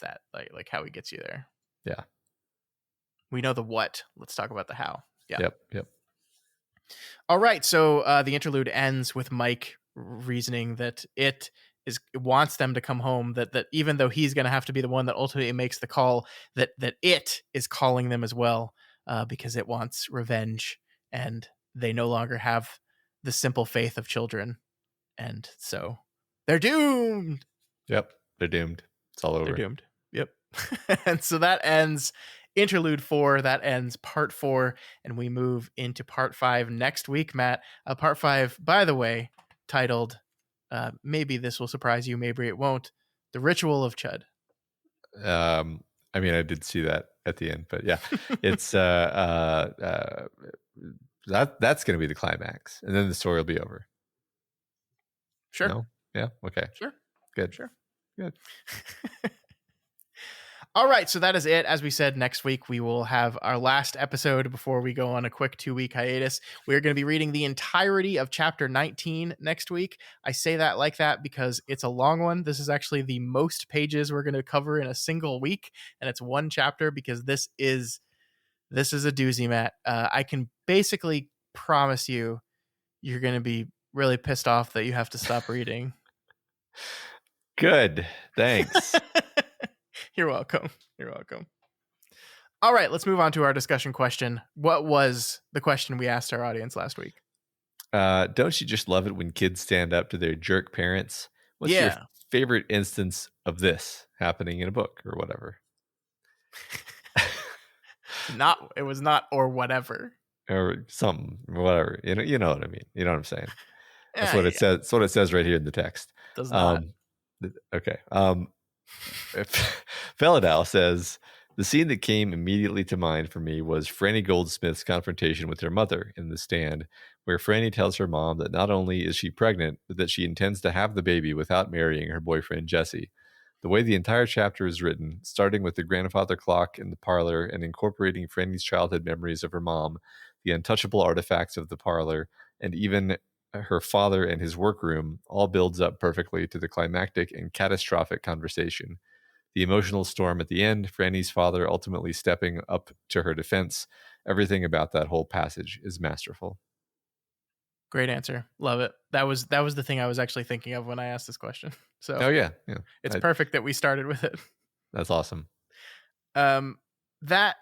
that, like how he gets you there. yeah, We know the what. Let's talk about the how. Yeah. yep. All right. So the interlude ends with Mike reasoning that it wants them to come home. That even though he's going to have to be the one that ultimately makes the call, that it is calling them as well, because it wants revenge, and they no longer have the simple faith of children, and so they're doomed. Yep, they're doomed. It's all over. They're doomed. Yep. And so that ends interlude 4. That ends part 4, and we move into part 5 next week, Matt. Part 5, by the way, titled, maybe this will surprise you, maybe it won't, The Ritual of Chud. I mean, I did see that at the end, but yeah, it's that's going to be the climax, and then the story will be over. Sure. No? Yeah. Okay. Sure. Good. Sure. Good. All right, so that is it. As we said, next week we will have our last episode before we go on a quick 2-week hiatus. We're going to be reading the entirety of chapter 19 next week. I say that like that because it's a long one. This is actually the most pages we're going to cover in a single week, and it's one chapter because this is a doozy, Matt. I can basically promise you're going to be really pissed off that you have to stop reading. Good. Thanks. You're welcome. You're welcome. All right, let's move on to our discussion question. What was the question we asked our audience last week? Don't you just love it when kids stand up to their jerk parents? What's your favorite instance of this happening in a book or whatever? It was not or whatever. Or something, whatever. You know what I mean. You know what I'm saying? That's what it says. That's what it says right here in the text. Does not. Okay. Felidal says, the scene that came immediately to mind for me was Franny Goldsmith's confrontation with her mother in the stand, where Franny tells her mom that not only is she pregnant, but that she intends to have the baby without marrying her boyfriend, Jesse. The way the entire chapter is written, starting with the grandfather clock in the parlor and incorporating Franny's childhood memories of her mom, the untouchable artifacts of the parlor, and even her father and his workroom, all builds up perfectly to the climactic and catastrophic conversation. The emotional storm at the end, Franny's father ultimately stepping up to her defense. Everything about that whole passage is masterful. Great answer. Love it. That was the thing I was actually thinking of when I asked this question. So it's perfect that we started with it. That's awesome. That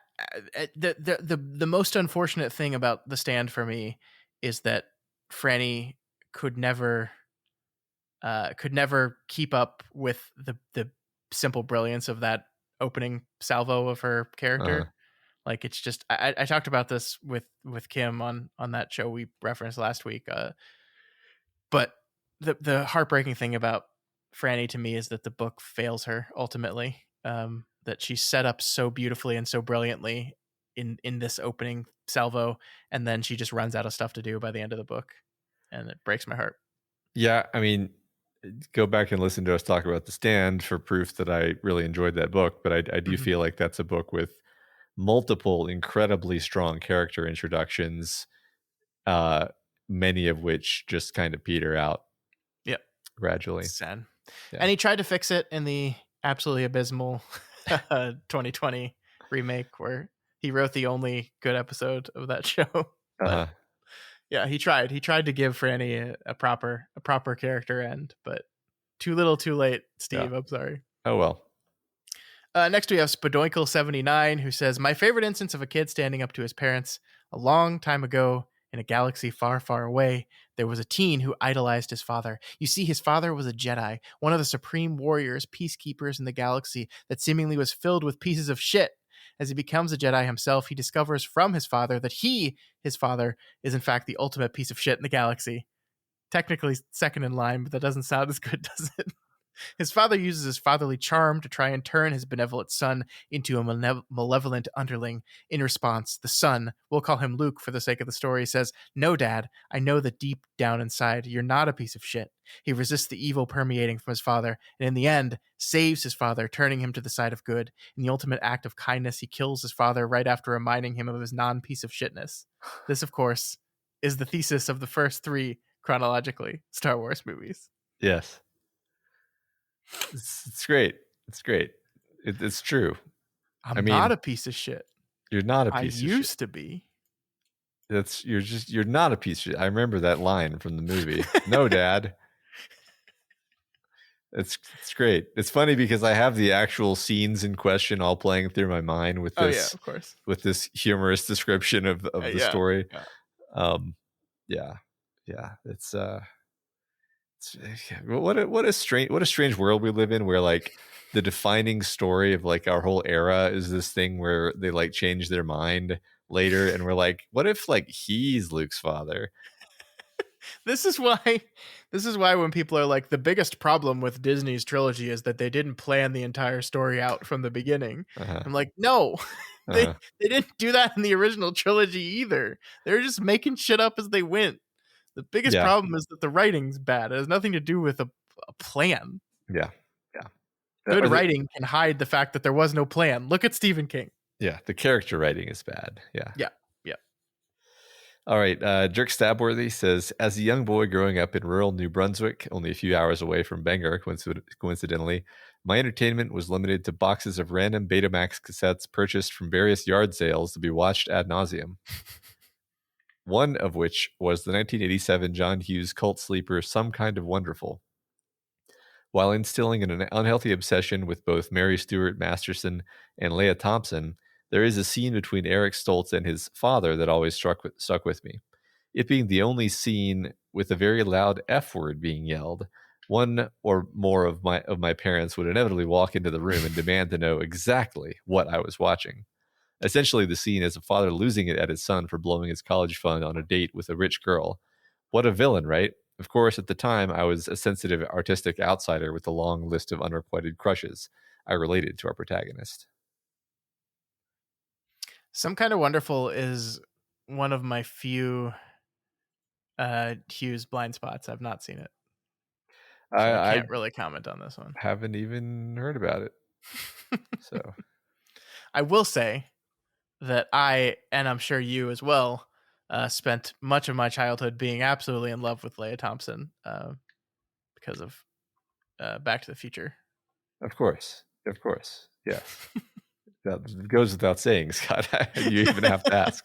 the most unfortunate thing about the stand for me is that Franny could never keep up with the simple brilliance of that opening salvo of her character. Like, it's just, I talked about this with Kim on that show we referenced last week. But the heartbreaking thing about Franny to me is that the book fails her ultimately. That she's set up so beautifully and so brilliantly in this opening salvo, and then she just runs out of stuff to do by the end of the book, and it breaks my heart. Yeah, I mean, go back and listen to us talk about The Stand for proof that I really enjoyed that book, but I do feel like that's a book with multiple incredibly strong character introductions, many of which just kind of peter out. Yep. Gradually. It's sad. Yeah. And he tried to fix it in the absolutely abysmal 2020 remake, where he wrote the only good episode of that show. Yeah, he tried to give Franny a proper character end, but too little too late, Steve. Yeah. I'm sorry. Oh well. Next we have Spadoinkle79, who says, my favorite instance of a kid standing up to his parents: a long time ago, in a galaxy far, far away, there was a teen who idolized his father. You see, his father was a Jedi, one of the supreme warriors, peacekeepers in the galaxy that seemingly was filled with pieces of shit. As he becomes a Jedi himself, he discovers from his father that his father, is in fact the ultimate piece of shit in the galaxy. Technically second in line, but that doesn't sound as good, does it? His father uses his fatherly charm to try and turn his benevolent son into a malevolent underling. In response, the son, we'll call him Luke for the sake of the story, says, "No, Dad, I know that deep down inside, you're not a piece of shit." He resists the evil permeating from his father, and in the end, saves his father, turning him to the side of good. In the ultimate act of kindness, he kills his father right after reminding him of his non-piece of shitness. This, of course, is the thesis of the first three, chronologically, Star Wars movies. Yes. It's great. It's great. It's true. I'm not a piece of shit. You're not a piece of shit. I used to be. You're not a piece of shit. I remember that line from the movie. No, Dad. It's great. It's funny because I have the actual scenes in question all playing through my mind with this, of course, with this humorous description of the story. Yeah. It's what a strange world we live in, where like the defining story of like our whole era is this thing where they like change their mind later, and we're like, what if like he's Luke's father? This is why when people are like, the biggest problem with Disney's trilogy is that they didn't plan the entire story out from the beginning. I'm like, no, they didn't do that in the original trilogy either. They're just making shit up as they went. The biggest problem is that the writing's bad. It has nothing to do with a plan. Yeah. Good writing can hide the fact that there was no plan. Look at Stephen King. Yeah, the character writing is bad. Yeah. All right. Dirk Stabworthy says, as a young boy growing up in rural New Brunswick, only a few hours away from Bangor, coincidentally, my entertainment was limited to boxes of random Betamax cassettes purchased from various yard sales to be watched ad nauseum. One of which was the 1987 John Hughes cult sleeper, Some Kind of Wonderful. While instilling an unhealthy obsession with both Mary Stuart Masterson and Leah Thompson, there is a scene between Eric Stoltz and his father that always stuck with me. It being the only scene with a very loud F word being yelled, one or more of my parents would inevitably walk into the room and demand to know exactly what I was watching. Essentially, the scene is a father losing it at his son for blowing his college fund on a date with a rich girl. What a villain, right? Of course, at the time, I was a sensitive, artistic outsider with a long list of unrequited crushes. I related to our protagonist. Some Kind of Wonderful is one of my few Hughes blind spots. I've not seen it. So I can't really comment on this one. Haven't even heard about it. So I will say that I, and I'm sure you as well, spent much of my childhood being absolutely in love with Leah Thompson because of Back to the Future. Of course. Yeah. That goes without saying, Scott. You even have to ask.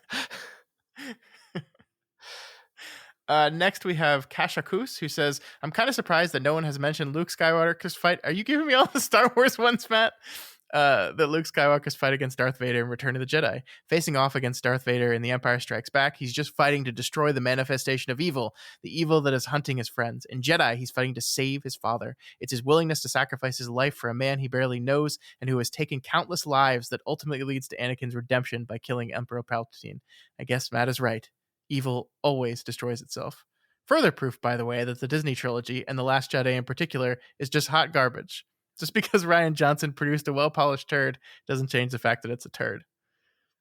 Next, we have Kashakus, who says, I'm kind of surprised that no one has mentioned Luke Skywalker's fight. Are you giving me all the Star Wars ones, Matt? That Luke Skywalker's fight against Darth Vader in Return of the Jedi. Facing off against Darth Vader in The Empire Strikes Back, he's just fighting to destroy the manifestation of evil, the evil that is hunting his friends. In Jedi, he's fighting to save his father. It's his willingness to sacrifice his life for a man he barely knows and who has taken countless lives that ultimately leads to Anakin's redemption by killing Emperor Palpatine. I guess Matt is right. Evil always destroys itself. Further proof, by the way, that the Disney trilogy, and The Last Jedi in particular, is just hot garbage. Just because Rian Johnson produced a well-polished turd doesn't change the fact that it's a turd.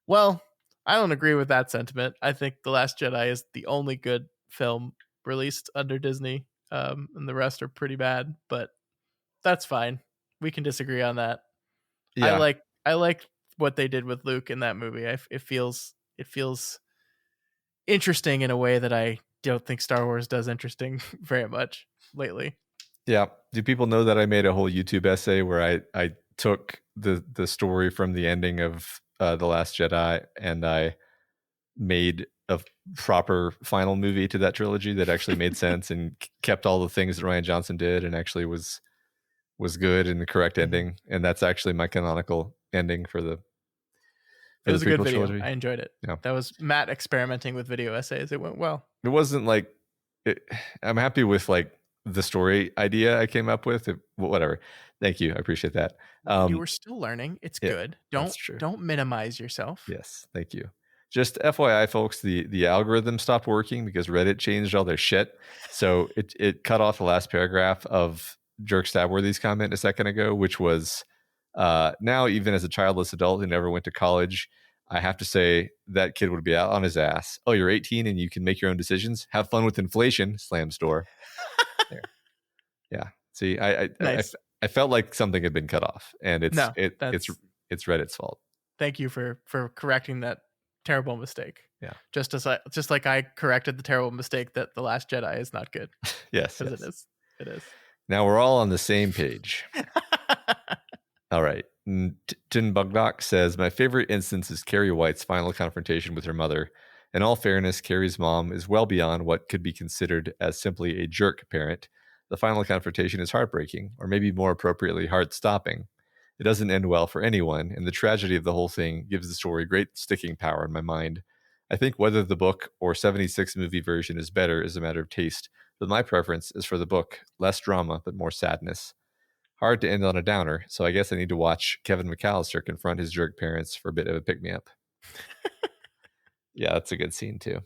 Well, I don't agree with that sentiment. I think The Last Jedi is the only good film released under Disney, and the rest are pretty bad, but that's fine. We can disagree on that. Yeah. I like what they did with Luke in that movie. It feels interesting in a way that I don't think Star Wars does interesting very much lately. Yeah. Do people know that I made a whole YouTube essay where I took the story from the ending of The Last Jedi and I made a proper final movie to that trilogy that actually made sense and kept all the things that Rian Johnson did and actually was good and the correct ending. And that's actually my canonical ending for the It was a good video. Trilogy. I enjoyed it. Yeah. That was Matt experimenting with video essays. It went well. It wasn't like I'm happy with like the story idea I came up with. Whatever. Thank you. I appreciate that. You were still learning. It's good. Don't minimize yourself. Yes. Thank you. Just FYI, folks, the algorithm stopped working because Reddit changed all their shit. So it cut off the last paragraph of Jerk Stabworthy's comment a second ago, which was now, even as a childless adult who never went to college, I have to say that kid would be out on his ass. Oh, you're 18 and you can make your own decisions. Have fun with inflation. Slams door. There. Yeah. See, Nice. I felt like something had been cut off, and it's that's Reddit's fault. Thank you for correcting that terrible mistake. Yeah. Just like I corrected the terrible mistake that The Last Jedi is not good. Yes. Because it is. Now we're all on the same page. All right. Tin Bugdock says, my favorite instance is Carrie White's final confrontation with her mother. In all fairness, Carrie's mom is well beyond what could be considered as simply a jerk parent. The final confrontation is heartbreaking, or maybe more appropriately, heart-stopping. It doesn't end well for anyone, and the tragedy of the whole thing gives the story great sticking power in my mind. I think whether the book or 76 movie version is better is a matter of taste, but my preference is for the book. Less drama, but more sadness. Hard to end on a downer, so I guess I need to watch Kevin McAllister confront his jerk parents for a bit of a pick-me-up. Yeah, that's a good scene too.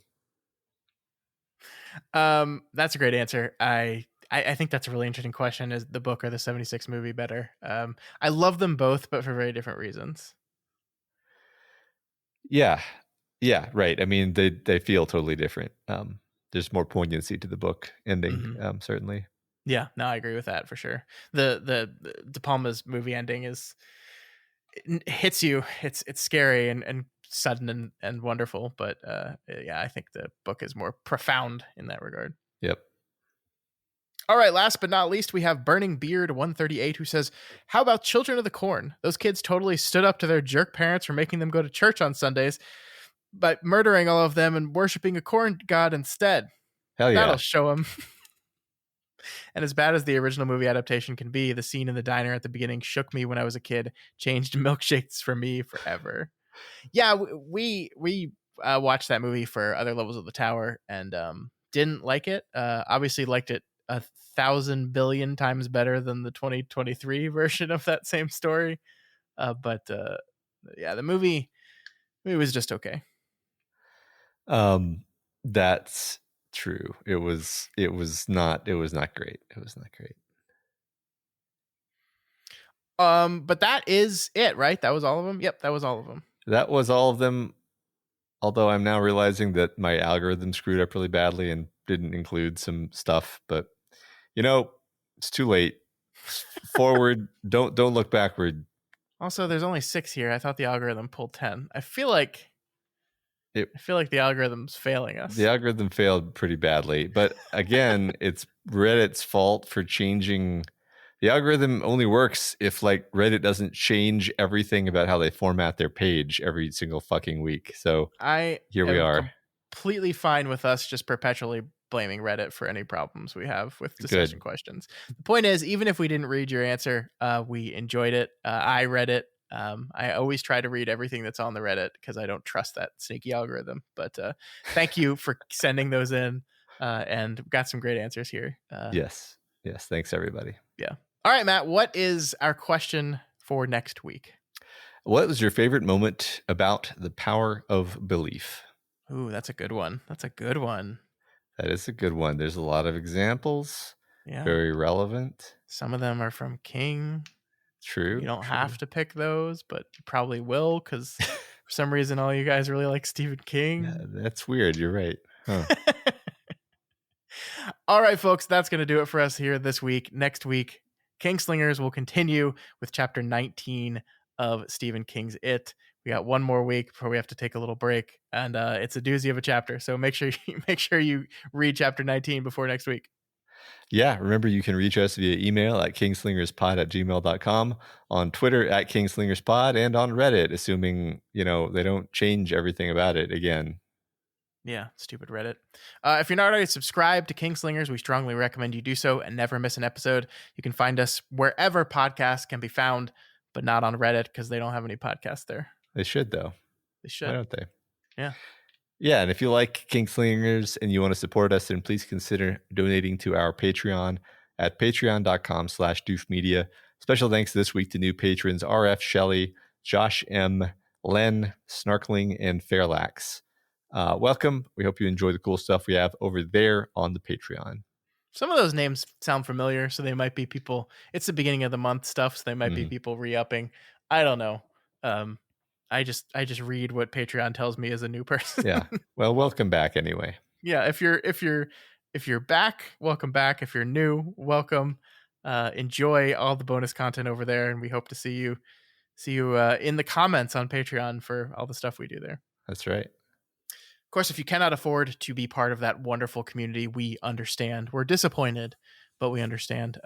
That's a great answer. I think that's a really interesting question. Is the book or the 76 movie better? I love them both, but for very different reasons. Yeah, right. I mean, they feel totally different. There's more poignancy to the book ending, certainly. Yeah, no, I agree with that for sure. The De Palma's movie ending it hits you. It's scary and sudden and wonderful, but yeah, I think the book is more profound in that regard. Yep. All right, last but not least, we have Burning Beard 138 who says, how about Children of the Corn? Those kids totally stood up to their jerk parents for making them go to church on Sundays by murdering all of them and worshiping a corn god instead. Hell yeah. That'll show them. And as bad as the original movie adaptation can be, the scene in the diner at the beginning shook me when I was a kid, changed milkshakes for me forever. Yeah, we watched that movie for Other Levels of the Tower and didn't like it. Obviously liked it 1,000 billion times better than the 2023 version of that same story. But yeah, the movie was just okay. That's true. It was not great. It was not great. But that is it, right? That was all of them? Yep, that was all of them. That was all of them. Although I'm now realizing that my algorithm screwed up really badly and didn't include some stuff, but it's too late. Forward, don't look backward. Also, there's only 6 here. I thought the algorithm pulled 10. I feel like the algorithm's failing us. The algorithm failed pretty badly, but again, it's Reddit's fault for changing. The algorithm only works if Reddit doesn't change everything about how they format their page every single fucking week. So here we are. Completely fine with us just perpetually blaming Reddit for any problems we have with discussion questions. The point is, even if we didn't read your answer, we enjoyed it. I read it. I always try to read everything that's on the Reddit because I don't trust that sneaky algorithm. But thank you for sending those in, and got some great answers here. Yes. Thanks, everybody. Yeah. All right, Matt, what is our question for next week? What was your favorite moment about the power of belief? Ooh, that's a good one. That is a good one. There's a lot of examples. Yeah. Very relevant. Some of them are from King. True. You don't have to pick those, but you probably will because for some reason all you guys really like Stephen King. Yeah, that's weird. You're right. Huh. All right, folks, that's going to do it for us here this week. Next week, Kingslingers will continue with chapter 19 of Stephen King's It. We got one more week before we have to take a little break, and it's a doozy of a chapter. So make sure you read chapter 19 before next week. Yeah, remember you can reach us via email at kingslingerspod@gmail.com, on Twitter at kingslingerspod, and on Reddit, assuming they don't change everything about it again. Yeah, stupid Reddit. If you're not already subscribed to Kingslingers, we strongly recommend you do so and never miss an episode. You can find us wherever podcasts can be found, but not on Reddit because they don't have any podcasts there. They should, though. They should. Why don't they? Yeah. Yeah, and if you like Kingslingers and you want to support us, then please consider donating to our Patreon at patreon.com/doofmedia. Special thanks this week to new patrons RF Shelley, Josh M, Len, Snarkling, and Fairlax. Welcome. We hope you enjoy the cool stuff we have over there on the Patreon. Some of those names sound familiar, so they might be people. It's the beginning of the month stuff, so they might be Mhm. people re-upping. I don't know. Um, I just read what Patreon tells me as a new person. Yeah. Well, welcome back anyway. Yeah, if you're back, welcome back. If you're new, welcome. Enjoy all the bonus content over there, and we hope to see you in the comments on Patreon for all the stuff we do there. That's right. Of course, if you cannot afford to be part of that wonderful community, we understand. We're disappointed, but we understand.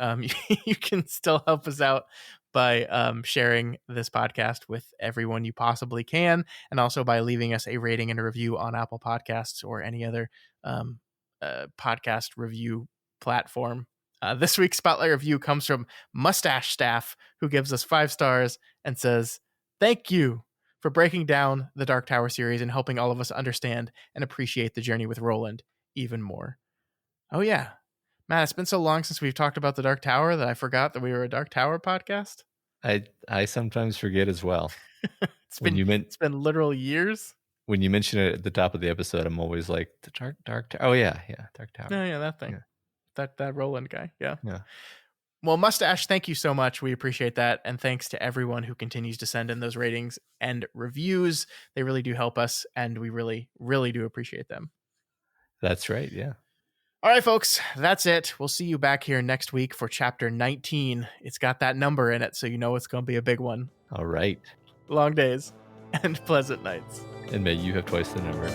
You can still help us out by sharing this podcast with everyone you possibly can, and also by leaving us a rating and a review on Apple Podcasts or any other podcast review platform. This week's Spotlight review comes from Mustache Staff, who gives us 5 stars and says, "Thank you for breaking down the Dark Tower series and helping all of us understand and appreciate the journey with Roland even more." Oh, yeah. Matt, it's been so long since we've talked about the Dark Tower that I forgot that we were a Dark Tower podcast. I sometimes forget as well. It's been literal years. When you mention it at the top of the episode, I'm always like, the Dark Tower. Oh, yeah, Dark Tower. Oh, yeah, that thing. Yeah. That Roland guy. Yeah. Yeah. Well, Mustache, thank you so much. We appreciate that. And thanks to everyone who continues to send in those ratings and reviews. They really do help us, and we really, really do appreciate them. That's right. Yeah. All right, folks, that's it. We'll see you back here next week for chapter 19. It's got that number in it, so you know it's going to be a big one. All right. Long days and pleasant nights. And may you have twice the number.